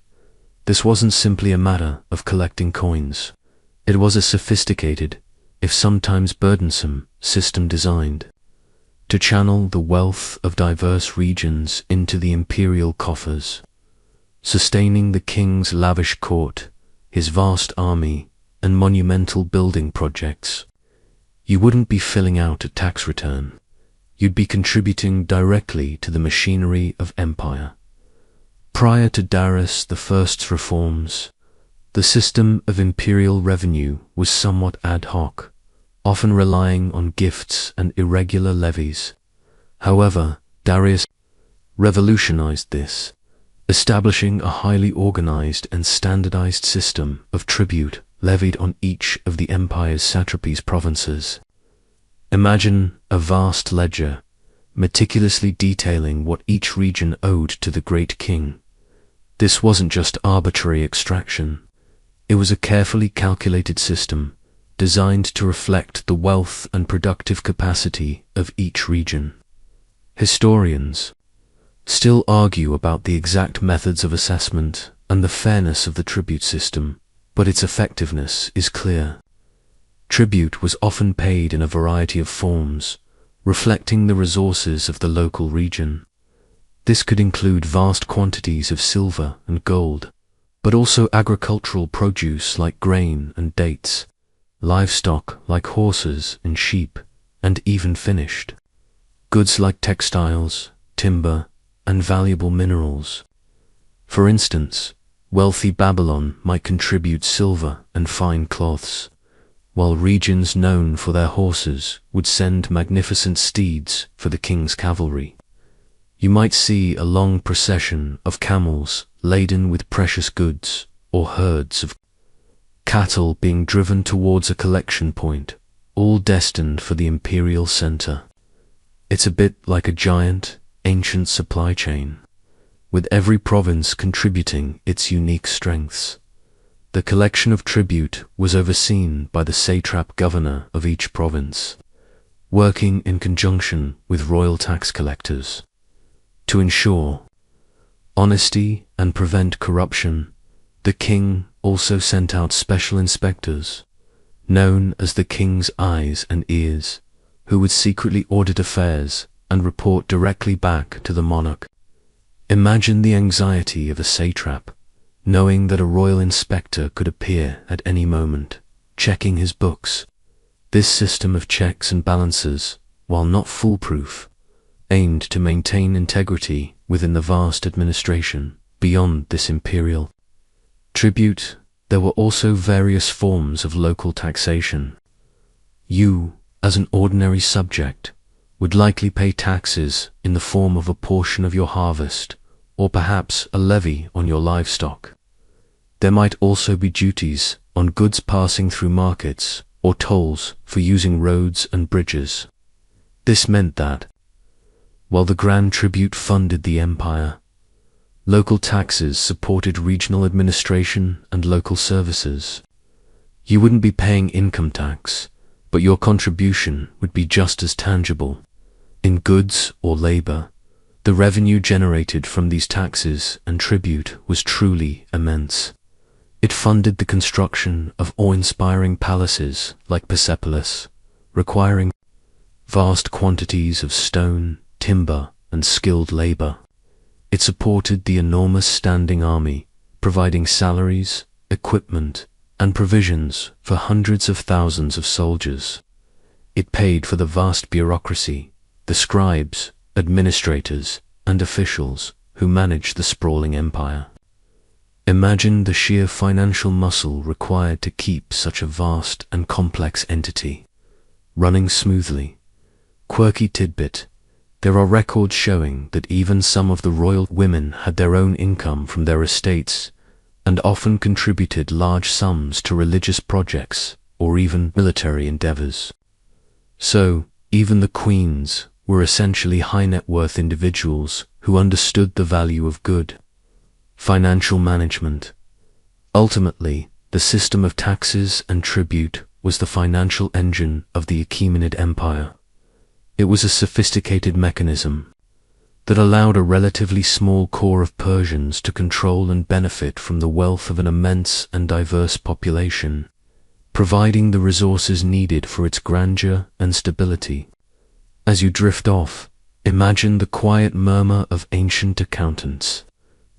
This wasn't simply a matter of collecting coins. It was a sophisticated, if sometimes burdensome, system designed to channel the wealth of diverse regions into the imperial coffers, sustaining the king's lavish court, his vast army, and monumental building projects. You wouldn't be filling out a tax return. You'd be contributing directly to the machinery of empire. Prior to Darius the First's reforms, the system of imperial revenue was somewhat ad hoc, often relying on gifts and irregular levies. However, Darius revolutionized this, establishing a highly organized and standardized system of tribute levied on each of the empire's satrapies provinces. Imagine a vast ledger, meticulously detailing what each region owed to the great king. This wasn't just arbitrary extraction. It was a carefully calculated system, designed to reflect the wealth and productive capacity of each region. Historians still argue about the exact methods of assessment and the fairness of the tribute system, but its effectiveness is clear. Tribute was often paid in a variety of forms, reflecting the resources of the local region. This could include vast quantities of silver and gold, but also agricultural produce like grain and dates, livestock like horses and sheep, and even finished goods like textiles, timber, and valuable minerals. For instance, wealthy Babylon might contribute silver and fine cloths, while regions known for their horses would send magnificent steeds for the king's cavalry. You might see a long procession of camels laden with precious goods, or herds of cattle being driven towards a collection point, all destined for the imperial center. It's a bit like a giant, ancient supply chain, with every province contributing its unique strengths. The collection of tribute was overseen by the satrap governor of each province, working in conjunction with royal tax collectors. To ensure honesty and prevent corruption, the king also sent out special inspectors, known as the king's eyes and ears, who would secretly audit affairs and report directly back to the monarch. Imagine the anxiety of a satrap, knowing that a royal inspector could appear at any moment, checking his books. This system of checks and balances, while not foolproof, aimed to maintain integrity within the vast administration. Beyond this imperial tribute, there were also various forms of local taxation. You, as an ordinary subject, would likely pay taxes in the form of a portion of your harvest, or perhaps a levy on your livestock. There might also be duties on goods passing through markets, or tolls for using roads and bridges. This meant that, while the grand tribute funded the empire, local taxes supported regional administration and local services. You wouldn't be paying income tax, but your contribution would be just as tangible. In goods or labor, the revenue generated from these taxes and tribute was truly immense. It funded the construction of awe-inspiring palaces like Persepolis, requiring vast quantities of stone, timber, and skilled labor. It supported the enormous standing army, providing salaries, equipment, and provisions for hundreds of thousands of soldiers. It paid for the vast bureaucracy, the scribes, administrators, and officials who managed the sprawling empire. Imagine the sheer financial muscle required to keep such a vast and complex entity running smoothly. Quirky tidbit: there are records showing that even some of the royal women had their own income from their estates and often contributed large sums to religious projects or even military endeavors. So, even the queens were essentially high-net-worth individuals who understood the value of good financial management. Ultimately, the system of taxes and tribute was the financial engine of the Achaemenid Empire. It was a sophisticated mechanism that allowed a relatively small core of Persians to control and benefit from the wealth of an immense and diverse population, providing the resources needed for its grandeur and stability. As you drift off, imagine the quiet murmur of ancient accountants,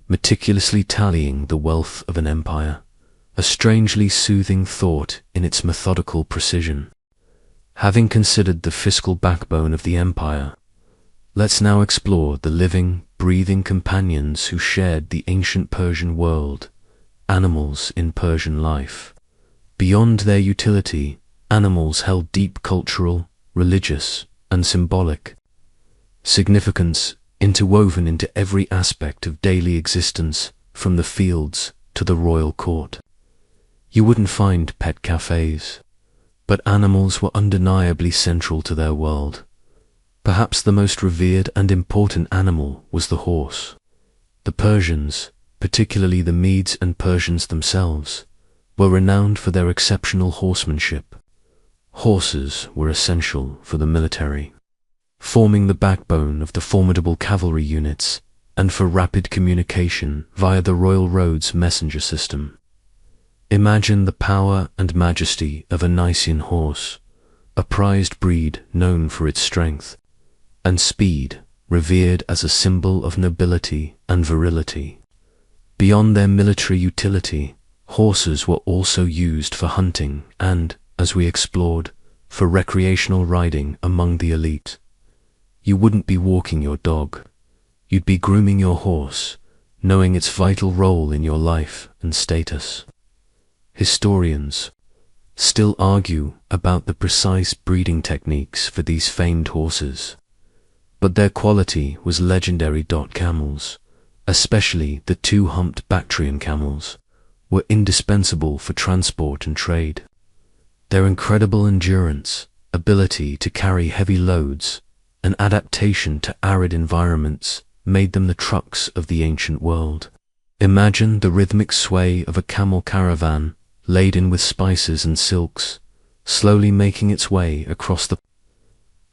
meticulously tallying the wealth of an empire, a strangely soothing thought in its methodical precision. Having considered the fiscal backbone of the empire, let's now explore the living, breathing companions who shared the ancient Persian world, animals in Persian life. Beyond their utility, animals held deep cultural, religious, and symbolic significance, interwoven into every aspect of daily existence, from the fields to the royal court. You wouldn't find pet cafes, but animals were undeniably central to their world. Perhaps the most revered and important animal was the horse. The Persians, particularly the Medes and Persians themselves, were renowned for their exceptional horsemanship. Horses were essential for the military, forming the backbone of the formidable cavalry units, and for rapid communication via the royal roads messenger system. Imagine the power and majesty of a Nicean horse, a prized breed known for its strength and speed, revered as a symbol of nobility and virility. Beyond their military utility, horses were also used for hunting and, as we explored, for recreational riding among the elite. You wouldn't be walking your dog, you'd be grooming your horse, knowing its vital role in your life and status. Historians still argue about the precise breeding techniques for these famed horses, but their quality was legendary. Camels, especially the two-humped Bactrian camels, were indispensable for transport and trade. Their incredible endurance, ability to carry heavy loads, and adaptation to arid environments made them the trucks of the ancient world. Imagine the rhythmic sway of a camel caravan laden with spices and silks, slowly making its way across the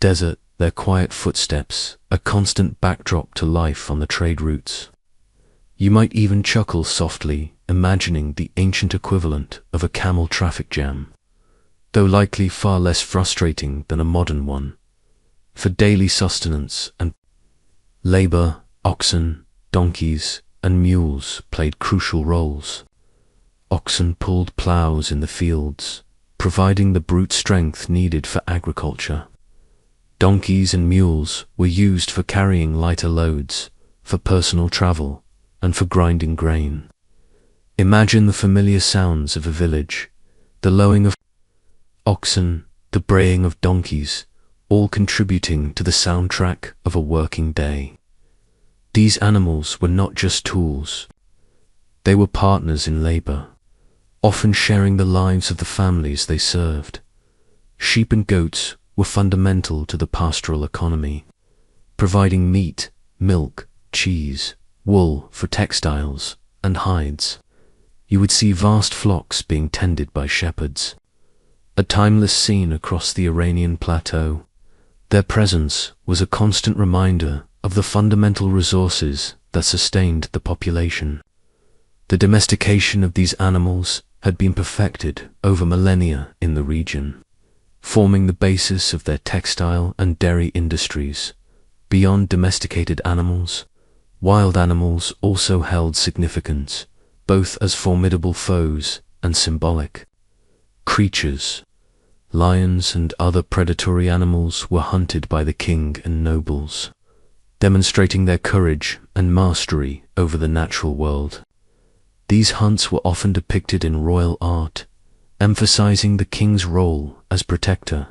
desert, their quiet footsteps a constant backdrop to life on the trade routes. You might even chuckle softly, imagining the ancient equivalent of a camel traffic jam, though likely far less frustrating than a modern one. For daily sustenance and labor, oxen, donkeys, and mules played crucial roles. Oxen pulled plows in the fields, providing the brute strength needed for agriculture. Donkeys and mules were used for carrying lighter loads, for personal travel, and for grinding grain. Imagine the familiar sounds of a village, the lowing of oxen, the braying of donkeys, all contributing to the soundtrack of a working day. These animals were not just tools. They were partners in labor, often sharing the lives of the families they served. Sheep and goats were fundamental to the pastoral economy, providing meat, milk, cheese, wool for textiles, and hides. You would see vast flocks being tended by shepherds, a timeless scene across the Iranian plateau. Their presence was a constant reminder of the fundamental resources that sustained the population. The domestication of these animals had been perfected over millennia in the region, forming the basis of their textile and dairy industries. Beyond domesticated animals, wild animals also held significance, both as formidable foes and symbolic creatures. Lions and other predatory animals were hunted by the king and nobles, demonstrating their courage and mastery over the natural world. These hunts were often depicted in royal art, emphasizing the king's role as protector.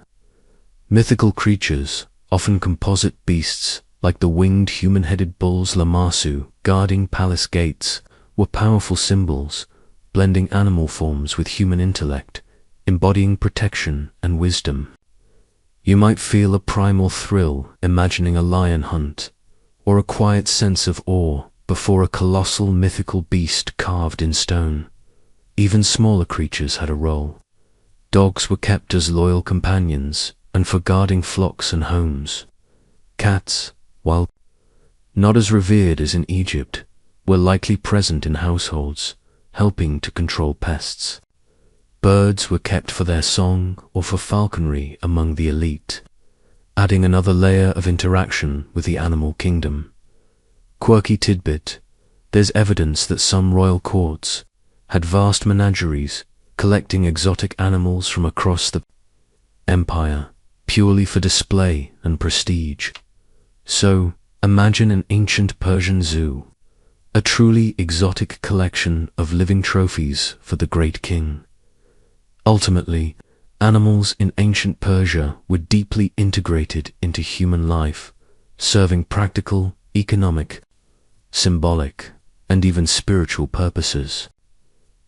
Mythical creatures, often composite beasts like the winged human-headed bulls Lamassu guarding palace gates, were powerful symbols, blending animal forms with human intellect, embodying protection and wisdom. You might feel a primal thrill imagining a lion hunt, or a quiet sense of awe before a colossal mythical beast carved in stone. Even smaller creatures had a role. Dogs were kept as loyal companions and for guarding flocks and homes. Cats, while not as revered as in Egypt, were likely present in households, helping to control pests. Birds were kept for their song or for falconry among the elite, adding another layer of interaction with the animal kingdom. Quirky tidbit: there's evidence that some royal courts had vast menageries, collecting exotic animals from across the empire, purely for display and prestige. So, imagine an ancient Persian zoo, a truly exotic collection of living trophies for the great king. Ultimately, animals in ancient Persia were deeply integrated into human life, serving practical, economic, symbolic, and even spiritual purposes.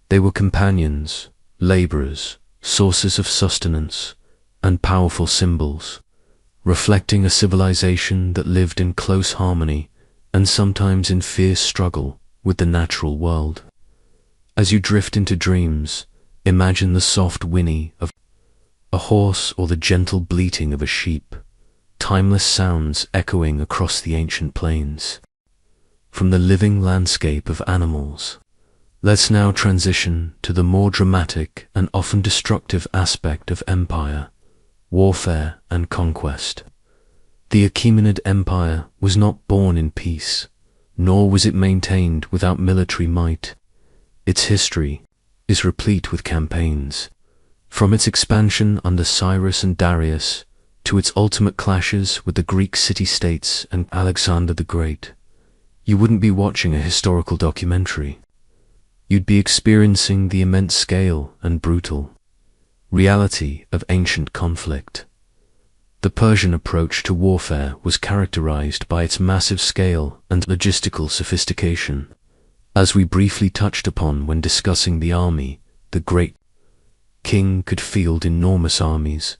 They were companions, laborers, sources of sustenance, and powerful symbols, reflecting a civilization that lived in close harmony and sometimes in fierce struggle with the natural world. As you drift into dreams, imagine the soft whinny of a horse or the gentle bleating of a sheep, timeless sounds echoing across the ancient plains. From the living landscape of animals, let's now transition to the more dramatic and often destructive aspect of empire: warfare and conquest. The Achaemenid Empire was not born in peace, nor was it maintained without military might. Its history is replete with campaigns, from its expansion under Cyrus and Darius to its ultimate clashes with the Greek city-states and Alexander the Great. You wouldn't be watching a historical documentary. You'd be experiencing the immense scale and brutal reality of ancient conflict. The Persian approach to warfare was characterized by its massive scale and logistical sophistication. As we briefly touched upon when discussing the army, the great king could field enormous armies,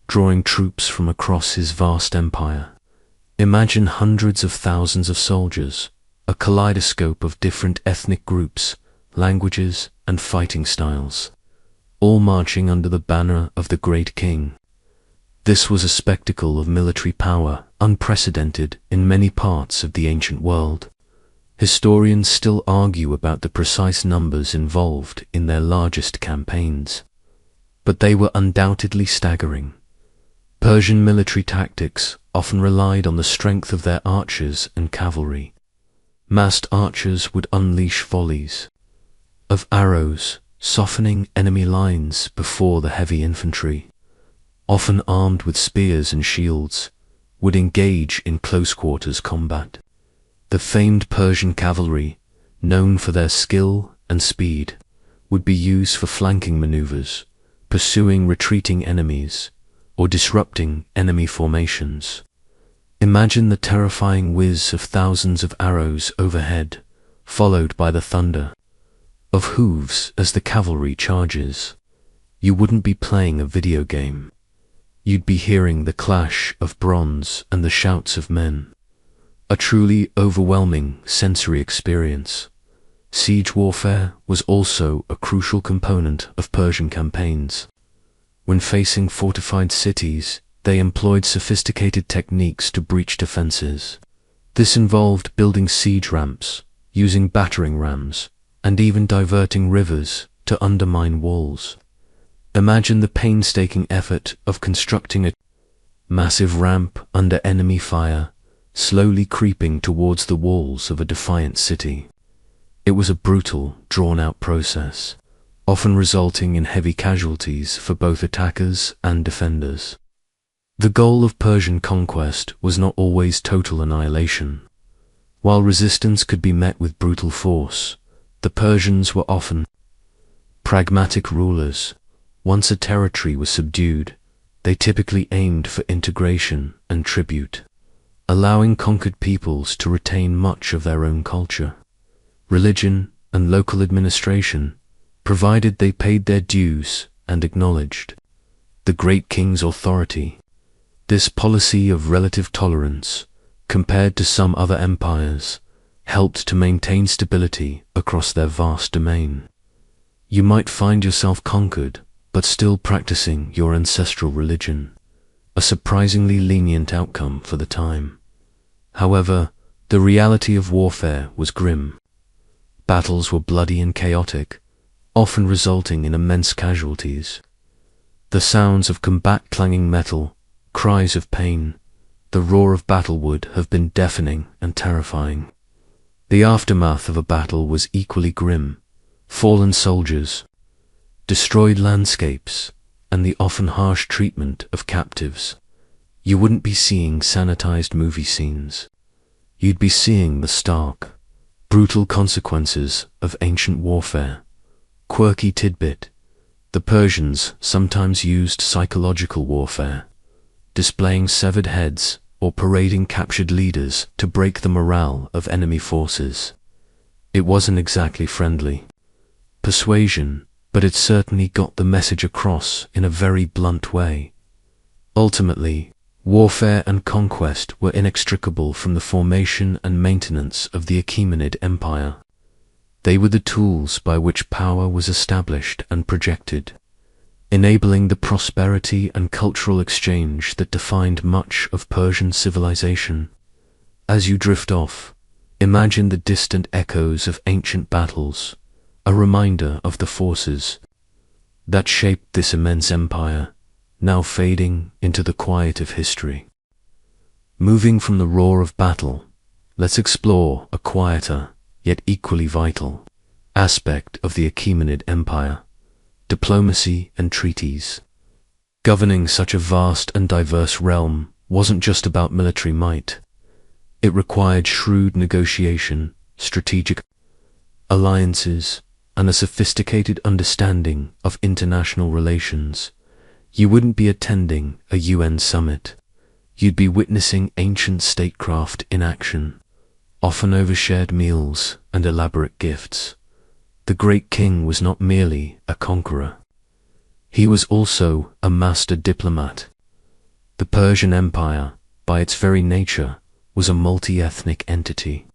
drawing troops from across his vast empire. Imagine hundreds of thousands of soldiers, a kaleidoscope of different ethnic groups, languages, and fighting styles, all marching under the banner of the great king. This was a spectacle of military power unprecedented in many parts of the ancient world. Historians still argue about the precise numbers involved in their largest campaigns, but they were undoubtedly staggering. Persian military tactics often relied on the strength of their archers and cavalry. Massed archers would unleash volleys of arrows, softening enemy lines before the heavy infantry, often armed with spears and shields, would engage in close-quarters combat. The famed Persian cavalry, known for their skill and speed, would be used for flanking maneuvers, pursuing retreating enemies, or disrupting enemy formations. Imagine the terrifying whiz of thousands of arrows overhead, followed by the thunder of hooves as the cavalry charges. You wouldn't be playing a video game. You'd be hearing the clash of bronze and the shouts of men. A truly overwhelming sensory experience. Siege warfare was also a crucial component of Persian campaigns. When facing fortified cities, they employed sophisticated techniques to breach defenses. This involved building siege ramps, using battering rams, and even diverting rivers to undermine walls. Imagine the painstaking effort of constructing a massive ramp under enemy fire, slowly creeping towards the walls of a defiant city. It was a brutal, drawn-out process, often resulting in heavy casualties for both attackers and defenders. The goal of Persian conquest was not always total annihilation. While resistance could be met with brutal force, the Persians were often pragmatic rulers. Once a territory was subdued, they typically aimed for integration and tribute, allowing conquered peoples to retain much of their own culture, religion, and local administration, provided they paid their dues and acknowledged the great king's authority. This policy of relative tolerance, compared to some other empires, helped to maintain stability across their vast domain. You might find yourself conquered, but still practicing your ancestral religion, a surprisingly lenient outcome for the time. However, the reality of warfare was grim. Battles were bloody and chaotic, often resulting in immense casualties. The sounds of combat clanging metal, cries of pain, the roar of battle would have been deafening and terrifying. The aftermath of a battle was equally grim. Fallen soldiers, destroyed landscapes, and the often harsh treatment of captives. You wouldn't be seeing sanitized movie scenes. You'd be seeing the stark, brutal consequences of ancient warfare. Quirky tidbit: the Persians sometimes used psychological warfare, displaying severed heads or parading captured leaders to break the morale of enemy forces. It wasn't exactly friendly persuasion, but it certainly got the message across in a very blunt way. Ultimately, warfare and conquest were inextricable from the formation and maintenance of the Achaemenid Empire. They were the tools by which power was established and projected, enabling the prosperity and cultural exchange that defined much of Persian civilization. As you drift off, imagine the distant echoes of ancient battles, a reminder of the forces that shaped this immense empire, now fading into the quiet of history. Moving from the roar of battle, let's explore a quieter, yet equally vital, aspect of the Achaemenid Empire: diplomacy and treaties. Governing such a vast and diverse realm wasn't just about military might. It required shrewd negotiation, strategic alliances, and a sophisticated understanding of international relations. You wouldn't be attending a UN summit. You'd be witnessing ancient statecraft in action, often over shared meals and elaborate gifts. The great king was not merely a conqueror. He was also a master diplomat. The Persian Empire, by its very nature, was a multi-ethnic entity,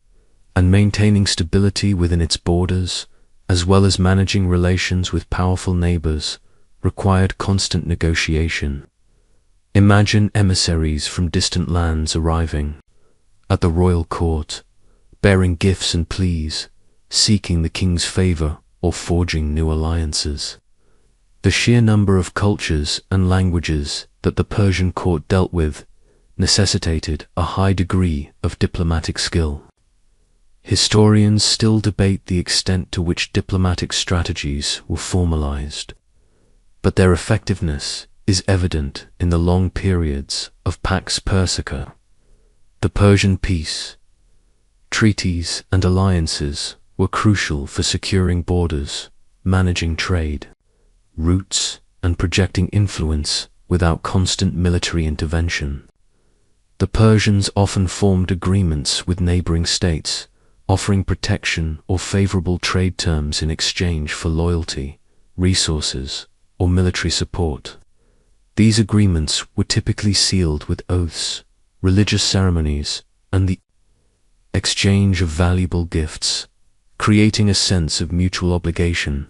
and maintaining stability within its borders, as well as managing relations with powerful neighbors, required constant negotiation. Imagine emissaries from distant lands arriving at the royal court, bearing gifts and pleas, seeking the king's favor or forging new alliances. The sheer number of cultures and languages that the Persian court dealt with necessitated a high degree of diplomatic skill. Historians still debate the extent to which diplomatic strategies were formalized, but their effectiveness is evident in the long periods of Pax Persica. The Persian peace, treaties, and alliances were crucial for securing borders, managing trade routes, and projecting influence without constant military intervention. The Persians often formed agreements with neighboring states, offering protection or favorable trade terms in exchange for loyalty, resources, or military support. These agreements were typically sealed with oaths, religious ceremonies, and the exchange of valuable gifts, creating a sense of mutual obligation.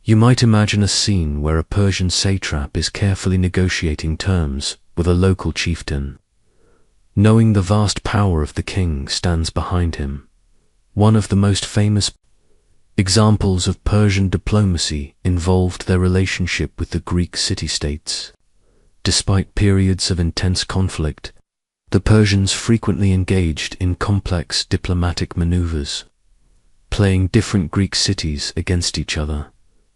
You might imagine a scene where a Persian satrap is carefully negotiating terms with a local chieftain, knowing the vast power of the king stands behind him. One of the most famous examples of Persian diplomacy involved their relationship with the Greek city-states. Despite periods of intense conflict, the Persians frequently engaged in complex diplomatic maneuvers, playing different Greek cities against each other,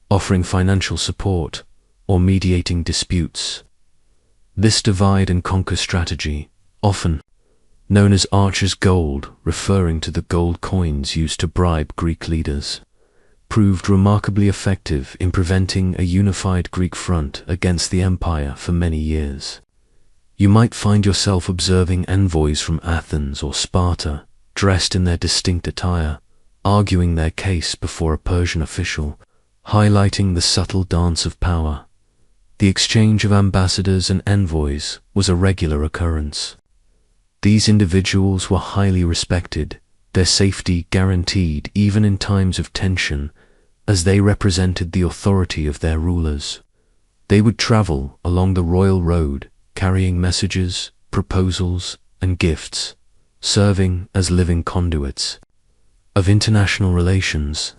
offering financial support, or mediating disputes. This divide and conquer strategy, often known as Archer's gold, referring to the gold coins used to bribe Greek leaders, proved remarkably effective in preventing a unified Greek front against the empire for many years. You might find yourself observing envoys from Athens or Sparta, dressed in their distinct attire, arguing their case before a Persian official, highlighting the subtle dance of power. The exchange of ambassadors and envoys was a regular occurrence. These individuals were highly respected, their safety guaranteed even in times of tension, as they represented the authority of their rulers. They would travel along the royal road, carrying messages, proposals, and gifts, serving as living conduits of international relations.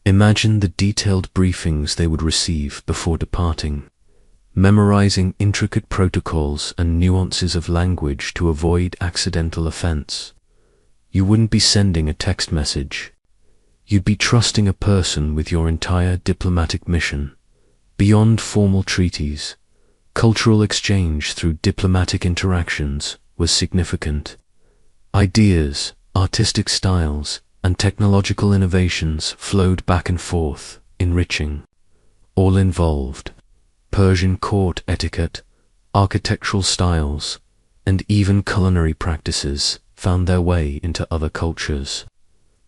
Imagine the detailed briefings they would receive before departing, memorizing intricate protocols and nuances of language to avoid accidental offense. You wouldn't be sending a text message. You'd be trusting a person with your entire diplomatic mission. Beyond formal treaties, cultural exchange through diplomatic interactions was significant. Ideas, artistic styles, and technological innovations flowed back and forth, enriching all involved. Persian court etiquette, architectural styles, and even culinary practices found their way into other cultures,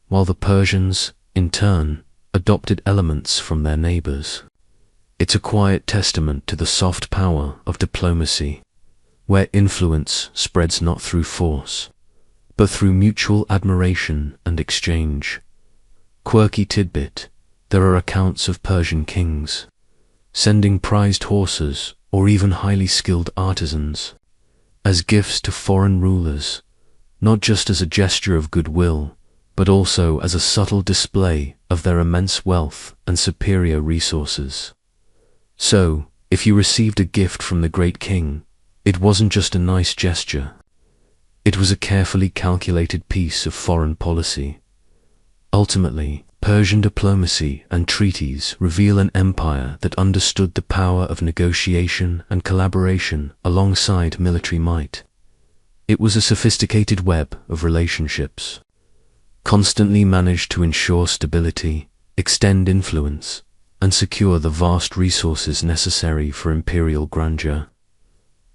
while the Persians, in turn, adopted elements from their neighbors. It's a quiet testament to the soft power of diplomacy, where influence spreads not through force, but through mutual admiration and exchange. Quirky tidbit: there are accounts of Persian kings sending prized horses or even highly skilled artisans as gifts to foreign rulers, not just as a gesture of goodwill, but also as a subtle display of their immense wealth and superior resources. So, if you received a gift from the great king, it wasn't just a nice gesture. It was a carefully calculated piece of foreign policy. Ultimately, Persian diplomacy and treaties reveal an empire that understood the power of negotiation and collaboration alongside military might. It was a sophisticated web of relationships, constantly managed to ensure stability, extend influence, and secure the vast resources necessary for imperial grandeur.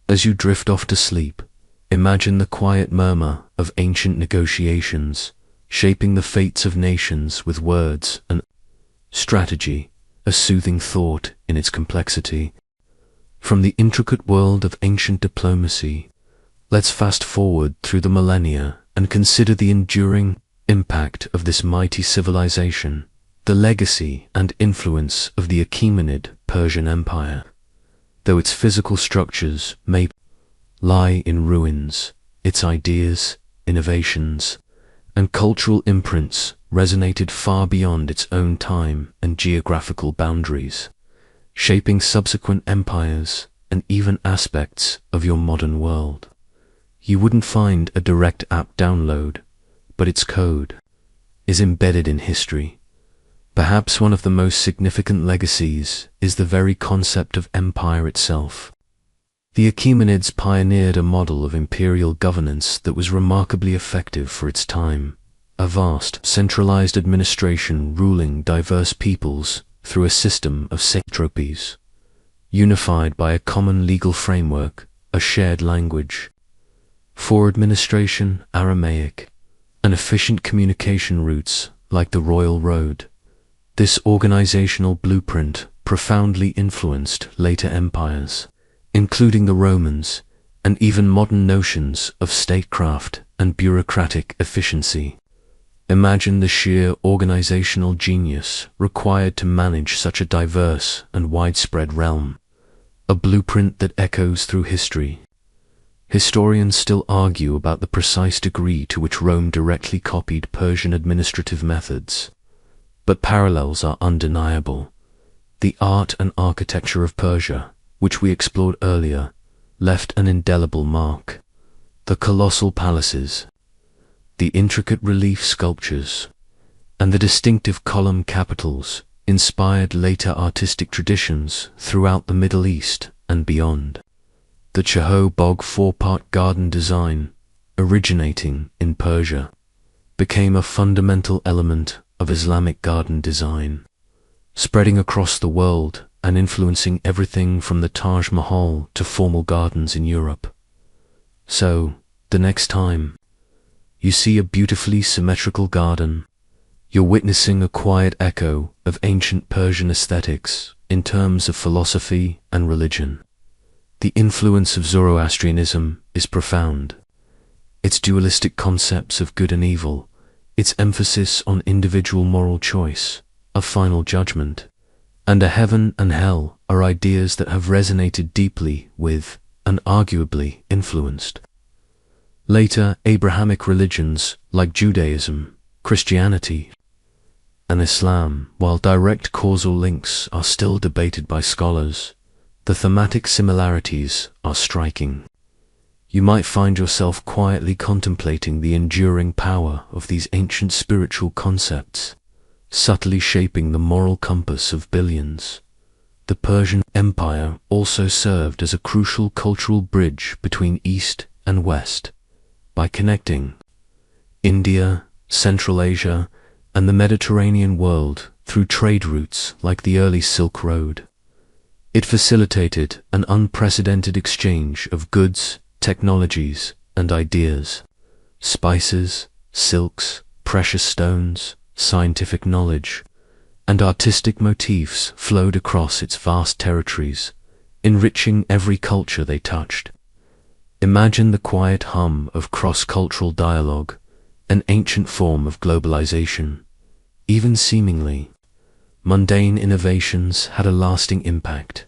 As you drift off to sleep, imagine the quiet murmur of ancient negotiations, shaping the fates of nations with words and strategy, a soothing thought in its complexity. From the intricate world of ancient diplomacy, let's fast forward through the millennia and consider the enduring impact of this mighty civilization, the legacy and influence of the Achaemenid Persian Empire. Though its physical structures may lie in ruins, its ideas, innovations, and cultural imprints resonated far beyond its own time and geographical boundaries, shaping subsequent empires and even aspects of your modern world. You wouldn't find a direct app download, but its code is embedded in history. Perhaps one of the most significant legacies is the very concept of empire itself. The Achaemenids pioneered a model of imperial governance that was remarkably effective for its time, a vast, centralized administration ruling diverse peoples through a system of satrapies, unified by a common legal framework, a shared language. For administration, Aramaic, and efficient communication routes like the Royal Road. This organizational blueprint profoundly influenced later empires, including the Romans, and even modern notions of statecraft and bureaucratic efficiency. Imagine the sheer organizational genius required to manage such a diverse and widespread realm, a blueprint that echoes through history. Historians still argue about the precise degree to which Rome directly copied Persian administrative methods, but parallels are undeniable. The art and architecture of Persia, which we explored earlier, left an indelible mark. The colossal palaces, the intricate relief sculptures, and the distinctive column capitals inspired later artistic traditions throughout the Middle East and beyond. The Chahobog four-part garden design, originating in Persia, became a fundamental element of Islamic garden design, spreading across the world and influencing everything from the Taj Mahal to formal gardens in Europe. So, the next time you see a beautifully symmetrical garden, you're witnessing a quiet echo of ancient Persian aesthetics in terms of philosophy and religion. The influence of Zoroastrianism is profound. Its dualistic concepts of good and evil, its emphasis on individual moral choice, a final judgment, and a heaven and hell are ideas that have resonated deeply with, and arguably influenced, later Abrahamic religions like Judaism, Christianity, and Islam. While direct causal links are still debated by scholars, the thematic similarities are striking. You might find yourself quietly contemplating the enduring power of these ancient spiritual concepts, subtly shaping the moral compass of billions. The Persian Empire also served as a crucial cultural bridge between East and West, by connecting India, Central Asia, and the Mediterranean world through trade routes like the early Silk Road. It facilitated an unprecedented exchange of goods, technologies, and ideas. Spices, silks, precious stones, scientific knowledge, and artistic motifs flowed across its vast territories, enriching every culture they touched. Imagine the quiet hum of cross-cultural dialogue, an ancient form of globalization. Even seemingly mundane innovations had a lasting impact.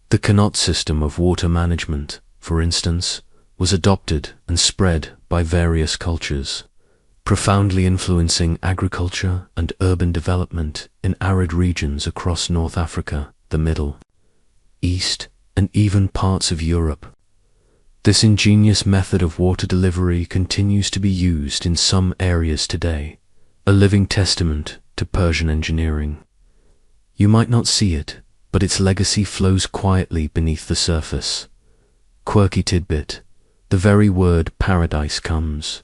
The Qanot system of water management, for instance, was adopted and spread by various cultures, profoundly influencing agriculture and urban development in arid regions across North Africa, the Middle East, and even parts of Europe. This ingenious method of water delivery continues to be used in some areas today, a living testament to Persian engineering. You might not see it, but its legacy flows quietly beneath the surface. Quirky tidbit: the very word paradise comes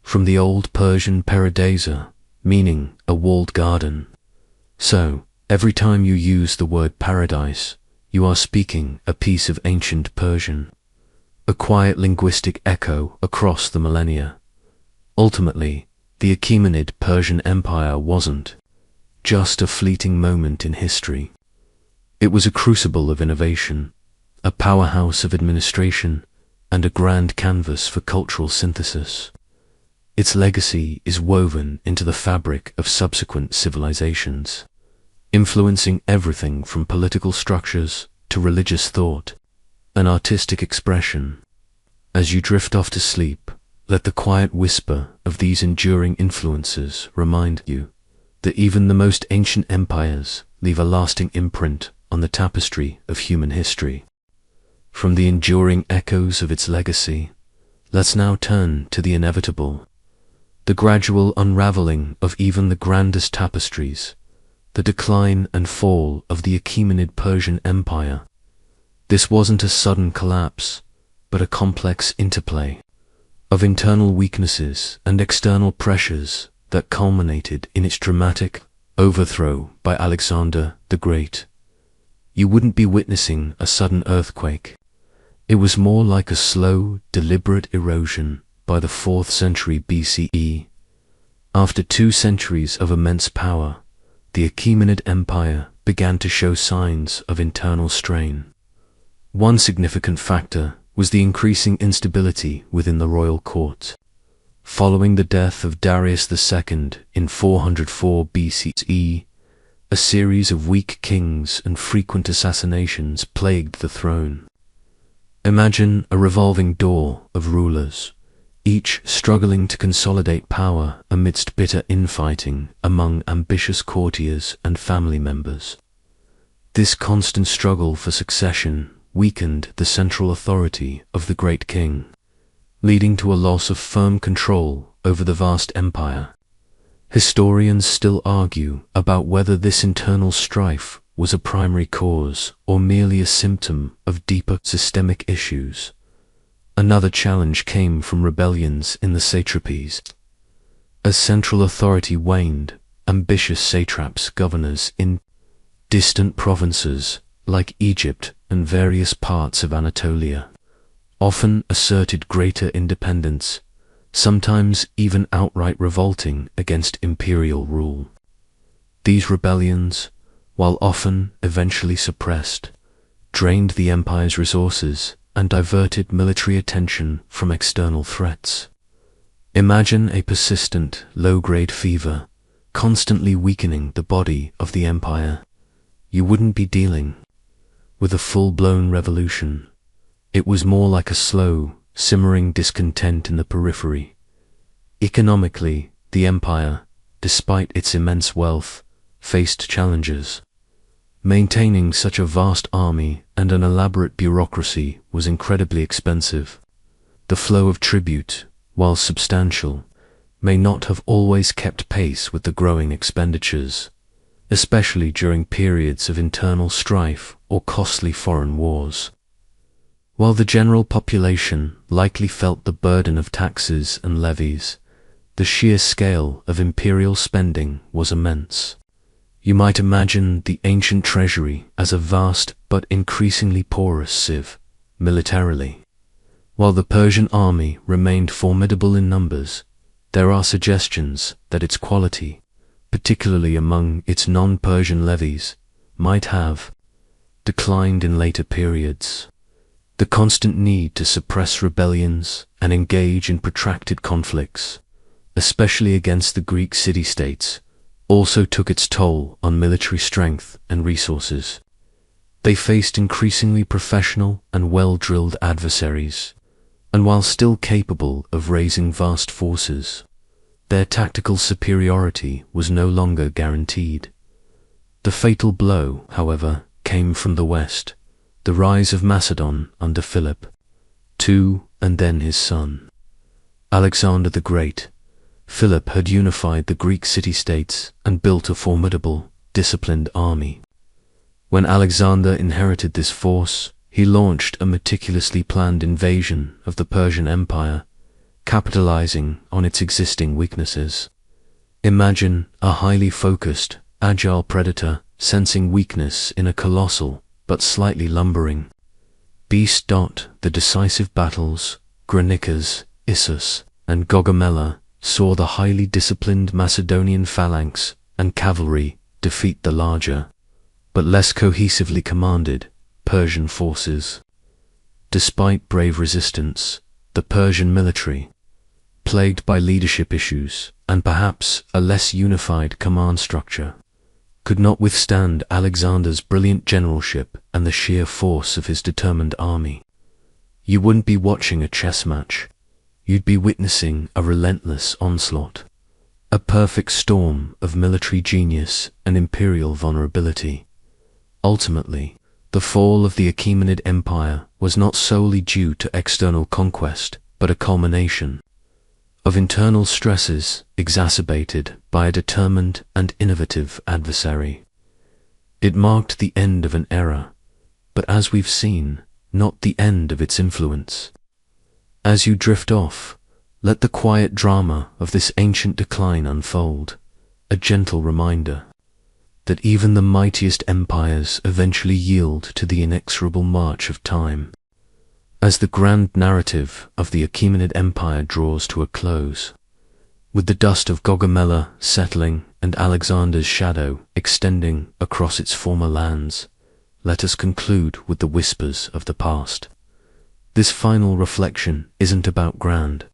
from the old Persian paradisa, meaning a walled garden. So, every time you use the word paradise, you are speaking a piece of ancient Persian, a quiet linguistic echo across the millennia. Ultimately, the Achaemenid Persian Empire wasn't just a fleeting moment in history. It was a crucible of innovation, a powerhouse of administration, and a grand canvas for cultural synthesis. Its legacy is woven into the fabric of subsequent civilizations, influencing everything from political structures to religious thought and artistic expression. As you drift off to sleep, let the quiet whisper of these enduring influences remind you that even the most ancient empires leave a lasting imprint on the tapestry of human history. From the enduring echoes of its legacy, let's now turn to the inevitable, the gradual unraveling of even the grandest tapestries, the decline and fall of the Achaemenid Persian Empire. This wasn't a sudden collapse, but a complex interplay of internal weaknesses and external pressures that culminated in its dramatic overthrow by Alexander the Great. You wouldn't be witnessing a sudden earthquake. It was more like a slow, deliberate erosion by the 4th century BCE. After 2 centuries of immense power, the Achaemenid Empire began to show signs of internal strain. One significant factor was the increasing instability within the royal court. Following the death of Darius II in 404 BCE, a series of weak kings and frequent assassinations plagued the throne. Imagine a revolving door of rulers, each struggling to consolidate power amidst bitter infighting among ambitious courtiers and family members. This constant struggle for succession weakened the central authority of the great king, leading to a loss of firm control over the vast empire. Historians still argue about whether this internal strife was a primary cause or merely a symptom of deeper systemic issues. Another challenge came from rebellions in the satrapies. As central authority waned, ambitious satraps, governors in distant provinces like Egypt and various parts of Anatolia, often asserted greater independence, sometimes even outright revolting against imperial rule. These rebellions, while often eventually suppressed, drained the empire's resources and diverted military attention from external threats. Imagine a persistent, low-grade fever, constantly weakening the body of the empire. You wouldn't be dealing with a full-blown revolution. It was more like a slow, simmering discontent in the periphery. Economically, the empire, despite its immense wealth, faced challenges. Maintaining such a vast army and an elaborate bureaucracy was incredibly expensive. The flow of tribute, while substantial, may not have always kept pace with the growing expenditures, especially during periods of internal strife or costly foreign wars. While the general population likely felt the burden of taxes and levies, the sheer scale of imperial spending was immense. You might imagine the ancient treasury as a vast but increasingly porous sieve, militarily. While the Persian army remained formidable in numbers, there are suggestions that its quality, particularly among its non-Persian levies, might have declined in later periods. The constant need to suppress rebellions and engage in protracted conflicts, especially against the Greek city-states, also took its toll on military strength and resources. They faced increasingly professional and well-drilled adversaries, and while still capable of raising vast forces, their tactical superiority was no longer guaranteed. The fatal blow, however, came from the west, the rise of Macedon under Philip II and then his son, Alexander the Great. Philip had unified the Greek city-states and built a formidable, disciplined army. When Alexander inherited this force, he launched a meticulously planned invasion of the Persian Empire, capitalizing on its existing weaknesses. Imagine a highly focused, agile predator sensing weakness in a colossal but slightly lumbering beast. The decisive battles, Granicus, Issus, and Gaugamela, saw the highly disciplined Macedonian phalanx and cavalry defeat the larger, but less cohesively commanded, Persian forces. Despite brave resistance, the Persian military, plagued by leadership issues and perhaps a less unified command structure, could not withstand Alexander's brilliant generalship and the sheer force of his determined army. You wouldn't be watching a chess match. You'd be witnessing a relentless onslaught, a perfect storm of military genius and imperial vulnerability. Ultimately, the fall of the Achaemenid Empire was not solely due to external conquest, but a culmination of internal stresses exacerbated by a determined and innovative adversary. It marked the end of an era, but as we've seen, not the end of its influence. As you drift off, let the quiet drama of this ancient decline unfold, a gentle reminder that even the mightiest empires eventually yield to the inexorable march of time. As the grand narrative of the Achaemenid Empire draws to a close, with the dust of Gaugamela settling and Alexander's shadow extending across its former lands, let us conclude with the whispers of the past. This final reflection isn't about grand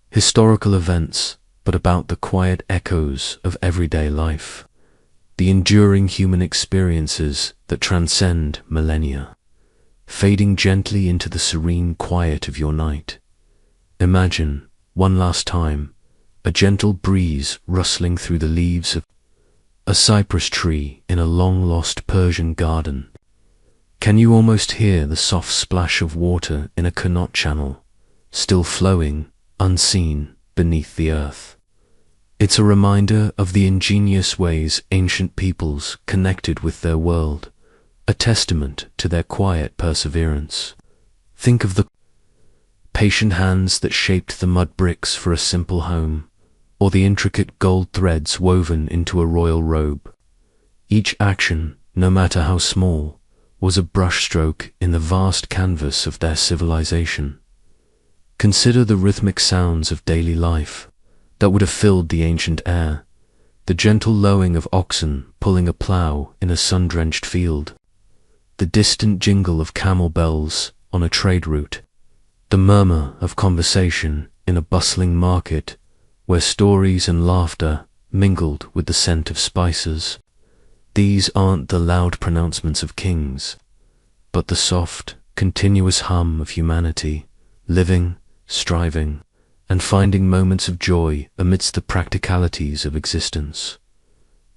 historical events, but about the quiet echoes of everyday life, the enduring human experiences that transcend millennia, fading gently into the serene quiet of your night. Imagine, one last time, a gentle breeze rustling through the leaves of a cypress tree in a long-lost Persian garden. Can you almost hear the soft splash of water in a Connaught channel, still flowing, unseen, beneath the earth? It's a reminder of the ingenious ways ancient peoples connected with their world, a testament to their quiet perseverance. Think of the patient hands that shaped the mud bricks for a simple home, or the intricate gold threads woven into a royal robe. Each action, no matter how small, was a brushstroke in the vast canvas of their civilization. Consider the rhythmic sounds of daily life that would have filled the ancient air, the gentle lowing of oxen pulling a plough in a sun-drenched field, the distant jingle of camel bells on a trade route, the murmur of conversation in a bustling market where stories and laughter mingled with the scent of spices. These aren't the loud pronouncements of kings, but the soft, continuous hum of humanity, living, striving, and finding moments of joy amidst the practicalities of existence.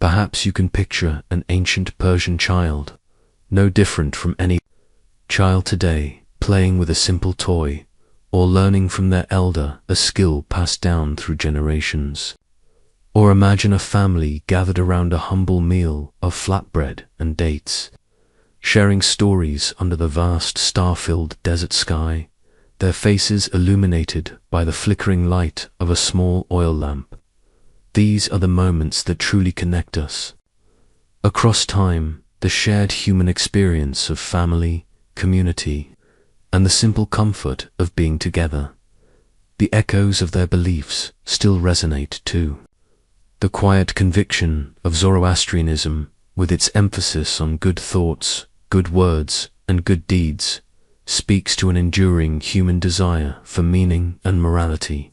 Perhaps you can picture an ancient Persian child, no different from any child today, playing with a simple toy, or learning from their elder a skill passed down through generations. Or imagine a family gathered around a humble meal of flatbread and dates, sharing stories under the vast star-filled desert sky, their faces illuminated by the flickering light of a small oil lamp. These are the moments that truly connect us. Across time, the shared human experience of family, community, and the simple comfort of being together. The echoes of their beliefs still resonate too. The quiet conviction of Zoroastrianism, with its emphasis on good thoughts, good words, and good deeds, speaks to an enduring human desire for meaning and morality.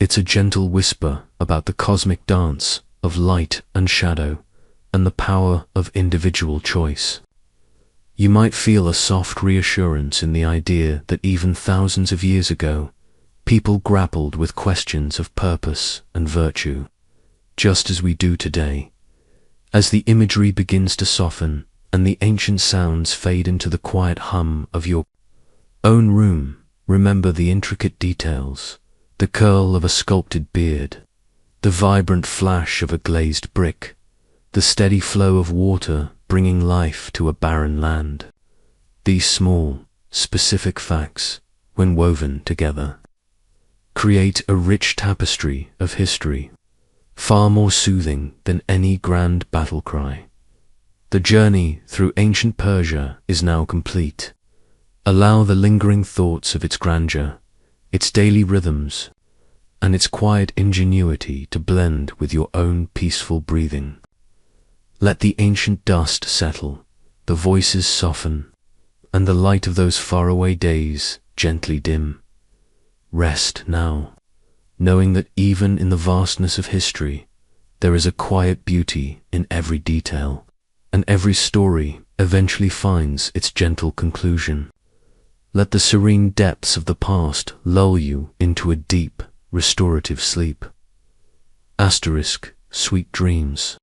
It's a gentle whisper about the cosmic dance of light and shadow, and the power of individual choice. You might feel a soft reassurance in the idea that even thousands of years ago, people grappled with questions of purpose and virtue, just as we do today. As the imagery begins to soften and the ancient sounds fade into the quiet hum of your own room, remember the intricate details, the curl of a sculpted beard, the vibrant flash of a glazed brick, the steady flow of water bringing life to a barren land. These small, specific facts, when woven together, create a rich tapestry of history, far more soothing than any grand battle cry. The journey through ancient Persia is now complete. Allow the lingering thoughts of its grandeur, its daily rhythms, and its quiet ingenuity to blend with your own peaceful breathing. Let the ancient dust settle, the voices soften, and the light of those faraway days gently dim. Rest now, knowing that even in the vastness of history, there is a quiet beauty in every detail, and every story eventually finds its gentle conclusion. Let the serene depths of the past lull you into a deep, restorative sleep. *, Sweet dreams.